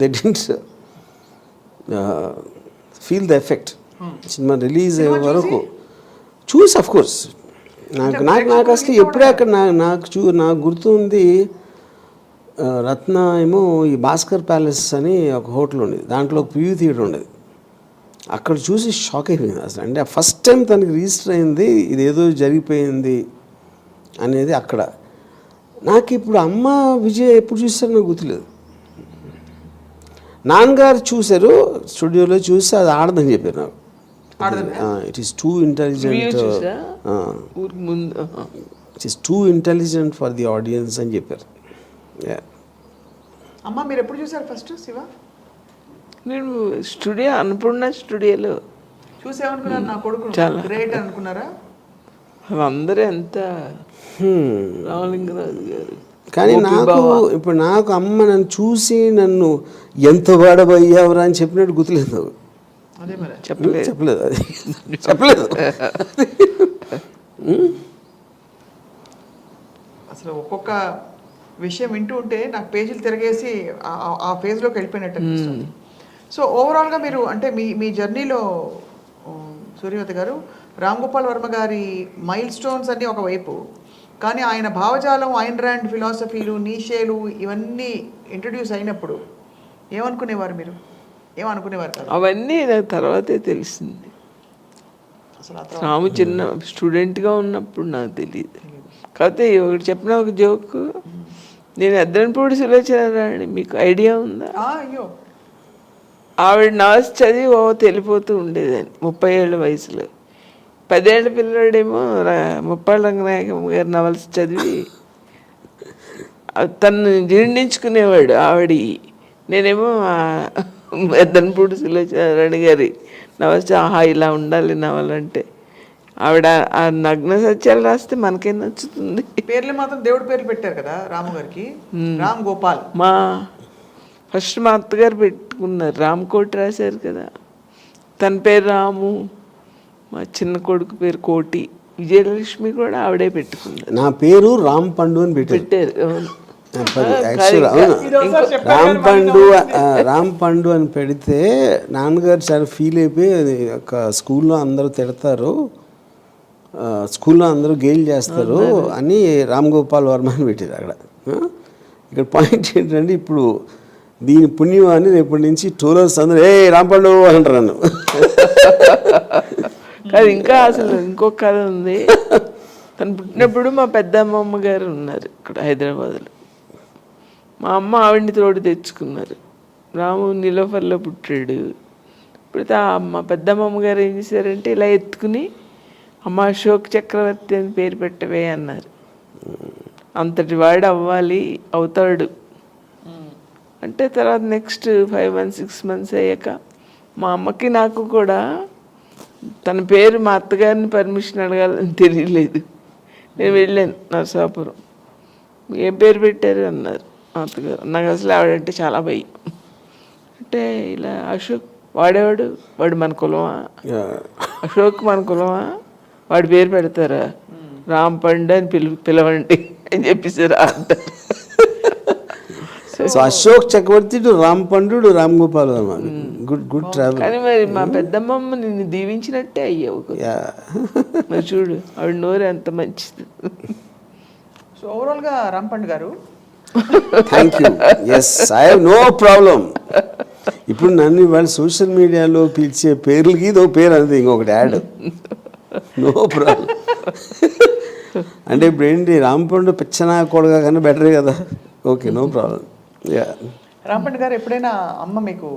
they didn't feel the effect. Cinema release అయ్యే వరకు చూసి అఫ్ కోర్స్ నాకు అసలు ఎప్పుడే అక్కడ నాకు గుర్తుంది, రత్న ఏమో ఈ భాస్కర్ ప్యాలెస్ అని ఒక హోటల్ ఉండేది, దాంట్లో ప్రివ్యూ థియేటర్ ఉండేది, అక్కడ చూసి షాక్ అయిపోయింది అసలు. అంటే ఫస్ట్ టైం తనకి రిజిస్టర్ అయింది ఇదేదో జరిగిపోయింది అనేది అక్కడ. నాకు ఇప్పుడు అమ్మ విజయ్ ఎప్పుడు చూసారో నాకు గుర్తులేదు. నాన్నగారు చూశారు స్టూడియోలో, చూసి అది ఆడదని చెప్పారు నాకు. It is too intelligent, it is too intelligent for the audience అని చెప్పారు. అమ్మ మీరు ఎప్పుడు చూసారు ఫస్ట్ శివ? నేను స్టూడియో అన్నపూర్ణ స్టూడియోలో చూసేమనుకున్నారు, నా కొడుకు చాలా గ్రేట్ అనుకున్నారా? అందరూ ఎంత రామలింగరాజు గారు. కానీ నాకు అమ్మ నన్ను చూసి నన్ను ఎంత వాడబోయావురా అని చెప్పినట్టు గుర్తులేదు. అదే మరి చెప్పలేదు అది చెప్పలేదు. అసలు ఒక్కొక్క విషయం వింటూ ఉంటే నాకు పేజీలు తిరగేసి ఆ ఫేజ్లోకి వెళ్ళిపోయినట్టు అనిపిస్తుంది. సో ఓవరాల్గా మీరు అంటే మీ జర్నీలో సూర్యవతి గారు, రామ్ గోపాల్ వర్మ గారి మైల్ స్టోన్స్ అన్నీ ఒకవైపు, కానీ ఆయన భావజాలం, ఐన్ ర్యాండ్ ఫిలాసఫీలు, నీషేలు ఇవన్నీ ఇంట్రడ్యూస్ అయినప్పుడు ఏమనుకునేవారు మీరు? ఏమనుకునేవారు కదా? అవన్నీ నాకు తర్వాతే తెలిసింది. అసలు రాము చిన్న స్టూడెంట్గా ఉన్నప్పుడు నాకు తెలియదు. కాకపోతే ఒకటి చెప్పిన ఒక జోక్, నేను ఎద్దనపూడి సులోచనారాణి మీకు ఐడియా ఉందా? అయ్యో, ఆవిడ నవల్స్ చదివి తెలిపోతూ ఉండేదాన్ని 30 ఏళ్ళ వయసులో. 10 ఏళ్ళ పిల్లడేమో ముప్పాళ్ళ రంగనాయకమ్మ గారి నవల్స్ చదివి తను జీర్ణించుకునేవాడు ఆవిడ. నేనేమో ఎద్దనపూడి సులోచనారాణి గారి నవల్స్, ఆహా ఇలా ఉండాలి నవల్ అంటే. ఆవిడ ఆ నగ్న సత్యాలు రాస్తే మనకేం నచ్చుతుంది. పేర్లు మాత్రం దేవుడి పేర్లు పెట్టారు కదా రాము గారికి, రామ్ గోపాల్. ఫస్ట్ మా అత్తగారు పెట్టుకున్నారు, రామ్కోటి రాశారు కదా, తన పేరు రాము, మా చిన్న కొడుకు పేరు కోటి, విజయలక్ష్మి కూడా ఆవిడే పెట్టుకున్నారు. నా పేరు రామ్ పండు అని పెట్టారు. రామ్ పండు అని పెడితే నాన్నగారు చాలా ఫీల్ అయిపోయి ఒక స్కూల్లో అందరూ తిడతారు, స్కూల్లో అందరూ గెయిల్ చేస్తారు అని రామ్ గోపాల్ వర్మ అని పెట్టారు అక్కడ. ఇక్కడ పాయింట్ ఏంటంటే ఇప్పుడు దీని పుణ్యం అని రేపటి నుంచి టూరర్స్ అందరూ రామ్ పండు అంటారు నన్ను. కానీ ఇంకా అసలు ఇంకొక కథ ఉంది. తను పుట్టినప్పుడు మా పెద్దమ్మమ్మ గారు ఉన్నారు ఇక్కడ హైదరాబాద్లో. మా అమ్మ ఆవిడ్ని తోడు తెచ్చుకున్నారు. రాము నిలోఫర్లో పుట్టాడు. ఇప్పుడు మా పెద్దమ్మమ్మ గారు ఏం చేశారంటే ఇలా ఎత్తుకుని అమ్మ అశోక్ చక్రవర్తి అని పేరు పెట్టవే అన్నారు. అంతటి వాడు అవ్వాలి, అవుతాడు అంటే. తర్వాత నెక్స్ట్ 5 months 6 months అయ్యాక మా అమ్మకి నాకు కూడా తన పేరు మా అత్తగారిని పర్మిషన్ అడగాలని తెలియలేదు. నేను వెళ్ళాను నరసాపురం, ఏం పేరు పెట్టారు అన్నారు మా అత్తగారు. నాకు అసలు ఆవిడంటే చాలా భయం. అంటే ఇలా అశోక్ వాడేవాడు, వాడు మన కులమా, అశోక్ మన కులమా, వాడి పేరు పెడతారా, రామ్ పండు అని పిలవండి అని చెప్పేసారు అంటారు. So Ashok Chakravarthy to Ram Pandu to Ram Gopal Varma, good travel. కానీ మరి మా పెద్దమ్మమ్మ నిన్ను దీవించినట్టే అయ్యావు మరి చూడు, ఆవిడ నోరు ఎంత మంచిది. సో ఓవరాల్గా Ram Pandu garu, thank you. Yes, I have no problem. ఇప్పుడు నన్ను ఇవాళ సోషల్ మీడియాలో పిలిచే పేర్లకి ఇదో పేరు అంతే, ఇంకొకటి యాడ్. No problem. అంటే ఇప్పుడు ఏంటి, రాంపండు పిచ్చనా కొడగా కానీ బెటరే కదా. Okay, no problem. Yeah. Rampand garu, ఎప్పుడైనా అమ్మ మీకు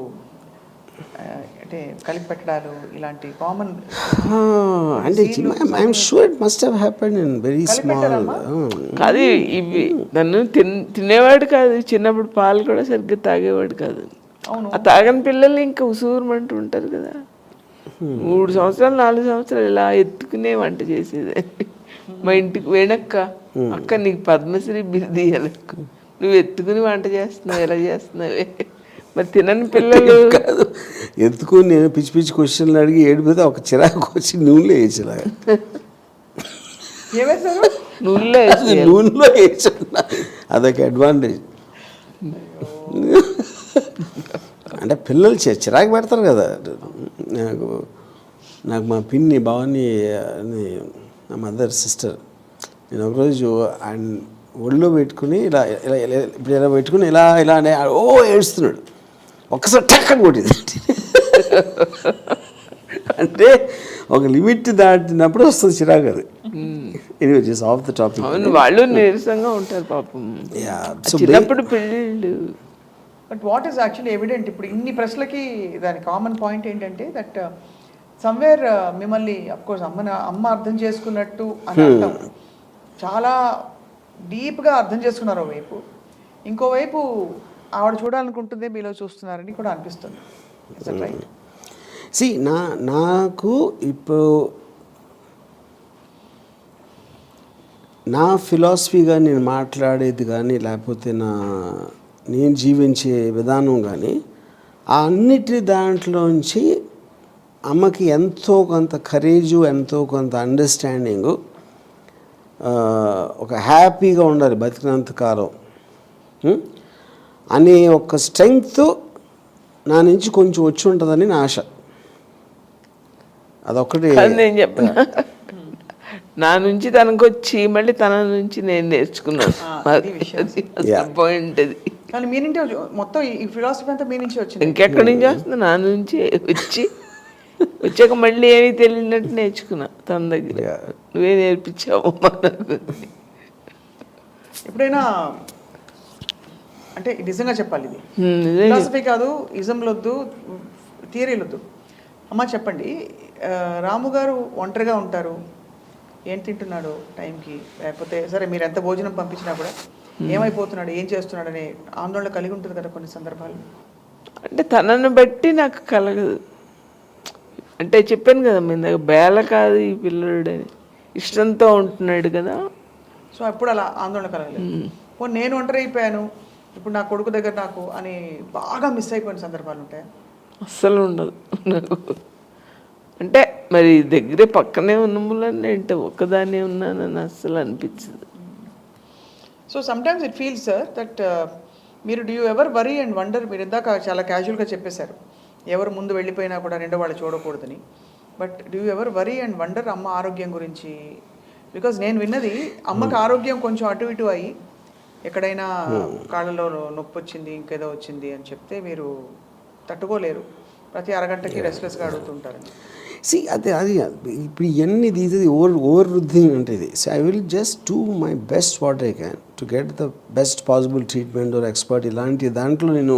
అంటే కలిపి పెట్టడాలు ఇలాంటి కామన్ అంటే I'm sure it must have happened in very small. కాదు, ఇవి నన్ను తినేవాడు కాదు, చిన్నప్పుడు పాలు కూడా సరిగ్గా తాగేవాడు కాదు. ఆ తాగని పిల్లలు ఇంకా ఉసూరమంటూ ఉంటారు కదా. 3 సంవత్సరాలు 4 సంవత్సరాలు ఇలా ఎత్తుకునే వంట చేసేదాన్ని. మా ఇంటికి వేణక్క, అక్క నీకు పద్మశ్రీ బిరుది ఇవ్వాలకు, నువ్వు ఎత్తుకుని వంట చేస్తున్నావు, ఎలా చేస్తున్నావే. మరి తినని పిల్లలు కాదు, ఎత్తుకుని నేను పిచ్చి పిచ్చి క్వశ్చన్లు అడిగి ఏడిపోతే ఒక చిరాకు వచ్చి నూనెలో వేసేలాగా. నూనెలో వేసా, అదొక అడ్వాంటేజ్. అంటే పిల్లలు చిరాకు పెడతారు కదా. నాకు మా పిన్ని భవాని అని నా మదర్ సిస్టర్, నేను ఒకరోజు ఆయన ఒళ్ళో పెట్టుకుని ఇలా ఇలా ఇప్పుడు ఇలా పెట్టుకుని ఇలా ఇలా అనే ఓ ఏడుస్తున్నాడు. ఒక్కసారి టక్కని కొట్టింది. అంటే ఒక లిమిట్ దాటినప్పుడు వస్తుంది చిరాకు. అది anyway, just of the topic. వాళ్ళు నీరసంగా ఉంటారు పాపం. చిన్నప్పుడు పెళ్ళిళ్ళు. But what is actually evident, ఇప్పుడు ఇన్ని ప్రశ్నలకి దాని కామన్ పాయింట్ ఏంటంటే దట్ సమ్వేర్ మిమ్మల్ని అఫ్కోర్స్ అమ్మ అర్థం చేసుకున్నట్టు అని అంటాం, చాలా డీప్గా అర్థం చేసుకున్నారు ఒకవైపు, ఇంకోవైపు ఆవిడ చూడాలనుకుంటుందే మీలో చూస్తున్నారని కూడా అనిపిస్తుంది. రైట్? సి నాకు ఇప్పుడు నా ఫిలాసఫీగా నేను మాట్లాడేది కానీ లేకపోతే నేను జీవించే విధానం కానీ ఆ అన్నిటి దాంట్లోంచి అమ్మకి ఎంతో కొంత కరేజు, ఎంతో కొంత అండర్స్టాండింగు, ఒక హ్యాపీగా ఉండాలి బతికినంత కాలం అనే ఒక స్ట్రెంగ్త్ నా నుంచి కొంచెం వచ్చి ఉంటుందని నా ఆశ. అదొక్కటి నేను చెప్పిన, నా నుంచి తనకు వచ్చి మళ్ళీ తన నుంచి నేను నేర్చుకున్నాను. పాయింట్ అది. కానీ మీ నుంచి మొత్తం ఈ ఫిలాసఫీ అంతా మీ నుంచి వచ్చింది, ఇంకెక్కడి నుంచి వస్తుంది? నా నుంచి వచ్చాక మళ్ళీ ఏమీ తెలియనట్టు నేర్చుకున్నా తన దగ్గర. నువ్వే నేర్పించావు మనకు. ఎప్పుడైనా అంటే నిజంగా చెప్పాలి, ఇది ఫిలాసఫీ కాదు, ఇజంలు వద్దు, థియరీలు వద్దు. అమ్మ చెప్పండి, రాము గారు ఒంటరిగా ఉంటారు, ఏం తింటున్నాడు టైంకి, లేకపోతే సరే మీరు ఎంత భోజనం పంపించినా కూడా ఏమైపోతున్నాడు, ఏం చేస్తున్నాడు అనే ఆందోళన కలిగి ఉంటుంది కదా కొన్ని సందర్భాలు. అంటే తనను బట్టి నాకు కలగదు. అంటే చెప్పాను కదా మీ దగ్గర, బేల కాదు ఈ పిల్లడు అని, ఇష్టంతో ఉంటున్నాడు కదా. సో అప్పుడు అలా ఆందోళన కలగలేదు. నేను ఒంటరి అయిపోయాను, ఇప్పుడు నా కొడుకు దగ్గర నాకు అని బాగా మిస్ అయిపోయిన సందర్భాలు ఉంటాయి? అస్సలు ఉండదు నాకు. అంటే మరి దగ్గరే పక్కనే ఉన్న మూలన్నీ అంటే ఒక్కదానే ఉన్నానని అస్సలు అనిపించదు. So sometimes it feels sir that మీరు do you ever worry and wonder, మీరు ఇందాక చాలా క్యాజువల్గా చెప్పేశారు ఎవరు ముందు వెళ్ళిపోయినా కూడా రెండో వాళ్ళు చూడకూడదని. But do you ever worry and wonder అమ్మ ఆరోగ్యం గురించి? బికాజ్ నేను విన్నది అమ్మకి ఆరోగ్యం కొంచెం అటు ఇటు అయ్యి ఎక్కడైనా కాళ్ళలో నొప్పి వచ్చింది, ఇంకేదో వచ్చింది అని చెప్తే మీరు తట్టుకోలేరు, ప్రతి అరగంటకి రెస్ట్లెస్గా అడుగుతుంటారని. అది ఇప్పుడు ఇవన్నీ తీసేది ఓవర్ థింగ్ అంటే ఇది. So I will just do my best what I can to get the best possible treatment are expert. ఇలాంటి దాంట్లో నేను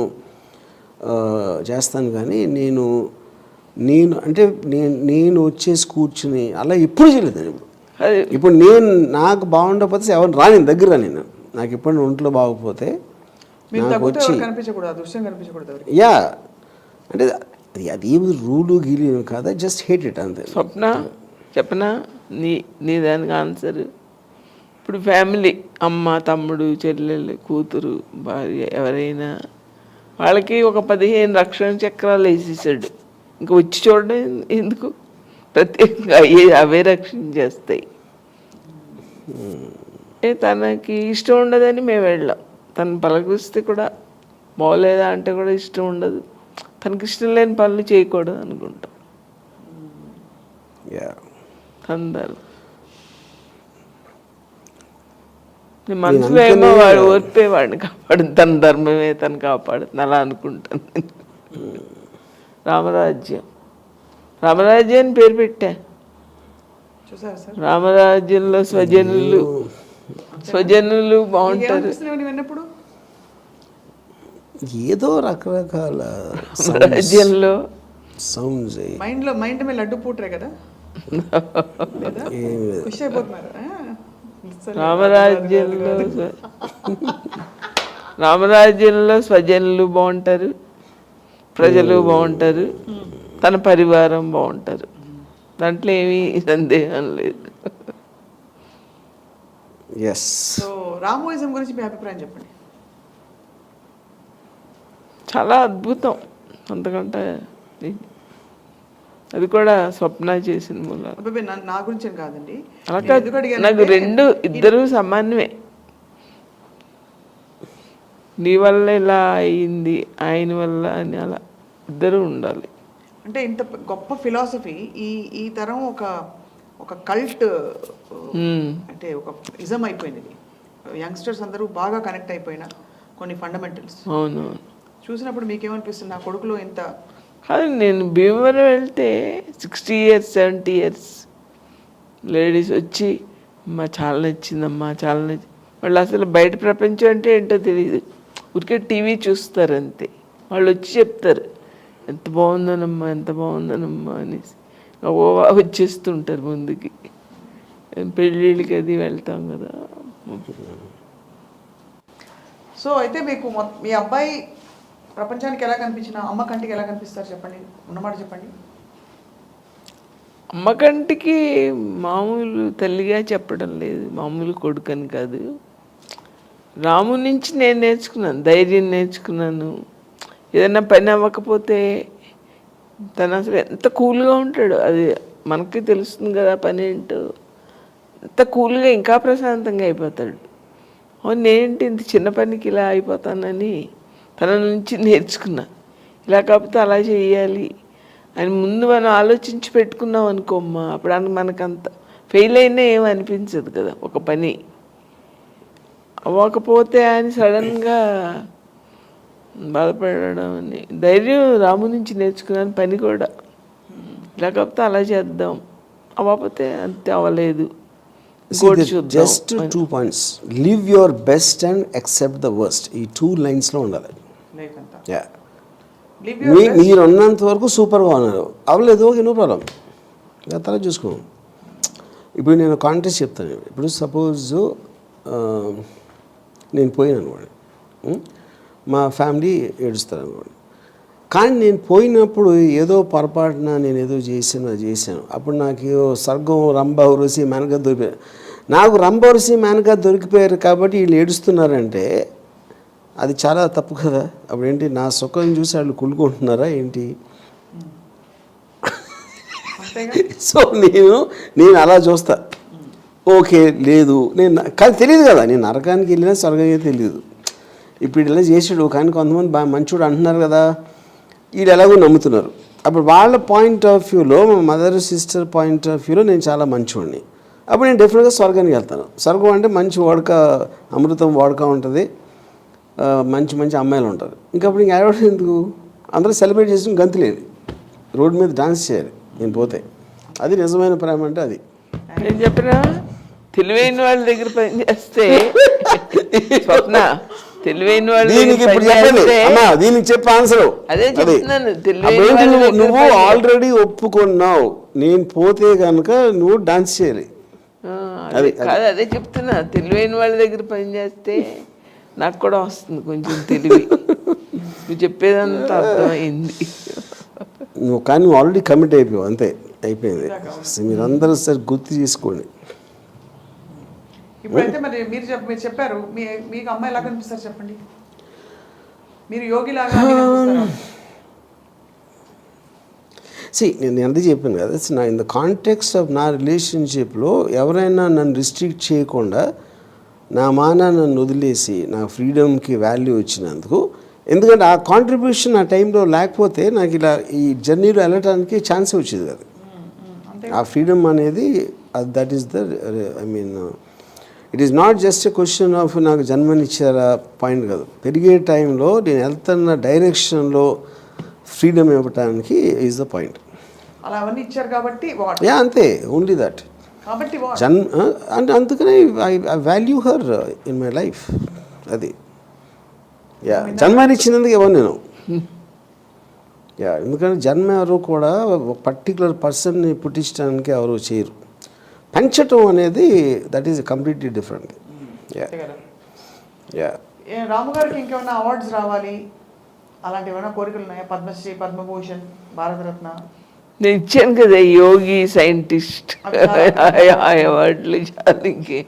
చేస్తాను. కానీ నేను అంటే నేను వచ్చేసి కూర్చుని అలా ఎప్పుడు చేయలేదు. ఇప్పుడు నాకు బాగుండకపోతే ఎవరు రాని దగ్గర, నేను నాకు ఎప్పుడు ఒంట్లో బాగోకపోతే నాకు వచ్చి యా అంటే అది ఏమి రూలు గీలు కాదా, జస్ట్ హేట్ ఇట్ అంతే. స్వప్న చెప్పనా నీ దానికి ఆన్సర్. ఇప్పుడు ఫ్యామిలీ, అమ్మ, తమ్ముడు, చెల్లెలు, కూతురు, భార్య ఎవరైనా, వాళ్ళకి ఒక 15 రక్షణ చక్రాలు వేసేసాడు. ఇంకా వచ్చి చూడడం ఎందుకు, ప్రత్యేకంగా అవే రక్షణ చేస్తాయి. తనకి ఇష్టం ఉండదని మేము వెళ్ళాం. తను పలకరిస్తే కూడా బాగోలేదా అంటే కూడా ఇష్టం ఉండదు. తనకి ఇష్టం లేని పనులు చేయకూడదు అనుకుంటాం అందరు. మనసులో ఏమో వాడు ఓర్పే వాడిని కాపాడు, తన ధర్మమే తను కాపాడుతుంది అలా అనుకుంటాను. రామరాజ్యం, రామరాజ్యం అని పేరు పెట్టా. చూసారా సార్? రామరాజ్యంలో స్వజనులు బాగుంటారు. విన్నప్పుడు ఏదో రకరకాల రాజ్యంలో సౌండ్స్ మైండ్ మీద లడ్డు పూటరే కదా, ఖుషి అయిపోతున్నారు. రామరాజ్యంలో స్వజనులు బాగుంటారు, ప్రజలు బాగుంటారు, తన పరివారం బాగుంటారు. దాంట్లో ఏమీ సందేహం లేదు. సో రామోయిజం గురించి మీ అభిప్రాయం చెప్పండి. చాలా అద్భుతం. అంతకంటే అది కూడా స్వప్న చేసిన మూలాలు. నా గురించి కాదండి, నాకు ఇద్దరు సమానమే. నీ వల్ల ఇలా అయింది, ఆయన వల్ల అని అలా ఇద్దరు ఉండాలి. అంటే ఇంత గొప్ప ఫిలాసఫీ ఈ తరం ఒక కల్ట్, అంటే ఒక ఇజం అయిపోయింది. యంగ్స్టర్స్ అందరూ బాగా కనెక్ట్ అయిపోయిన కొన్ని ఫండమెంటల్స్. అవును, చూసినప్పుడు మీకేమనిపిస్తుంది? నా కొడుకులో ఇంత కాదు. నేను భీమవరం వెళ్తే 60 years 70 years లేడీస్ వచ్చి అమ్మా చాలా నచ్చిందమ్మా చాలా నచ్చింది. వాళ్ళు అసలు బయట ప్రపంచం అంటే ఏంటో తెలియదు, ఊరికే టీవీ చూస్తారు అంతే. వాళ్ళు వచ్చి చెప్తారు ఎంత బాగుందనమ్మా ఎంత బాగుందనమ్మా అనేసి వచ్చేస్తుంటారు ముందుకి. పెళ్ళిళ్ళకి అది వెళ్తాం కదా. సో అయితే మీకు మీ అబ్బాయి ప్రపంచానికి ఎలా కనిపించినా అమ్మ కంటికి ఎలా కనిపిస్తారు చెప్పండి, ఉన్నమాట చెప్పండి. అమ్మ కంటికి మామూలు తల్లిగా చెప్పడం లేదు, మామూలు కొడుకని కాదు. రాము నుంచి నేను నేర్చుకున్నాను, ధైర్యం నేర్చుకున్నాను. ఏదైనా పని అవ్వకపోతే తను అసలు ఎంత కూల్గా ఉంటాడు, అది మనకి తెలుస్తుంది కదా పని ఏంటో. ఎంత కూల్గా ఇంకా ప్రశాంతంగా అయిపోతాడు. అవును, నేనేంటి ఇంత చిన్న పనికి ఇలా అయిపోతానని తన నుంచి నేర్చుకున్నా. ఇలా కాకపోతే అలా చేయాలి అని ముందు మనం ఆలోచించి పెట్టుకున్నాం అనుకోమ్మా, అప్పుడు మనకంత ఫెయిల్ అయినా ఏమి అనిపించదు కదా ఒక పని. అవ్వకపోతే అని సడన్గా బాధపడడం అని ధైర్యం రాము నుంచి నేర్చుకున్నాను. పని కూడా ఇలా కాకపోతే అలా చేద్దాం, అవ్వకపోతే అంతే అవ్వలేదు. Just 2 points. Live your best and accept the worst. ఈ 2 లైన్స్లో ఉండాలి. మీరు ఉన్నంత వరకు సూపర్గా ఉన్నారు, అవ్వలేదు ఓకే నో ప్రాబ్లం, తర్వాత చూసుకోండి. ఇప్పుడు నేను కాంటెస్ట్ చెప్తాను. ఇప్పుడు సపోజ్ నేను పోయాను అనుకోండి, మా ఫ్యామిలీ ఏడుస్తారు అనుకోండి. కానీ నేను పోయినప్పుడు ఏదో పొరపాటున నేను ఏదో చేశాను. అప్పుడు నాకు స్వర్గం రంభ ఉర్వశి మేనక దొరికిపోయారు. నాకు రంభ ఉర్వశి మేనక దొరికిపోయారు కాబట్టి వీళ్ళు ఏడుస్తున్నారంటే అది చాలా తప్పు కదా. అప్పుడు ఏంటి, నా సుఖం చూసి వాళ్ళు కుళ్ళుకుంటున్నారా ఏంటి? సో నేను అలా చూస్తా. ఓకే లేదు, కానీ తెలియదు కదా, నేను నరకానికి వెళ్ళినా స్వర్గానికి తెలియదు. ఇప్పుడు ఇలా చేసాడు కానీ కొంతమంది బాగా మంచోడు అంటున్నారు కదా, వీళ్ళు ఎలాగో నమ్ముతున్నారు. అప్పుడు వాళ్ళ పాయింట్ ఆఫ్ వ్యూలో, మా మదర్ సిస్టర్ పాయింట్ ఆఫ్ వ్యూలో నేను చాలా మంచివాడిని. అప్పుడు నేను డెఫినెట్గా స్వర్గానికి వెళ్తాను. స్వర్గం అంటే మంచి వాడక, అమృతం వాడక ఉంటుంది, మంచి మంచి అమ్మాయిలు ఉంటారు. ఇంకప్పుడు ఇంక ఏడవడం ఎందుకు? అందరూ సెలబ్రేట్ చేసి గంతులేని రోడ్డు మీద డాన్స్ చేయాలి నేను పోతే. అది నిజమైన ప్రేమ అంటే అది. నేను చెప్పినా తెలివైన వాళ్ళ దగ్గర పని చేస్తే స్వప్న, తెలివైన వాళ్ళు దీనికి చెప్పే ఆన్సర్ అదే చెప్తున్నాను. నువ్వు ఆల్రెడీ ఒప్పుకున్నావు, నేను పోతే కనుక నువ్వు డాన్స్ చేయాలి. కాదు అదే చెప్తున్నా, తెలివైన వాళ్ళ దగ్గర పని చేస్తే నాకు కూడా వస్తుంది కొంచెం తెలివి. నువ్వు చెప్పేదంతా అర్థమైంది. కానీ నువ్వు ఆల్రెడీ కమిట్ అయిపోయావు, అంతే అయిపోయింది. మీరందరూ సరే గుర్తు చేసుకోండి. ఇప్పుడైతే మరి మీరు చెప్పారు, మీకు అమ్మాయి ఎలా కనిపిస్తారు చెప్పండి, మీరు యోగిలాగా నేను ఎంత చెప్పాను కదా, నా ఇన్ ద కాంటెక్స్ట్ ఆఫ్ నా రిలేషన్షిప్లో ఎవరైనా నన్ను రిస్ట్రిక్ట్ చేయకుండా నా నన్ను వదిలేసి నా ఫ్రీడమ్కి వాల్యూ వచ్చినందుకు, ఎందుకంటే ఆ కాంట్రిబ్యూషన్ ఆ టైంలో లేకపోతే నాకు ఇలా ఈ జర్నీలో వెళ్ళటానికి ఛాన్స్ వచ్చేది కాదు. ఆ ఫ్రీడమ్ అనేది that is the it is not just a question of నాకు జన్మనిచ్చారా పాయింట్ కాదు. పెరిగే టైంలో నేను వెళ్తున్న డైరెక్షన్లో ఫ్రీడమ్ ఇవ్వటానికి ఈజ్ ద పాయింట్. అలా అవన్నీ ఇచ్చారు కాబట్టి వాట్ యా అంతే, ఓన్లీ దట్. కాబట్టి వాట్ అంటే అందుకనే I value her in my life. అది యా జన్మనిచ్చినందుకు ఇవ్వను నేను. యా ఎందుకంటే జన్మ ఎవరు కూడా ఒక పర్టికులర్ పర్సన్ని పుట్టించడానికి ఎవరు చేయరు. పెంచటం అనేది that is completely different. Yeah yeah Ramu గారికి ఇంకేమైనా అవార్డ్స్ రావాలి అలాంటి ఏమైనా కోరికలు ఉన్నాయా? పద్మశ్రీ, పద్మభూషణ్, భారతరత్న నేను ఇచ్చాను కదా యోగి సైంటిస్ట్ అవార్డులు చాలా. ఇంకే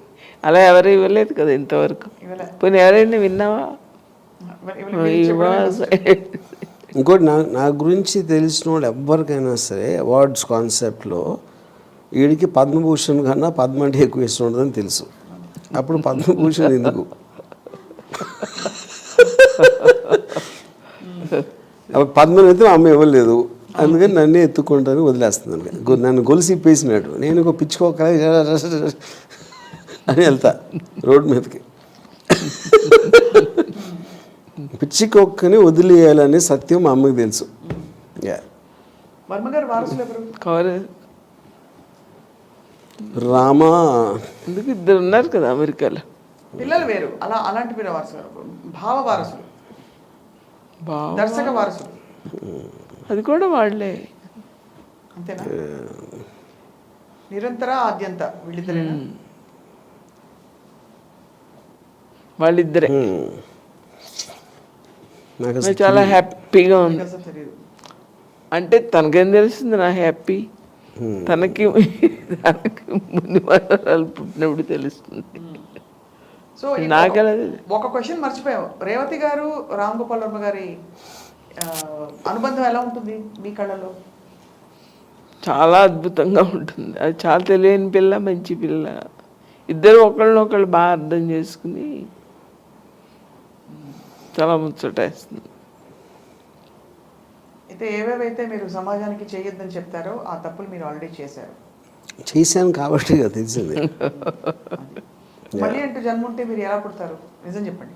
అలా ఎవరు ఇవ్వలేదు కదా ఇంతవరకు. పోనీ ఎవరైనా విన్నావా? ఇంకోటి నా గురించి తెలిసిన వాళ్ళు ఎవరికైనా సరే అవార్డ్స్ కాన్సెప్ట్లో వీడికి పద్మభూషణ్ కన్నా పద్మ అంటే ఎక్కువ ఇష్టం ఉంటుందని తెలుసు. అప్పుడు పద్మభూషణ్ ఎందుకు? పద్మని అయితే మా అమ్మ ఇవ్వలేదు, అందుకని నన్నే ఎత్తుకుంటాను వదిలేస్తున్నాను. నన్ను గొలుసు ఇప్పేసినాడు, నేను ఒక పిచ్చుకోక అని వెళ్తా రోడ్డు మీదకి. పిచ్చికొక్కని వదిలేయాలనే సత్యం మా అమ్మకి తెలుసు. వర్మ గారు వారసులు ఎవరు? రామా ఎందుకు ఇద్దరు ఉన్నారు కదా అమెరికాలో. పిల్లలు వేరు, అలాంటి పేరు వారసులు, భావ వారసులు, దర్శక వారసులు, అది కూడా వాళ్ళే. అంతేనా? నిరంతర ఆద్యంత వీళ్ళిద్దరేనా? వాళ్ళిద్దరే. నాకు చాలా హ్యాపీగా ఉంది. అంటే తనకేం తెలుస్తుంది నా హ్యాపీ? తనకి ముందు మనవరాలు పుట్టినప్పుడు తెలుస్తుంది. సో ఒక క్వశ్చన్ మర్చిపోయావు. రేవతి గారు, రామ్ గోపాల్ వర్మ గారి అనుబంధం ఎలా ఉంటుంది మీ కళ్ళలో? చాలా అద్భుతంగా ఉంటుంది. అది చాలా తెలియని పిల్ల, మంచి పిల్ల. ఇద్దరు ఒకళ్ళనొకళ్ళు బాగా అర్థం చేసుకుని చాలా ముచ్చటేస్తుంది. అయితే ఏవేవైతే మీరు సమాజానికి చేయొద్దని చెప్తారో ఆ తప్పులు మీరు ఆల్రెడీ చేశాను కాబట్టి తెలిసింది. మళ్ళీ అంటూ జన్మ ఉంటే మీరు ఎలా పుడతారు? నిజం చెప్పండి.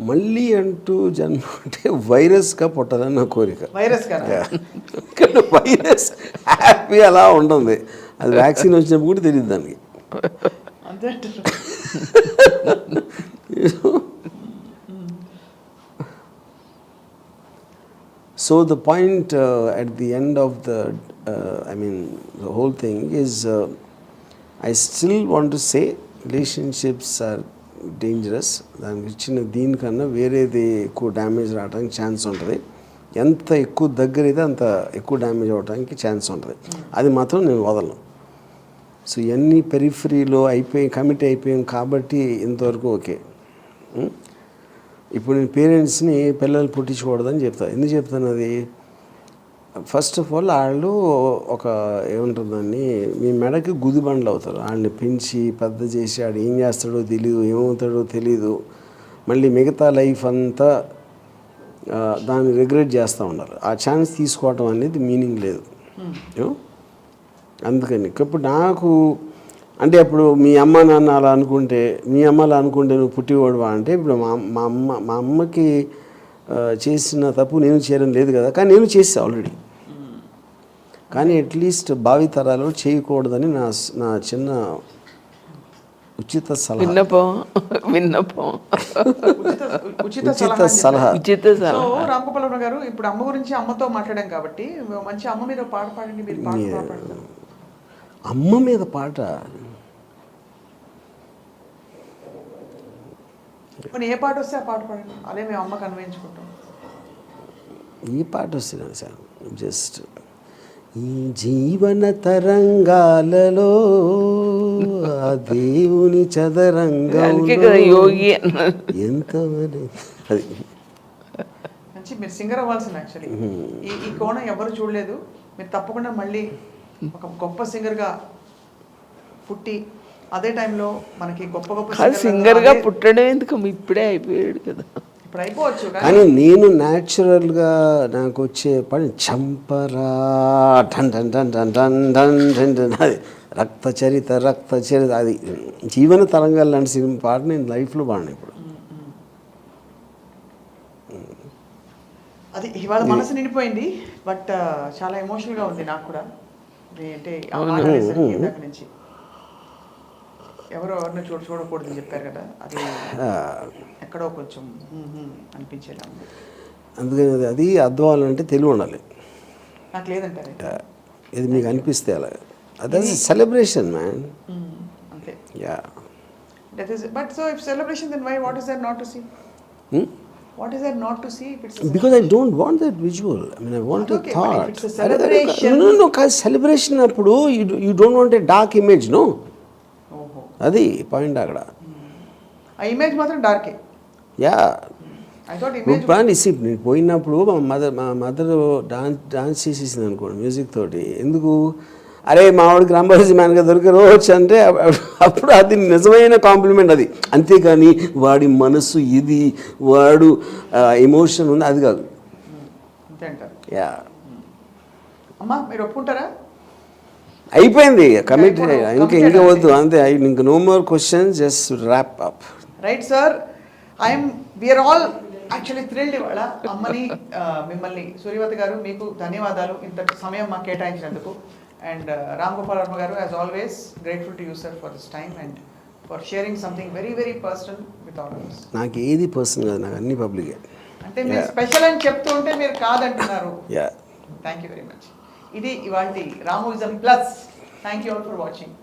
మళ్ళీ అంటూ జన్మ అంటే వైరస్గా పుట్టాలని నా కోరిక. వైరస్ వైరస్ హ్యాపీ అలా ఉంటుంది. అది వ్యాక్సిన్ వచ్చినప్పుడు కూడా తెలియదు దానికి. అంతే. So the point at the end of the whole thing is I still want to say relationships are dangerous. దానికి ఇచ్చిన దీనికన్నా వేరేది ఎక్కువ డ్యామేజ్ రావడానికి ఛాన్స్ ఉంటుంది. ఎంత ఎక్కువ దగ్గర అయితే అంత ఎక్కువ డ్యామేజ్ అవ్వడానికి ఛాన్స్ ఉంటుంది. అది మాత్రం నేను వదలను. సో ఇవన్నీ పెరిఫరీలో కమిట్ అయిపోయాం కాబట్టి ఇంతవరకు ఓకే. ఇప్పుడు నేను పేరెంట్స్ని పిల్లలు పుట్టించకూడదని చెప్తాను. ఎందుకు చెప్తాను అది? ఫస్ట్ ఆఫ్ ఆల్ వాళ్ళు ఏముంటుందని మీ మెడకి గుదిబండ్లు అవుతారు. వాళ్ళని పెంచి పెద్ద చేసి వాడు ఏం చేస్తాడో తెలీదు, ఏమవుతాడో తెలీదు. మళ్ళీ మిగతా లైఫ్ అంతా దాన్ని రిగ్రెట్ చేస్తూ ఉండాలి. ఆ ఛాన్స్ తీసుకోవటం అనేది మీనింగ్ లేదు. అందుకని ఇప్పుడు నాకు అంటే అప్పుడు మీ అమ్మ నాన్న అలా అనుకుంటే, మీ అమ్మ అలా అనుకుంటే నువ్వు పుట్టివాడువా అంటే, ఇప్పుడు మా అమ్మకి చేసిన తప్పు నేను చేయడం లేదు కదా, కానీ నేను చేసా ఆల్రెడీ. కానీ అట్లీస్ట్ భావితరాలు చేయకూడదని నా చిన్న ఉచిత సలహా. రామ్ గోపాల్ వర్మ గారు, ఇప్పుడు అమ్మ గురించి అమ్మతో మాట్లాడాం కాబట్టి మంచి అమ్మ మీద పాట పాడండి. మీరు పాట అమ్మ మీద పాట ఏ పాట వస్తే ఆ పాట పాడండి. అదే మేము అమ్మకు అన్వయించుకుంటాం. ఈ పాట వస్తున్నాను సార్. జస్ట్ ఈ జీవన తరంగాలలో ఆ దేవుని చదరంగంలో యోగి ఎంత అది మంచి మీరు సింగర్ అవ్వాల్సింది. యాక్చువల్లీ ఈ కోణం ఎవరు చూడలేదు. మీరు తప్పకుండా మళ్ళీ ఒక గొప్ప సింగర్గా పుట్టి అదే టైంలో మనకి గొప్ప సింగర్గా పుట్టడం ఎందుకు, ఇప్పుడే అయిపోయాడు కదా. ఇప్పుడు అయిపోవచ్చు కానీ నేను న్యాచురల్గా నాకు వచ్చే పని చంపరా టన్ టన్ టన్ టన్ టన్ టన్ టన్ అది రక్త చరిత అది జీవన తరంగాలు లాంటి సినిమా పాట నేను లైఫ్లో పాడిన ఇప్పుడు. అది ఇవాళ మనసు నిండిపోయింది, బట్ చాలా ఎమోషనల్గా ఉంది నాకు కూడా. అంటే ఆ మాట అనేసరికి ఇందాక నుంచి ఎవరిని చూడకూడదని చెప్పారు కదా, అది ఎక్కడో కొంచెం అనిపించేలా ఉంది. అందుకని అది అర్థం అవ్వాలంటే తెలివి ఉండాలి. నాకు లేదంటారు ఇది మీకు అనిపిస్తే అలా, అదే సెలబ్రేషన్ మ్యాన్. అంతే. Yeah. That is, but so if celebration, then why? What is there not to see? What is there not to see? If it's Because I don't want that visual. I mean, I want a okay, thought. but if it's a celebration, no, celebration appudu you don't want a dark image, no. ఓహో, అది point అక్కడ. ఆ image మాత్రం డార్కే. Yeah. I thought image. ఇప్పుడు నేను పోయినప్పుడు మా mother dance చేసేసింది అనుకోండి మ్యూజిక్ తోటి. ఎందుకు అరే మావాడికి రాంబాజీ మ్యాన్గా దొరికారు వచ్చి అంటే అప్పుడు అది నిజమైన కాంప్లిమెంట్ అది. అంతేకాని వాడి మనసు ఇది వాడు ఎమోషన్ ఉంది అది కాదు. అంతే అంటారు. యా. అమ్మా మీరు ఒప్పుకుంటారా? అయిపోయింది, కమిట్. ఇంకా వద్దు అంతే. ఇంకా no more questions, just wrap up. Right sir, we are all actually thrilled ఇవాళ. అమ్మని మిమ్మల్ని సూర్యవతి గారు మీకు ధన్యవాదాలు ఇంత సమయం మాకు కేటాయించినందుకు. అండ్ రామ్ గోపాల్ వర్మ గారు, as always grateful to you sir for this time and for sharing something very very personal with all of us. నాకు ఏది పర్సనల్ కాదు, నాకు అన్ని పబ్లికే. అంటే మీరు స్పెషల్ అని చెప్తూ ఉంటే మీరు కాదంటున్నారు. Yeah. Thank you very much. ఇది ఇవాల్టి Ramoism plus. Thank you all for watching.